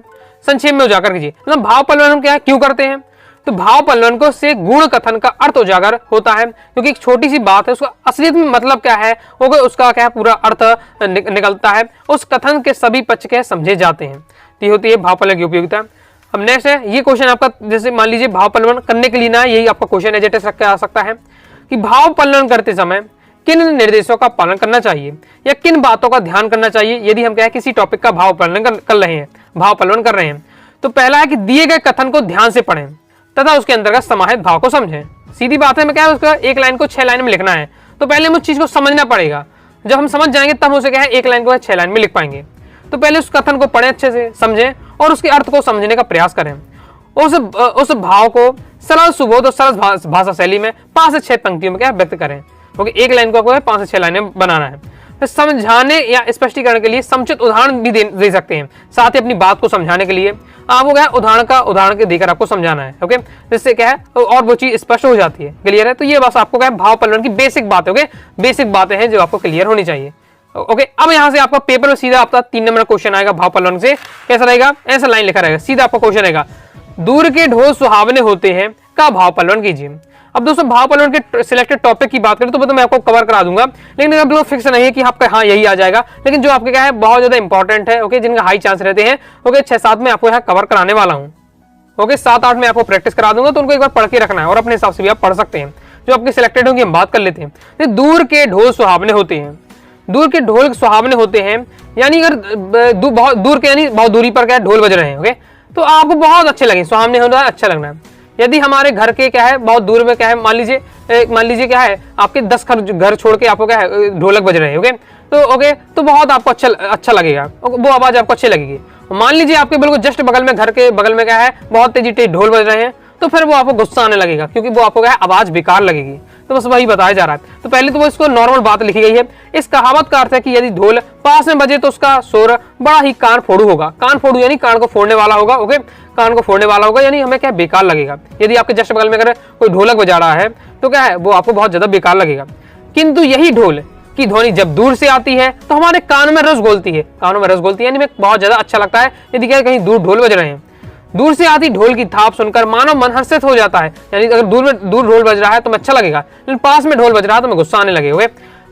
B: संक्षेप में उजागर कीजिए। मतलब भाव पल्लवन हम क्या क्यों करते हैं, तो भाव पल्लवन को से गुण कथन का अर्थ उजागर होता है, क्योंकि एक छोटी सी बात है, उसका असलियत में मतलब क्या है, वो उसका क्या है पूरा अर्थ निकलता है, उस कथन के सभी पक्ष के समझे जाते हैं। तो ये होती है भाव पल्लवन की उपयोगिता। अब नेक्स्ट है, ये क्वेश्चन आपका, जैसे मान लीजिए भाव पल्लवन करने के लिए ना, यही आपका क्वेश्चन एजेटेस रख के आ सकता है कि भाव पल्लवन करते समय किन निर्देशों का पालन करना चाहिए या किन बातों का ध्यान करना चाहिए, यदि हम क्या है किसी टॉपिक का भाव पल्लवन कर रहे हैं, भाव पल्लवन कर रहे हैं। तो पहला है कि दिए गए कथन को ध्यान से पढ़ें तथा उसके अंतर्गत समाहित भाव को समझें। सीधी बात है, मैं क्या है उसका एक लाइन को 6 लाइन में लिखना है, तो पहले हम उस चीज को समझना पड़ेगा। जब हम समझ जाएंगे तब उसे क्या है एक लाइन को 6 लाइन में लिख पाएंगे। तो पहले उस कथन को पढ़ें, अच्छे से समझें और उसके अर्थ को समझने का प्रयास करें। उस भाव को सरल सुबोध और सरल भाषा शैली में 5 से 6 पंक्तियों में क्या व्यक्त करें। क्योंकि एक लाइन को आपको 5 से 6 लाइनें बनाना है। तो समझाने या स्पष्टीकरण के लिए समुचित उदाहरण भी दे सकते हैं। साथ ही अपनी बात को समझाने के लिए आपको क्या उदाहरण के देकर आपको समझाना है। ओके, जिससे क्या है और वो चीज स्पष्ट हो जाती है। क्लियर है। तो ये बस आपको क्या है भाव पल्लवन की बेसिक बात है। बेसिक बातें हैं जो आपको क्लियर होनी चाहिए। ओके, अब यहाँ से आपका पेपर में सीधा आपका 3 नंबर क्वेश्चन आएगा भाव पल्लवन से। कैसा रहेगा, ऐसा लाइन लिखा रहेगा, सीधा आपका क्वेश्चन रहेगा, दूर के ढोल सुहावने होते हैं का भाव पल्लवन कीजिए। अब दोस्तों भाव पल्लवन के सिलेक्टेड टॉपिक की बात करें तो मैं आपको कवर करा दूंगा, लेकिन अब लोग फिक्स नहीं है कि आपका हाँ यही आ जाएगा। लेकिन जो आपके क्या है बहुत ज्यादा इंपॉर्टेंट है, ओके, जिनका हाई चांस रहते हैं, ओके, 6-7 में आपको यहाँ कवर कराने वाला हूँ। ओके, 7-8 में आपको प्रैक्टिस करा दूंगा, तो उनको एक बार पढ़ के रखना है और अपने हिसाब से भी आप पढ़ सकते हैं। जो आपके सिलेक्टेड होंगे हम बात कर लेते हैं। दूर के ढोल सुहावने होते हैं, दूर के ढोल सुहावने होते हैं यानी अगर बहुत दूर के यानी बहुत दूरी पर क्या ढोल बज रहे हैं, ओके, तो आपको बहुत अच्छे लगे, सुहावने होना अच्छा लगना है। यदि हमारे घर के क्या है बहुत दूर में क्या है मान लीजिए क्या है आपके 10 घर छोड़ के आपको क्या है ढोलक बज रहे हैं, ओके, तो बहुत आपको अच्छा लगेगा, वो आवाज आपको अच्छी लगेगी। मान लीजिए आपके बिल्कुल जस्ट बगल में घर के बगल में क्या है बहुत तेजी ढोल बज रहे हैं, तो फिर वो आपको गुस्सा आने लगेगा, क्योंकि वो आपको क्या है, आवाज बेकार लगेगी। तो बस वही बताया जा रहा है। तो पहले तो वो इसको नॉर्मल बात लिखी गई है। इस कहावत का अर्थ है कि यदि ढोल पास में बजे तो उसका शोर बड़ा ही कान फोड़ू होगा। कान फोड़ू यानी कान को फोड़ने वाला होगा। ओके, कान को फोड़ने वाला होगा यानी हमें क्या बेकार लगेगा। यदि आपके जस्ट बगल में अगर कोई ढोलक बजा रहा है तो क्या है, वो आपको बहुत ज्यादा बेकार लगेगा। किंतु यही ढोल की ध्वनि जब दूर से आती है तो हमारे कान में रस घोलती है। कानों में रस घोलती है यानी हमें बहुत ज्यादा अच्छा लगता है। यदि क्या कहीं दूर ढोल बज रहे हैं, दूर से आती ढोल की थाप सुनकर मानव मन हर्षित हो जाता है। यानी अगर दूर ढोल बज रहा है तो मैं अच्छा लगेगा, लेकिन पास में ढोल बज रहा है तो मैं गुस्सा आने लगेगा।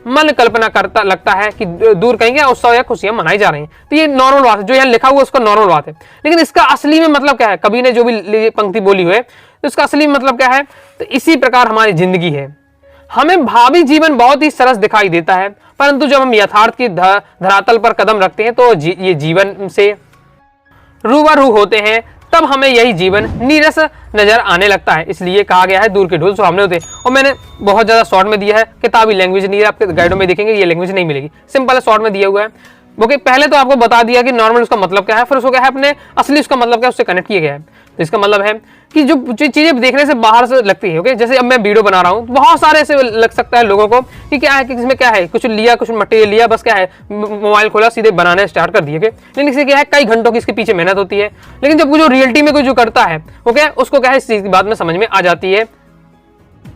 B: मन कल्पना करता लगता है कि दूर कहीं क्या उत्सव या खुशियां मनाई जा रही हैं। तो ये नॉर्मल बात है, जो यहाँ लिखा हुआ उसका नॉर्मल बात है। लेकिन इसका असली में मतलब क्या है, कवि ने जो भी पंक्ति बोली हुई है तो इसका असली मतलब क्या है। तो इसी प्रकार हमारी जिंदगी है। हमें भावी जीवन बहुत ही सरस दिखाई देता है, परंतु जब हम यथार्थ की धरातल पर कदम रखते हैं तो ये जीवन से रूबरू होते हैं, तब हमें यही जीवन नीरस नजर आने लगता है। इसलिए कहा गया है दूर के ढोल सुहावने होते हैं। और मैंने बहुत ज्यादा शॉर्ट में दिया है, किताबी लैंग्वेज नहीं है, आपके गाइडों में देखेंगे ये लैंग्वेज नहीं मिलेगी, सिंपल शॉर्ट में दिया हुआ है। ओके, पहले तो आपको बता दिया कि नॉर्मल उसका मतलब क्या है, फिर उसको क्या है अपने असली उसका मतलब क्या है उससे कनेक्ट किया गया है। तो इसका मतलब है कि जो चीजें देखने से बाहर से लगती है, ओके, जैसे अब मैं वीडियो बना रहा हूँ, बहुत सारे ऐसे लग सकता है लोगों को कि क्या है कि इसमें क्या है, कुछ लिया, कुछ मटेरियल लिया, बस क्या है मोबाइल खोला सीधे बनाने स्टार्ट कर दिए। लेकिन इससे क्या है कई घंटों की इसके पीछे मेहनत होती है। लेकिन जब जो रियलिटी में कोई जो करता है ओके, उसको क्या है इस चीज की बात में समझ में आ जाती है।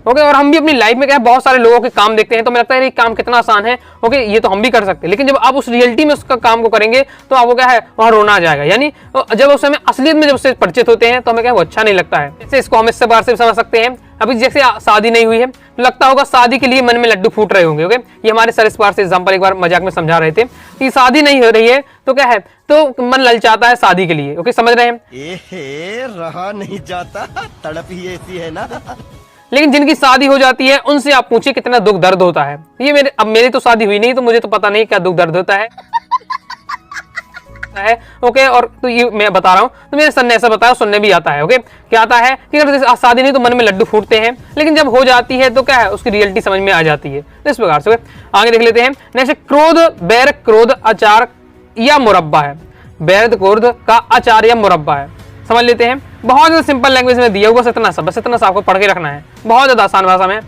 B: ओके, और हम भी अपनी लाइफ में क्या है बहुत सारे लोगों के काम देखते हैं तो हमें लगता है ये काम कितना आसान है। ओके, ये तो हम भी कर सकते हैं। लेकिन जब आप उस रियलिटी में उसका काम को करेंगे तो आपको क्या है वहां रोना आ जाएगा। यानी जब उस समय असलियत में जब उससे परिचित होते हैं तो हमें क्या वो अच्छा नहीं लगता है। जैसे इसको हम इससे बाहर से समझ सकते हैं, अभी जैसे शादी नहीं हुई है तो लगता होगा शादी के लिए मन में लड्डू फूट रहे होंगे। ओके, ये हमारे सर इस बार से एग्जाम्पल एक बार मजाक में समझा रहे थे कि शादी नहीं हो रही है तो क्या है तो मन ललचाता है शादी के लिए। ओके, समझ रहे हैं।
D: रहा नहीं जाता, तड़प ही ऐसी है ना।
B: लेकिन जिनकी शादी हो जाती है उनसे आप पूछिए कितना दुख दर्द होता है। ये अब मेरी तो शादी हुई नहीं तो मुझे तो पता नहीं क्या दुख दर्द होता है। ओके, और तो ये मैं बता रहा हूँ तो मेरे सर ने ऐसा बताया, सुनने भी आता है। ओके, क्या आता है कि अगर शादी नहीं तो मन में लड्डू फूटते हैं, लेकिन जब हो जाती है तो क्या है उसकी रियलिटी समझ में आ जाती है। तो इस प्रकार से आगे देख लेते हैं। नेक्स्ट, क्रोध, बैर, क्रोध, अचार या मुरब्बा है। बैर क्रोध का अचार या मुरब्बा है, समझ लेते हैं। बहुत ज्यादा सिंपल लैंग्वेज में दिया हुआ, बस इतना सा आपको पढ़ के रखना है, बहुत ज्यादा आसान भाषा में।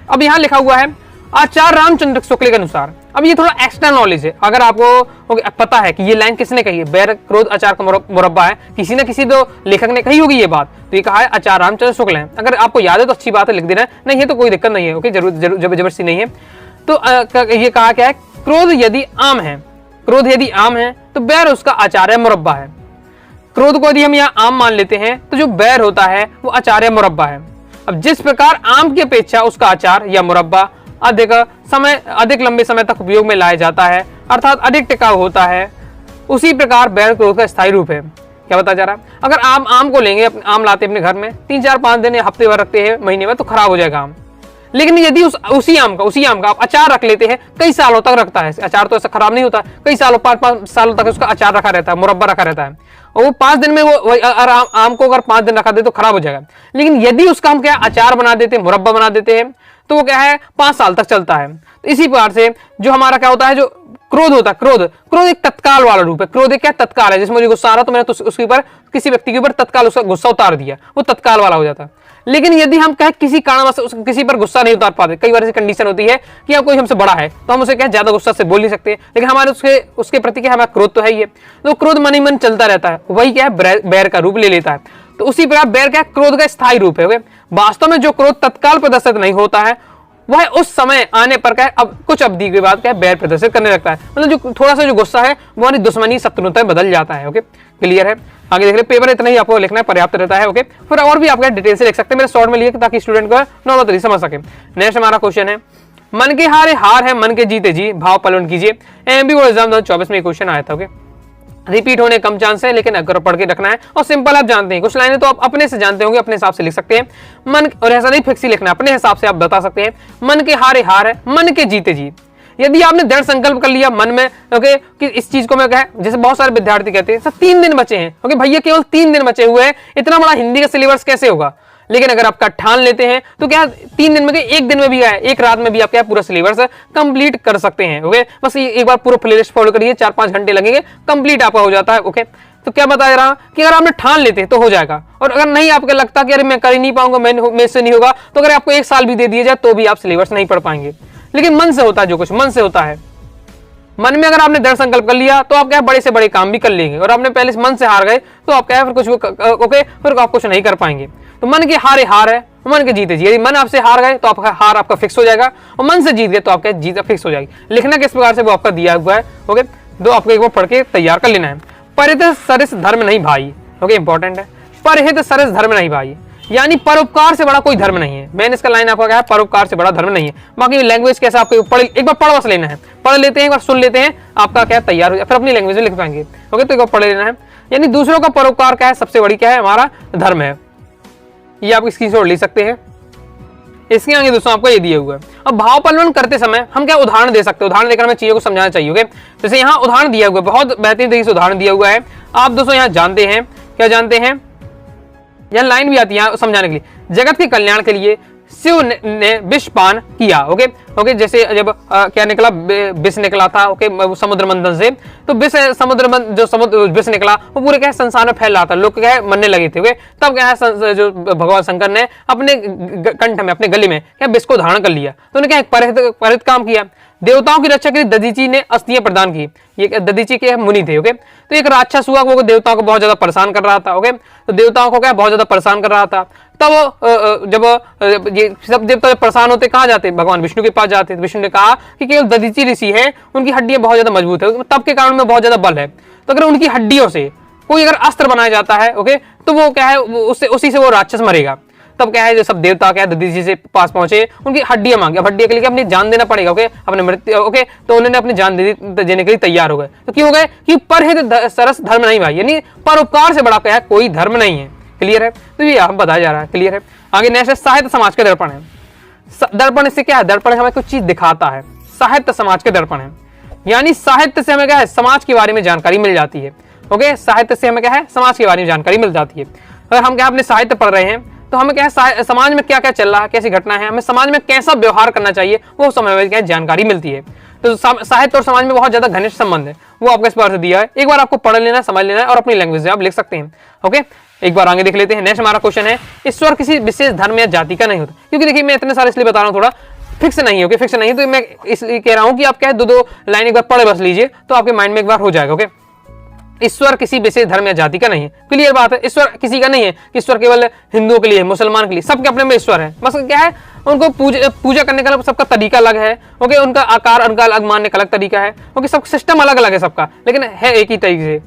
B: अब यहाँ लिखा हुआ है आचार्य रामचंद्र शुक्ल के अनुसार। अब ये थोड़ा एक्स्ट्रा नॉलेज है, अगर आपको पता है कि ये लाइन किसने कही है, बैर क्रोध अचार का मुरब्बा है, किसी न किसी तो लेखक ने कही होगी ये बात, तो ये कहा है आचार्य रामचंद्र शुक्ल है। अगर आपको याद है तो अच्छी बात है, लिख देना, नहीं है तो कोई दिक्कत नहीं है। ओके, जबरदस्ती नहीं है। तो ये कहा क्या है, क्रोध यदि आम है, क्रोध यदि आम है तो बैर उसका आचार्य मुरब्बा है। क्रोध को यदि हम यहाँ आम मान लेते हैं तो जो बैर होता है वो अचार या मुरब्बा है। अब जिस प्रकार आम की अपेक्षा उसका अचार या मुरब्बा अधिक लंबे समय तक उपयोग में लाया जाता है, अर्थात अधिक टिकाऊ होता है, उसी प्रकार बैर क्रोध का स्थायी रूप है। क्या बताया जा रहा है, अगर आप आम को लेंगे, आम लाते अपने घर में 3-4-5 दिन या हफ्ते भर रखते हैं, महीने में, तो खराब हो जाएगा आम। लेकिन यदि उसी आम का आप अचार रख लेते हैं, कई सालों तक रखता है। अचार तो ऐसा खराब नहीं होता, कई सालों 5 सालों तक उसका अचार रखा रहता है, मुरब्बा रखा रहता है, और वो 5 दिन में वो आम को अगर 5 दिन रखा दे तो खराब हो जाएगा। लेकिन यदि उसका हम क्या अचार बना देते हैं, मुरब्बा बना देते हैं, तो वो क्या है 5 साल तक चलता है। तो इसी प्रकार से जो हमारा क्या होता है, जो क्रोध होता है, क्रोध एक तत्काल वाला रूप है। क्रोध एक क्या तत्काल है, जिसमें मुझे गुस्सा आ रहा तो मैंने तो उसके ऊपर किसी व्यक्ति के ऊपर तत्काल उसका गुस्सा उतार दिया, वो तत्काल वाला हो जाता है। लेकिन यदि हम कहें किसी कारणवश किसी पर गुस्सा नहीं उतार पाते, कई बार ऐसी कंडीशन होती है कि कोई हमसे बड़ा है तो हम उसे क्या ज्यादा गुस्सा से बोल नहीं सकते, लेकिन हमारे उसके प्रति क्या हमारा क्रोध तो है ही है, तो क्रोध मन ही मन चलता रहता है, वही क्या है बैर का रूप ले लेता है। तो उसी प्रकार बैर क्या क्रोध का स्थायी रूप है। वास्तव में जो क्रोध तत्काल प्रदर्शित नहीं होता है वह उस समय आने पर क्या है अब कुछ अवधि के बाद क्या बैर प्रदर्शित करने लगता है। मतलब जो थोड़ा सा जो गुस्सा है वो हमारी दुश्मनी शत्रुता बदल जाता है। ओके, क्लियर है। आगे देख रहे, पेपर इतना ही आपको लिखना है, पर्याप्त रहता है। ओके, फिर और भी आप डिटेल से लिख सकते हैं, मेरे शॉर्ट में लिए ताकि स्टूडेंट को नॉर्मल तरीके समझ सके। नेक्स्ट हमारा क्वेश्चन है, मन के हारे हार है, मन के जीते जी, भाव पलवन कीजिए। एमपी बोर्ड एग्जाम 2024 में क्वेश्चन आया था। ओके, रिपीट होने कम चांस है, लेकिन अगर पढ़ के रखना है और सिंपल आप जानते हैं, कुछ लाइनें तो आप अपने से जानते होंगे, अपने हिसाब से लिख सकते हैं। मन, और ऐसा नहीं फिक्स ही लिखना, अपने हिसाब से आप बता सकते हैं। मन के हारे हार है, मन के जीते जी। यदि आपने दृढ़ संकल्प कर लिया मन में, ओके, कि इस चीज को मैं कहा, जैसे बहुत सारे विद्यार्थी कहते हैं सर 3 दिन बचे हैं, ओके भैया केवल 3 दिन बचे हुए हैं, इतना बड़ा हिंदी का सिलेबस कैसे होगा। लेकिन अगर आपका ठान लेते हैं तो क्या 3 दिन में, एक दिन में भी है, एक रात में भी आप क्या पूरा सिलेबस कंप्लीट कर सकते हैं। ओके, बस एक बार पूरा प्लेलिस्ट फॉलो करिए, 4-5 घंटे लगेंगे, कंप्लीट आपका हो जाता है। ओके, तो क्या बताया रहा कि अगर आपने ठान लेते तो हो जाएगा, और अगर नहीं आपको लगता कि अरे मैं कर ही नहीं पाऊंगा, मेरे से नहीं होगा, तो अगर आपको 1 साल भी दे दिया जाए तो भी आप सिलेबस नहीं पढ़ पाएंगे। लेकिन मन से होता है, जो कुछ मन से होता है, मन में अगर आपने दृढ़ संकल्प कर लिया तो आप क्या बड़े से बड़े काम भी कर लेंगे, और आपने पहले मन से हार गए तो आप क्या है फिर कुछ फिर आप कुछ नहीं कर पाएंगे। तो मन की हार है, मन के जीते जी। यदि मन आपसे हार गए तो आपका हार आपका फिक्स हो जाएगा, और मन से जीत गए तो आपका जीत फिक्स हो जाएगी। लिखना किस प्रकार से वो आपका दिया हुआ है, ओके, तो आपको एक बार पढ़ के तैयार कर लेना है। परिहित सरस धर्म नहीं भाई, ओके, इंपॉर्टेंट है। परिहित सरस धर्म नहीं भाई, यानी परोपकार से बड़ा कोई धर्म नहीं है। मैंने इसका लाइन आपका क्या है, परोपकार से बड़ा धर्म नहीं है। बाकी लैंग्वेज कैसे आपको एक बार पढ़ बस लेना है, पढ़ लेते हैं, एक बार सुन लेते हैं, आपका क्या तैयार हो जाए, फिर अपनी लैंग्वेज में लिख पाएंगे। ओके, तो एक बार पढ़ लेना है। यानी दूसरों का परोपकार क्या है, सबसे बड़ी क्या है, हमारा धर्म है। ये आप स्क्रीनशॉट ले सकते हैं। इसके आगे दोस्तों आपको ये दिया हुआ है। अब भाव परिवर्तन करते समय हम क्या उदाहरण दे सकते हैं, उदाहरण देकर हमें चीजों को समझाना चाहिए। ओके, जैसे यहाँ उदाहरण दिया हुआ है, बहुत बेहतरीन तरीके से उदाहरण दिया हुआ है। आप दोस्तों यहाँ जानते हैं, क्या जानते हैं, यह लाइन भी आती है समझाने के लिए, जगत के कल्याण के लिए शिव ने विष पान किया। ओके ओके, जैसे जब क्या निकला, विष निकला था, ओके, समुद्र मंथन से, तो विष जो समुद्र विष निकला वो पूरे क्या है संसार में फैल रहा था, लोग क्या है मरने लगे थे। ओके, तब क्या है जो भगवान शंकर ने अपने कंठ में, अपने गले में क्या विष को धारण कर लिया, तो उन्होंने क्या परिहित काम किया। देवताओं की रक्षा के लिए दधीची ने अस्थियां प्रदान की। ये दधीची के मुनि थे। ओके, तो एक राक्षस हुआ, वो देवताओं को बहुत ज्यादा परेशान कर रहा था। ओके, तो देवताओं को क्या बहुत ज्यादा परेशान कर रहा था। तब जब ये सब देवता परेशान होते कहाँ जाते, भगवान विष्णु के पास जाते। विष्णु ने कहा कि केवल दधीची ऋषि है, उनकी हड्डियां बहुत ज्यादा मजबूत है, तब के कारण में बहुत ज्यादा बल है, तो अगर उनकी हड्डियों से कोई अगर अस्त्र बनाया जाता है, ओके, तो वो क्या है, उससे उसी से वो राक्षस मरेगा। तब क्या है, जो सब देवता क्या है दधीची से पास पहुंचे, उनकी हड्डियां मांगी। अब हड्डियों के लिए अपनी जान देना पड़ेगा। ओके, अपने मृत्यु, ओके, तो उन्होंने अपनी जान देने के लिए तैयार हो गए। तो क्यों हो गए कि परहित सरस धर्म नहीं भाई, यानी परोपकार से बड़ा क्या है कोई धर्म नहीं है। क्लियर है, तो ये यहाँ बताया जा रहा है। क्लियर है। आगे नेक्स्ट है साहित्य समाज के दर्पण है। दर्पण से क्या है, दर्पण हमें कुछ चीज दिखाता है, साहित्य समाज के दर्पण है, यानी साहित्य से हमें क्या है समाज के बारे में जानकारी मिल जाती है। ओके, साहित्य से हमें क्या है समाज के बारे में जानकारी मिल जाती है। अगर हम क्या अपने साहित्य पढ़ रहे हैं तो हमें क्या है समाज में क्या क्या चल रहा है, कैसी घटना है, हमें समाज में कैसा व्यवहार करना चाहिए, वो समय में क्या जानकारी मिलती है। तो साहित्य और समाज में बहुत ज्यादा घनिष्ठ संबंध है, वो आपको इस बार से दिया है। एक बार आपको पढ़ लेना, समझ लेना है और अपनी लैंग्वेज में आप लिख सकते हैं। ओके, एक बार आगे देख लेते हैं। नेक्स्ट हमारा क्वेश्चन है, ईश्वर किसी विशेष धर्म या जाति का नहीं होता। क्योंकि देखिए मैं इतने सारे इसलिए बता रहा हूँ, थोड़ा फिक्स नहीं है। ओके, फिक्स नहीं, तो मैं इसलिए कह रहा हूँ कि आप क्या है दो लाइन एक बार पढ़े बस लीजिए, तो आपके माइंड में एक बार हो जाएगा। ओके, ईश्वर किसी विशेष धर्म या जाति का नहीं है। क्लियर बात है, ईश्वर किसी का नहीं है, ईश्वर केवल हिंदुओं के लिए, मुसलमान के लिए, सबके अपने में ईश्वर है। बस क्या है उनको पूजा करने का सबका तरीका अलग है। ओके, उनका आकार उनका अलग, मानने का अलग तरीका है। ओके, सब सिस्टम अलग अलग है सबका, लेकिन है एक ही तरीके से।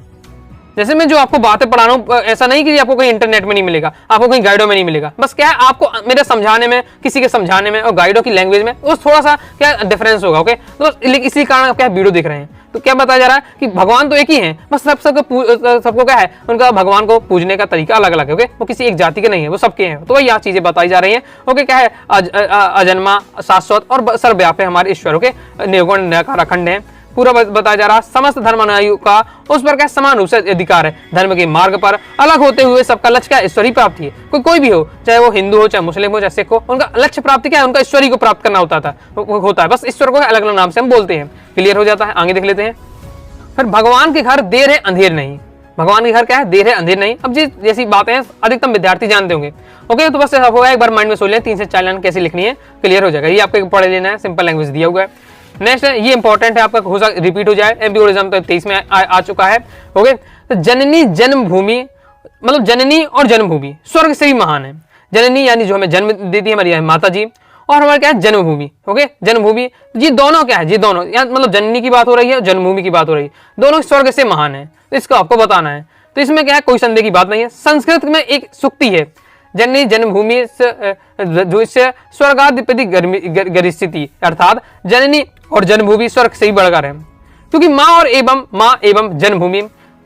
B: जैसे मैं जो आपको बातें पढ़ा रहा हूँ, ऐसा नहीं कि आपको कहीं इंटरनेट में नहीं मिलेगा, आपको कहीं गाइडों में नहीं मिलेगा। बस क्या है आपको मेरे समझाने में, किसी के समझाने में और गाइडों की लैंग्वेज में उस थोड़ा सा क्या डिफरेंस होगा। ओके, तो इसी कारण आप क्या वीडियो देख रहे हैं। तो क्या बताया जा रहा है कि भगवान तो एक ही है, बस सबको क्या है उनका भगवान को पूजने का तरीका अलग अलग है। ओके, वो किसी एक जाति के नहीं है, वो सबके हैं। तो वही यह चीजें बताई जा रही हैं। ओके, क्या है अजन्मा, शाश्वत और सर्वव्यापी हमारे ईश्वर। ओके, निर्गुण निराकार अखंड है, पूरा बताया जा रहा है। समस्त धर्मानुयायियों का उस पर क्या समान रूप से अधिकार है। धर्म के मार्ग पर अलग होते हुए सबका लक्ष्य क्या ईश्वरी प्राप्ति है। कोई भी हो, चाहे वो हिंदू हो, चाहे मुस्लिम हो, चाहे सिख हो, उनका लक्ष्य प्राप्ति क्या है, उनका ईश्वरी को प्राप्त करना होता है। बस ईश्वर को अलग अलग नाम से हम बोलते हैं। क्लियर हो जाता है। आगे देख लेते हैं। फिर भगवान के घर देर है अंधेर नहीं। भगवान के घर क्या है, देर है अंधेर नहीं। अब जी जैसी बातें अधिकतम विद्यार्थी जानते होंगे। ओके, तो बस होगा एक बार माइंड में सोच लें, 3 से 4 लाइन कैसे लिखनी है, क्लियर हो जाएगा। ये आपको पढ़ लेना है, सिंपल लैंग्वेज दिया हुआ है। नेक्स्ट है, ये इंपॉर्टेंट है, आपका हो सकता रिपीट हो जाए। एमपीओ एग्जाम तो 23 में आ चुका है। ओके, तो जननी जन्मभूमि, मतलब जननी और जन्मभूमि स्वर्ग से भी महान है। जननी यानी जो हमें जन्म देती है हमारी माता जी, और हमारे क्या है जन्मभूमि। ओके, जन्मभूमि, ये दोनों क्या है, ये दोनों यहाँ मतलब जननी की बात हो रही है, जन्मभूमि की बात हो रही है, दोनों स्वर्ग से महान है। तो इसको आपको बताना है। तो इसमें क्या है, कोई संदेह की बात नहीं है। संस्कृत में एक सूक्ति है, जननी जन्मभूमि स्वर्गाधिपति गरिष्यति, अर्थात जननी और जन्मभूमि स्वर्ग से ही बढ़कर है। क्योंकि माँ एवं जन्मभूमि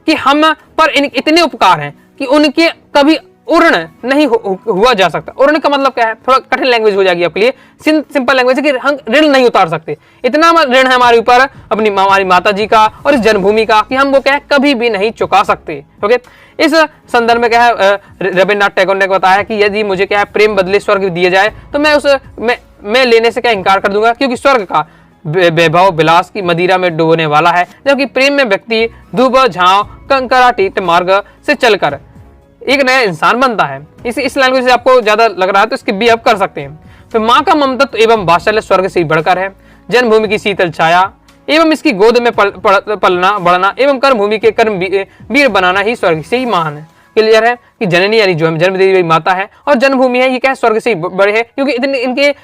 B: कि हम पर इतने उपकार हैं कि उनके कभी ऋण नहीं हुआ जा सकता। ऋण का मतलब क्या है, थोड़ा कठिन लैंग्वेज हो जाएगी आपके लिए, सिंपल लैंग्वेज है कि हम ऋण नहीं उतार सकते। इतना ऋण है हमारे ऊपर अपनी हमारी माता जी का और इस जन्मभूमि का कि हम वो क्या है कभी भी नहीं चुका सकते। ओके, इस संदर्भ में क्या है रविन्द्रनाथ टैगोर ने बताया कि यदि मुझे क्या है प्रेम बदले स्वर्ग दिया जाए तो मैं लेने से क्या इनकार कर दूंगा, क्योंकि स्वर्ग का वैभव विलास की मदिरा में डूबने वाला है, जबकि प्रेम में व्यक्ति धूप झांव कंकरातीत मार्ग से चलकर एक नया इंसान बनता है। इस लैंग्वेज से आपको ज्यादा लग रहा है तो स्किप भी आप कर सकते हैं। फिर माँ का ममतत्व एवं वात्सल्य स्वर्ग से बढ़कर है, जन्मभूमि की शीतल छाया एवं इसकी गोद में पलना बढ़ना एवं कर्मभूमि के कर्म वीर बनाना ही स्वर्ग से ही महान है। क्लियर है कि जननी यानी जो हम जन्म देवी माता है और जन्मभूमि है, ये क्या स्वर्ग से बड़े है, क्योंकि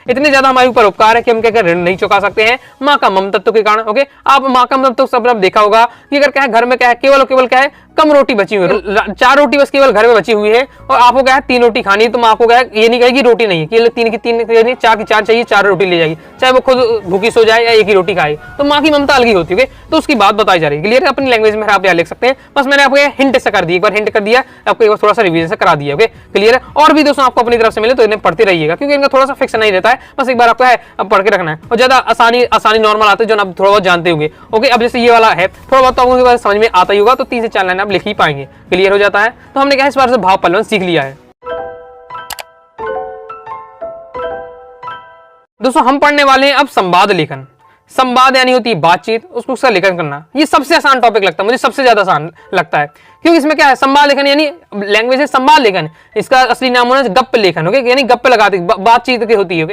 B: इतने ज्यादा हमारे ऊपर उपकार है कि हम क्या ऋण नहीं चुका सकते हैं माँ का ममतत्व के कारण। ओके, आप माँ का ममतत्व सब देखा होगा कि अगर क्या है घर में क्या है केवल क्या है कम रोटी बची हुई है, 4 रोटी बस केवल घर में बची हुई है और आपको क्या है 3 रोटी खानी है, तो माँ आपको क्या है ये नहीं कहेगी रोटी नहीं है, केवल 3 की 3 4 की 4 चाहिए, 4 रोटी ले जाएगी, चाहे वो खुद भूखी सो जाए या एक ही रोटी खाए, तो माँ की ममता अलग ही होती है। तो उसकी बात बताई जा रही है। क्लियर है, अपनी लैंग्वेज में आप यहाँ लिख सकते हैं। बस मैंने आपको हिंट से कर दिया, एक बार हिंट कर दिया, आपको एक बार थोड़ा सा रिवीजन से करा दिया। ओके, क्लियर है। और भी दोस्तों आपको अपनी तरफ से मिले तो इन्हें पढ़ते रहिएगा, क्योंकि इनका थोड़ा सा फिक्स नहीं रहता है, बस एक बार आपको है अब पढ़ के रखना है और ज्यादा आसानी नॉर्मल आते हैं जो आप थोड़ा बहुत जानते होंगे। ओके, अब जैसे ये वाला है थोड़ा बहुत तो आपको समझ में आता ही होगा, तो 3 से 4 लाइन आप लिख ही पाएंगे। क्लियर हो जाता है। तो हमने क्या इस बार से भाव पल्लवन सीख लिया है। दोस्तों हम पढ़ने वाले हैं अब संवाद लेखन। संवाद यानी होती है बातचीत, उसका लेखन करना। ये सबसे आसान टॉपिक लगता है मुझे, सबसे ज्यादा आसान लगता है, क्योंकि इसमें क्या है संवाद लेखन यानी लैंग्वेज है संवाद लेखन, इसका असली नाम होना है गप्प लेखन। ओके, यानी गप्प लगाती बातचीत की होती है।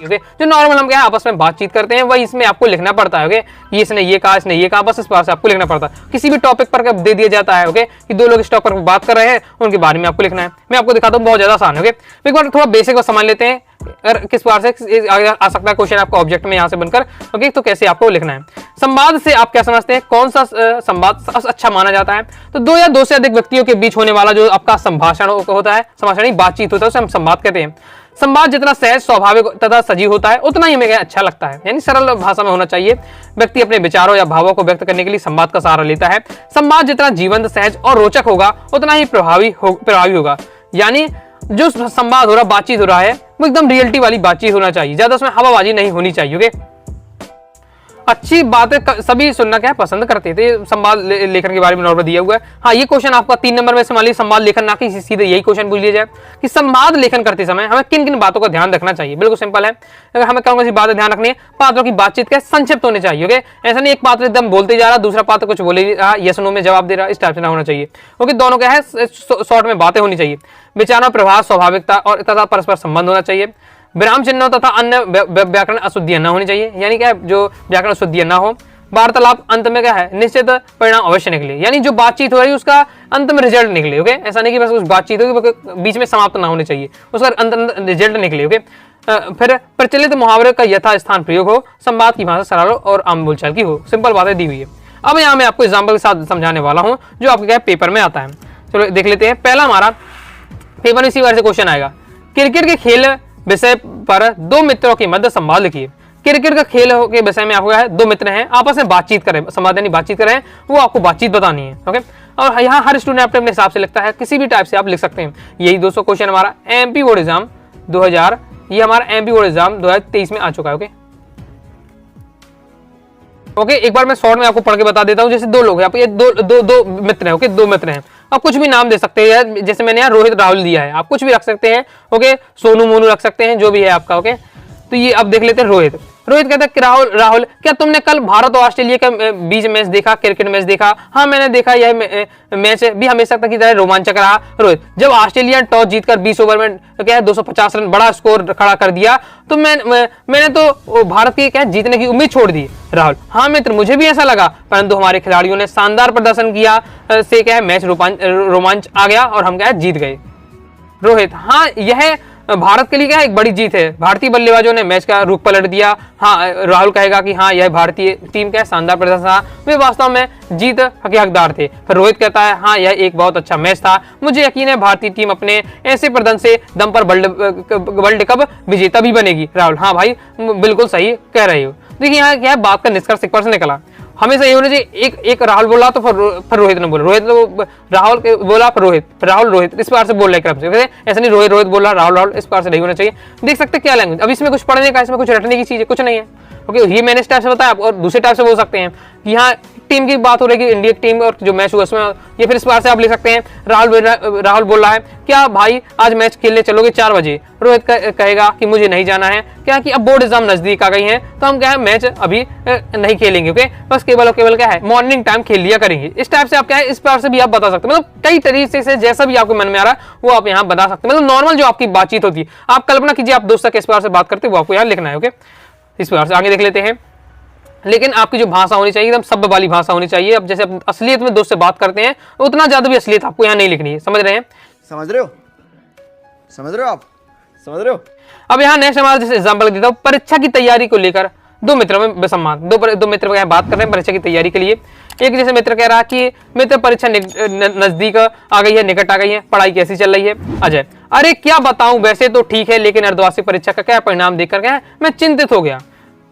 B: जो नॉर्मल हम क्या आपस में बातचीत करते हैं वही इसमें आपको लिखना पड़ता है। ओके, ये इसने ये कहा इसने ये कहा, बस इस बार से आपको लिखना पड़ता है। किसी भी टॉपिक पर दे दिया जाता है ओके कि 2 लोग इस टॉपिक पर बात कर रहे हैं, उनके बारे में आपको लिखना है। मैं आपको दिखाता हूँ, बहुत ज्यादा आसान है। ओके, एक बार थोड़ा बेसिक को समझ लेते हैं, अगर किस बार से आ सकता है क्वेश्चन आपका ऑब्जेक्ट में यहाँ से बनकर। ओके, तो कैसे आपको लिखना है। संवाद से आप क्या समझते हैं, कौन सा संवाद अच्छा माना जाता है? तो 2 या 2 से अधिक व्यक्तियों के बीच होने वाला जो आपका संभाषण होता है, संभाषण बातचीत होता है, उसे हम संवाद कहते हैं। संवाद जितना सहज स्वाभाविक तथा सजीव होता है उतना ही हमें अच्छा लगता है, यानी सरल भाषा में होना चाहिए। व्यक्ति अपने विचारों या भावों को व्यक्त करने के लिए संवाद का सहारा लेता है। संवाद जितना जीवंत सहज और रोचक होगा उतना ही प्रभावी होगा, यानी जो संवाद हो रहा बातचीत हो रहा है वो एकदम रियलिटी वाली बातचीत होना चाहिए, ज्यादा उसमें हवाबाजी नहीं होनी चाहिए। ओके, अच्छी बातें सभी सुनना क्या पसंद करते थे। संवाद लेखन के बारे में नॉर्मल दिया हुआ है। हाँ, ये क्वेश्चन आपका 3 नंबर में से मान लीजिए संवाद लेखन ना कि सीधे यही क्वेश्चन पूछ लिया जाए कि संवाद लेखन करते समय हमें किन किन बातों का ध्यान रखना चाहिए। बिल्कुल सिंपल है, अगर हमें कौन सी बातें ध्यान रखनी है, पात्रों की बातचीत क्या संक्षिप्त होनी चाहिए। ओके, ऐसा नहीं एक पात्र एकदम बोलते जा रहा, दूसरा पात्र कुछ बोले रहा, यस नो में जवाब दे रहा, इस टाइप से ना होना चाहिए। ओके, दोनों क्या है शॉर्ट में बातें होनी चाहिए। विचारों प्रभाव स्वाभाविकता और तथा परस्पर संबंध होना चाहिए। विराम चिन्हों तथा अन्य व्याकरण अशुद्धियां न होनी चाहिए, यानी क्या जो व्याकरण अशुद्धियां ना हो। वार्तालाप अंत में क्या है निश्चित परिणाम अवश्य निकले, यानी जो बातचीत हो रही है उसका अंत में रिजल्ट निकले। ओके, ऐसा नहीं कि बस उस बातचीत होगी बीच में समाप्त ना होनी चाहिए, उसका अंत रिजल्ट निकले। ओके, फिर प्रचलित मुहावरे का यथास्थान प्रयोग हो, संवाद की भाषा सरल और आम बोलचाल की हो। सिंपल बातें दी हुई है। अब यहाँ मैं आपको एग्जाम्पल के साथ समझाने वाला हूँ जो आपके क्या पेपर में आता है। चलो देख लेते हैं। पहला हमारा पेपर में इसी बारे से क्वेश्चन आएगा, क्रिकेट के खेल विषय पर 2 मित्रों के मध्य संवाद लिखिए। क्रिकेट का खेल के विषय में आपको 2 मित्र हैं, आपस में बातचीत करें, संवाद यानी बातचीत करें, वो आपको बातचीत बतानी है। ओके, और यहाँ हर स्टूडेंट अपने अपने हिसाब से लिखता है, किसी भी टाइप से आप लिख सकते हैं। यही दोस्तों क्वेश्चन हमारा एमपी बोर्ड एग्जाम 2000, ये हमारा एमपी बोर्ड एग्जाम 2023 में आ चुका है। ओके ओके, एक बार मैं शॉर्ट में आपको पढ़ के बता देता हूँ। जैसे 2 लोग हैं, ये दो मित्र हैं। ओके, 2 मित्र हैं, आप कुछ भी नाम दे सकते हैं, जैसे मैंने यहाँ रोहित राहुल दिया है, आप कुछ भी रख सकते हैं। ओके, सोनू मोनू रख सकते हैं, जो भी है आपका। ओके, तो ये अब देख लेते हैं। रोहित कहता है कि राहुल क्या तुमने कल भारत और ऑस्ट्रेलिया का बीच मैच देखा, क्रिकेट मैच देखा? हाँ मैंने देखा, यह मैच भी हमेशा तक की तरह रोमांचक रहा। रोहित, जब ऑस्ट्रेलिया टॉस जीतकर 20 ओवर में क्या है 250 रन बड़ा स्कोर खड़ा कर दिया तो मैंने तो भारत की क्या जीतने की उम्मीद छोड़ दी। राहुल, हाँ मित्र मुझे भी ऐसा लगा, परंतु हमारे खिलाड़ियों ने शानदार प्रदर्शन किया से क्या है मैच रोमांच आ गया और हम क्या है जीत गए। रोहित, हाँ यह भारत के लिए क्या एक बड़ी जीत है, भारतीय बल्लेबाजों ने मैच का रुख पलट दिया। हाँ राहुल कहेगा कि हाँ यह भारतीय टीम का शानदार प्रदर्शन था, वे वास्तव में जीत के हकदार थे। फिर रोहित कहता है हाँ यह एक बहुत अच्छा मैच था, मुझे यकीन है भारतीय टीम अपने ऐसे प्रदर्शन से दम पर वर्ल्ड कप विजेता भी बनेगी। राहुल, हाँ भाई बिल्कुल सही कह रहे हो। देखिए यहाँ क्या है बात का निष्कर्ष एक पर से निकला, हमेशा ये होना चाहिए एक राहुल बोला तो फिर रोहित ने बोला, रोहित ने राहुल बोला फिर रोहित इस बार से बोल रहे क्रम से, ऐसा नहीं रोहित बोला राहुल इस बार से नहीं होना चाहिए। देख सकते क्या लैंग्वेज, अब इसमें कुछ पढ़ने का, इसमें कुछ रटने की चीज कुछ नहीं है। ओके, ये मैंने इस टाइप से बताया। और दूसरे टाइप से बोल सकते हैं कि यहाँ टीम की बात हो रही है कि इंडिया की टीम और जो मैच हुआ उसमें, ये फिर इस बार से आप लिख सकते हैं राहुल बोल रहा है क्या भाई आज मैच खेलने चलोगे 4 बजे। रोहित कहेगा कि मुझे नहीं जाना है, क्या कि अब बोर्ड एग्जाम नजदीक आ गई हैं तो हम क्या है मैच अभी नहीं खेलेंगे। ओके, बस केवल और केवल क्या है मॉर्निंग टाइम खेल लिया करेंगे। इस टाइप से आप क्या है इस बार से भी आप बता सकते हैं, मतलब कई तरीके से जैसा भी आपको मन में आ रहा है वो आप यहाँ बता सकते हैं। मतलब नॉर्मल जो आपकी बातचीत होती है, आप कल्पना कीजिए आप दोस्त किस बार से बात करते हैं वो आपको यहाँ लिखना है। ओके, इस बार से आगे देख लेते हैं। लेकिन आपकी जो भाषा होनी चाहिए एकदम सभ्य वाली भाषा होनी चाहिए। अब जैसे आप असलियत में दोस्त से बात करते हैं उतना ज्यादा भी असलियत आपको यहाँ नहीं लिखनी है, समझ रहे हैं?
D: समझ रहे हो, समझ रहे हो आप, समझ रहे हो।
B: अब यहाँ नेक्स्ट हमारा जैसे एग्जाम्पल देता हूँ, परीक्षा की तैयारी को लेकर दो मित्रों में संवाद। दो मित्र बात कर रहे हैं परीक्षा की तैयारी के लिए। एक जैसे मित्र कह रहा है कि मित्र परीक्षा नजदीक आ गई है, निकट आ गई है, पढ़ाई कैसी चल रही है? अजय, अरे क्या बताऊं, वैसे तो ठीक है लेकिन अर्धवार्षिक परीक्षा का क्या परिणाम देखकर क्या मैं चिंतित हो गया।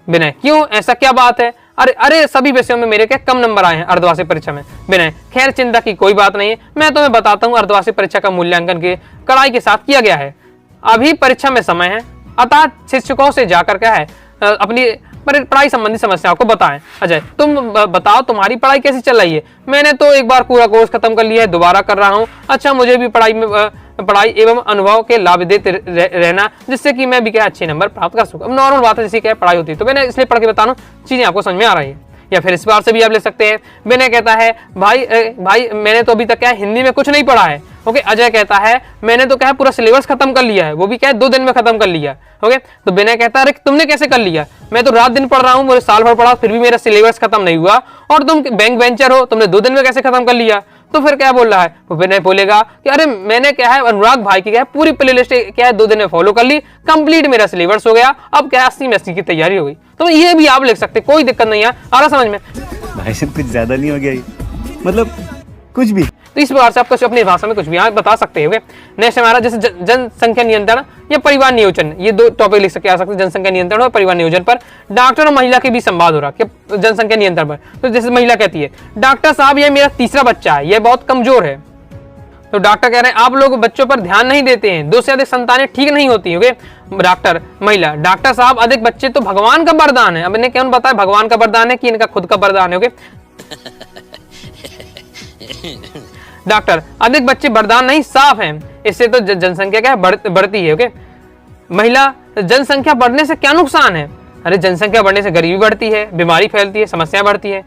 B: विनय, क्यों, ऐसा क्या बात है? अरे सभी विषयों में मेरे क्या कम नंबर आए हैं अर्धवार्षिक परीक्षा में। विनय, खैर चिंता की कोई बात नहीं है, मैं तुम्हें बताता हूँ अर्धवार्षिक परीक्षा का मूल्यांकन के कड़ाई के साथ किया गया है। अभी परीक्षा में समय है, अतः शिक्षकों से जाकर क्या है अपनी पढ़ाई संबंधी समस्याओं को बताएं। अजय, तुम बताओ तुम्हारी पढ़ाई कैसी चल रही है? मैंने तो एक बार पूरा कोर्स खत्म कर लिया है, दोबारा कर रहा हूँ। अच्छा, मुझे भी पढ़ाई एवं अनुभव के लाभ देते रहना जिससे कि मैं भी क्या अच्छे नंबर प्राप्त कर सकूं। अब नॉर्मल बात है जैसे क्या पढ़ाई होती है, तो मैंने इसलिए पढ़ के बता रहा हूं चीजें आपको समझ में आ रही है। या फिर इस बार से भी आप ले सकते हैं। विनय कहता है भाई मैंने तो अभी तक क्या हिंदी में कुछ नहीं पढ़ा है। ओके, अजय कहता है मैंने तो क्या पूरा सिलेबस खत्म कर लिया है, वो भी क्या 2 दिन में खत्म कर लिया। ओके, तो विनय कहता है अरे तुमने कैसे कर लिया? मैं तो रात दिन पढ़ रहा हूँ, मुझे साल भर पढ़ा फिर भी मेरा सिलेबस खत्म नहीं हुआ, और तुम बैंक बेंचर हो, तुमने 2 दिन में कैसे खत्म कर लिया? तो फिर क्या बोल रहा है विनय, बोलेगा कि अरे मैंने क्या है अनुराग भाई की क्या है पूरी प्लेलिस्ट क्या है 2 दिन में फॉलो कर ली, कंप्लीट मेरा सिलेबस हो गया, अब क्या 80 में 80 की तैयारी हो गई। तो ये भी आप लिख सकते, कोई दिक्कत नहीं है। आ रहा समझ में?
E: भाई साहब कुछ ज्यादा नहीं हो गया ये, मतलब कुछ भी।
B: तो इस प्रकार से आप अपनी भाषा में कुछ भी यहाँ बता सकते हैं। नेक्स्ट हमारा जैसे जनसंख्या नियंत्रण या परिवार नियोजन, ये 2 टॉपिक लिख सकते आ सकते हैं, जनसंख्या नियंत्रण और परिवार नियोजन पर। डॉक्टर और महिला के बीच संवाद हो रहा है जनसंख्या नियंत्रण पर। तो जैसे महिला कहती है डॉक्टर साहब ये मेरा तीसरा बच्चा है, ये बहुत कमजोर है। तो डॉक्टर कह रहे हैं आप लोग बच्चों पर ध्यान नहीं देते हैं, 2 से अधिक संतानें ठीक नहीं होती। डॉक्टर, महिला, डॉक्टर साहब अधिक बच्चे तो भगवान का वरदान है। अब इन्हें क्यों बताया भगवान का वरदान है कि इनका खुद का वरदान है? डॉक्टर, अधिक बच्चे वरदान नहीं साफ हैं, इससे तो जनसंख्या क्या बढ़ती है। ओके, महिला, जनसंख्या बढ़ने से क्या नुकसान है? अरे जनसंख्या बढ़ने से गरीबी बढ़ती है, बीमारी फैलती है, समस्या बढ़ती है।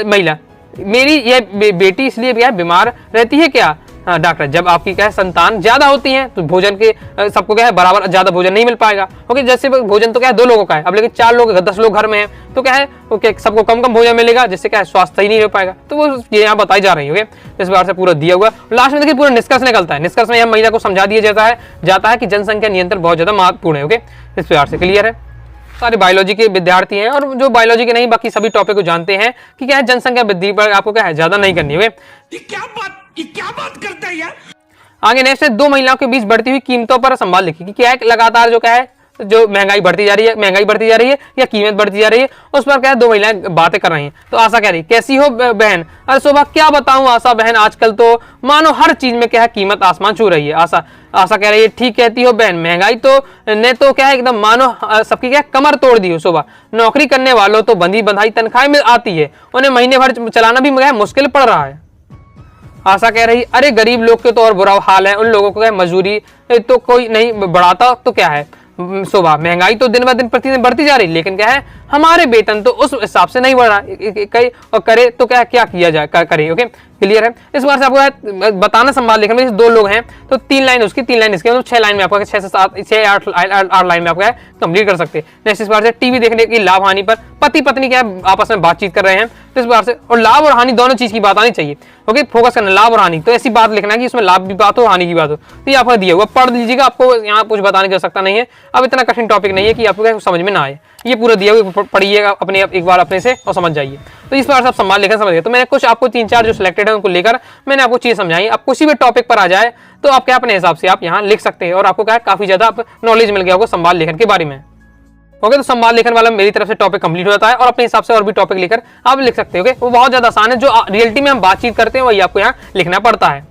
B: महिला, मेरी ये बेटी इसलिए बीमार रहती है क्या? डॉक्टर, जब आपकी क्या है संतान ज्यादा होती है तो भोजन के सबको क्या है बराबर ज्यादा भोजन नहीं मिल पाएगा। ओके, जैसे भोजन तो क्या है 2 लोगों का है, अब लेकिन 4 लोग 10 लोग घर में हैं तो क्या है सबको कम कम भोजन मिलेगा, जिससे क्या है स्वास्थ्य ही नहीं हो पाएगा। तो वो ये यहाँ बताई जा रही है। इस बार से पूरा दिया हुआ, लास्ट में देखिए पूरा निष्कर्ष निकलता है। निष्कर्ष में यहाँ महिला को समझा दिया जाता है कि जनसंख्या नियंत्रण बहुत ज्यादा महत्वपूर्ण है। ओके, इस प्रकार से क्लियर है। सारे बायोलॉजी के विद्यार्थी हैं और जो बायोलॉजी के नहीं बाकी सभी टॉपिक को जानते हैं कि क्या है जनसंख्या वृद्धि पर आपको क्या है ज्यादा नहीं करनी है।
C: ये क्या बात करता है यार।
B: आगे नेक्स्ट है 2 महिलाओं के बीच बढ़ती हुई कीमतों पर संवाद लिखिए कि क्या है लगातार जो क्या है जो महंगाई बढ़ती जा रही है या कीमत बढ़ती जा रही है, उस पर क्या है 2 महिलाएं बातें कर रही हैं। तो आशा कह रही कैसी हो बहन? अरे शोभा, क्या बताऊं आशा बहन, आजकल तो मानो हर चीज में क्या है कीमत आसमान छू रही है। आशा कह रही है ठीक कहती हो बहन, महंगाई तो ने तो क्या है एकदम मानो सबकी क्या कमर तोड़ दी हो। शोभा, नौकरी करने वालों तो बंधी बंधाई तनख्वाह में आती है, उन्हें महीने भर चलाना भी मुश्किल पड़ रहा है। आशा कह रही अरे गरीब लोग के तो और बुरा हाल है, उन लोगों को क्या मजदूरी तो कोई नहीं बढ़ाता तो क्या है। शोभा, महंगाई तो दिन ब दिन प्रतिदिन बढ़ती जा रही, लेकिन क्या है हमारे वेतन तो उस हिसाब से नहीं बढ़ रहा, और करे तो क्या क्या जाए करे। ओके, क्लियर है। इस बार से आपको बताना संवाद लिखने में 2 लोग हैं तो 3 लाइन उसकी 3 लाइन इसकी, मतलब 6 लाइन में आपको 6 से 7 6 8 लाइन में आपको कंप्लीट कर सकते हैं। नेक्स्ट इस बार से टीवी देखने की लाभ हानि पर पति पत्नी क्या आपस में बातचीत कर रहे हैं, तो इस बार से और लाभ और हानि दोनों चीज की बात आनी चाहिए। ओके, फोकस करना लाभ और हानि, तो ऐसी बात लिखना है कि इसमें लाभ भी बात हो हानि की बात हो। तो ये आपको दिया हुआ पढ़ लीजिएगा, आपको यहाँ कुछ बताने की आवश्यकता नहीं है। अब इतना कठिन टॉपिक नहीं है कि आपको समझ में ना आए, ये पूरा दिया हुआ पढ़िएगा अपने एक बार अपने से और समझ जाइए। तो इस बार सब संवाद लेकर समझिए। तो मैंने कुछ आपको 3-4 जो सिलेक्टेड है उनको लेकर मैंने आपको चीज समझाई। आप किसी भी टॉपिक पर आ जाए तो आप क्या अपने हिसाब से आप यहाँ लिख सकते हैं और आपको क्या काफी ज्यादा नॉलेज मिल गया होगा संवाद लेखन के बारे में। ओके, तो संवाद लेखन वाला मेरी तरफ से टॉपिक कंप्लीट हो जाता है और अपने हिसाब से और भी टॉपिक लेकर आप लिख सकते हो। वो बहुत ज्यादा आसान है, जो रियलिटी में हम बातचीत करते हैं वही आपको यहाँ लिखना पड़ता है।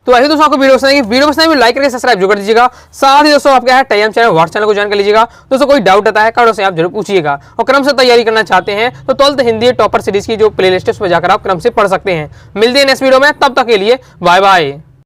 B: तो ऐसे दोस्तों आपको वीडियो पसंद आएगी, वीडियो पसंद आएगी लाइक करके सब्सक्राइब जो कर दीजिएगा। साथ ही दोस्तों आप क्या है टेलीग्राम चैनल व्हाट्सएप चैनल को ज्वाइन कर लीजिएगा। दोस्तों कोई डाउट आता है कमेंट से आप जरूर पूछिएगा। और क्रम से तैयारी करना चाहते हैं तो 12th हिंदी टॉपर सीरीज की जो प्लेलिस्ट है उसमें जाकर आप क्रम से पढ़ सकते हैं। मिलते हैं नेक्स्ट वीडियो में, तब तक के लिए बाय बाय।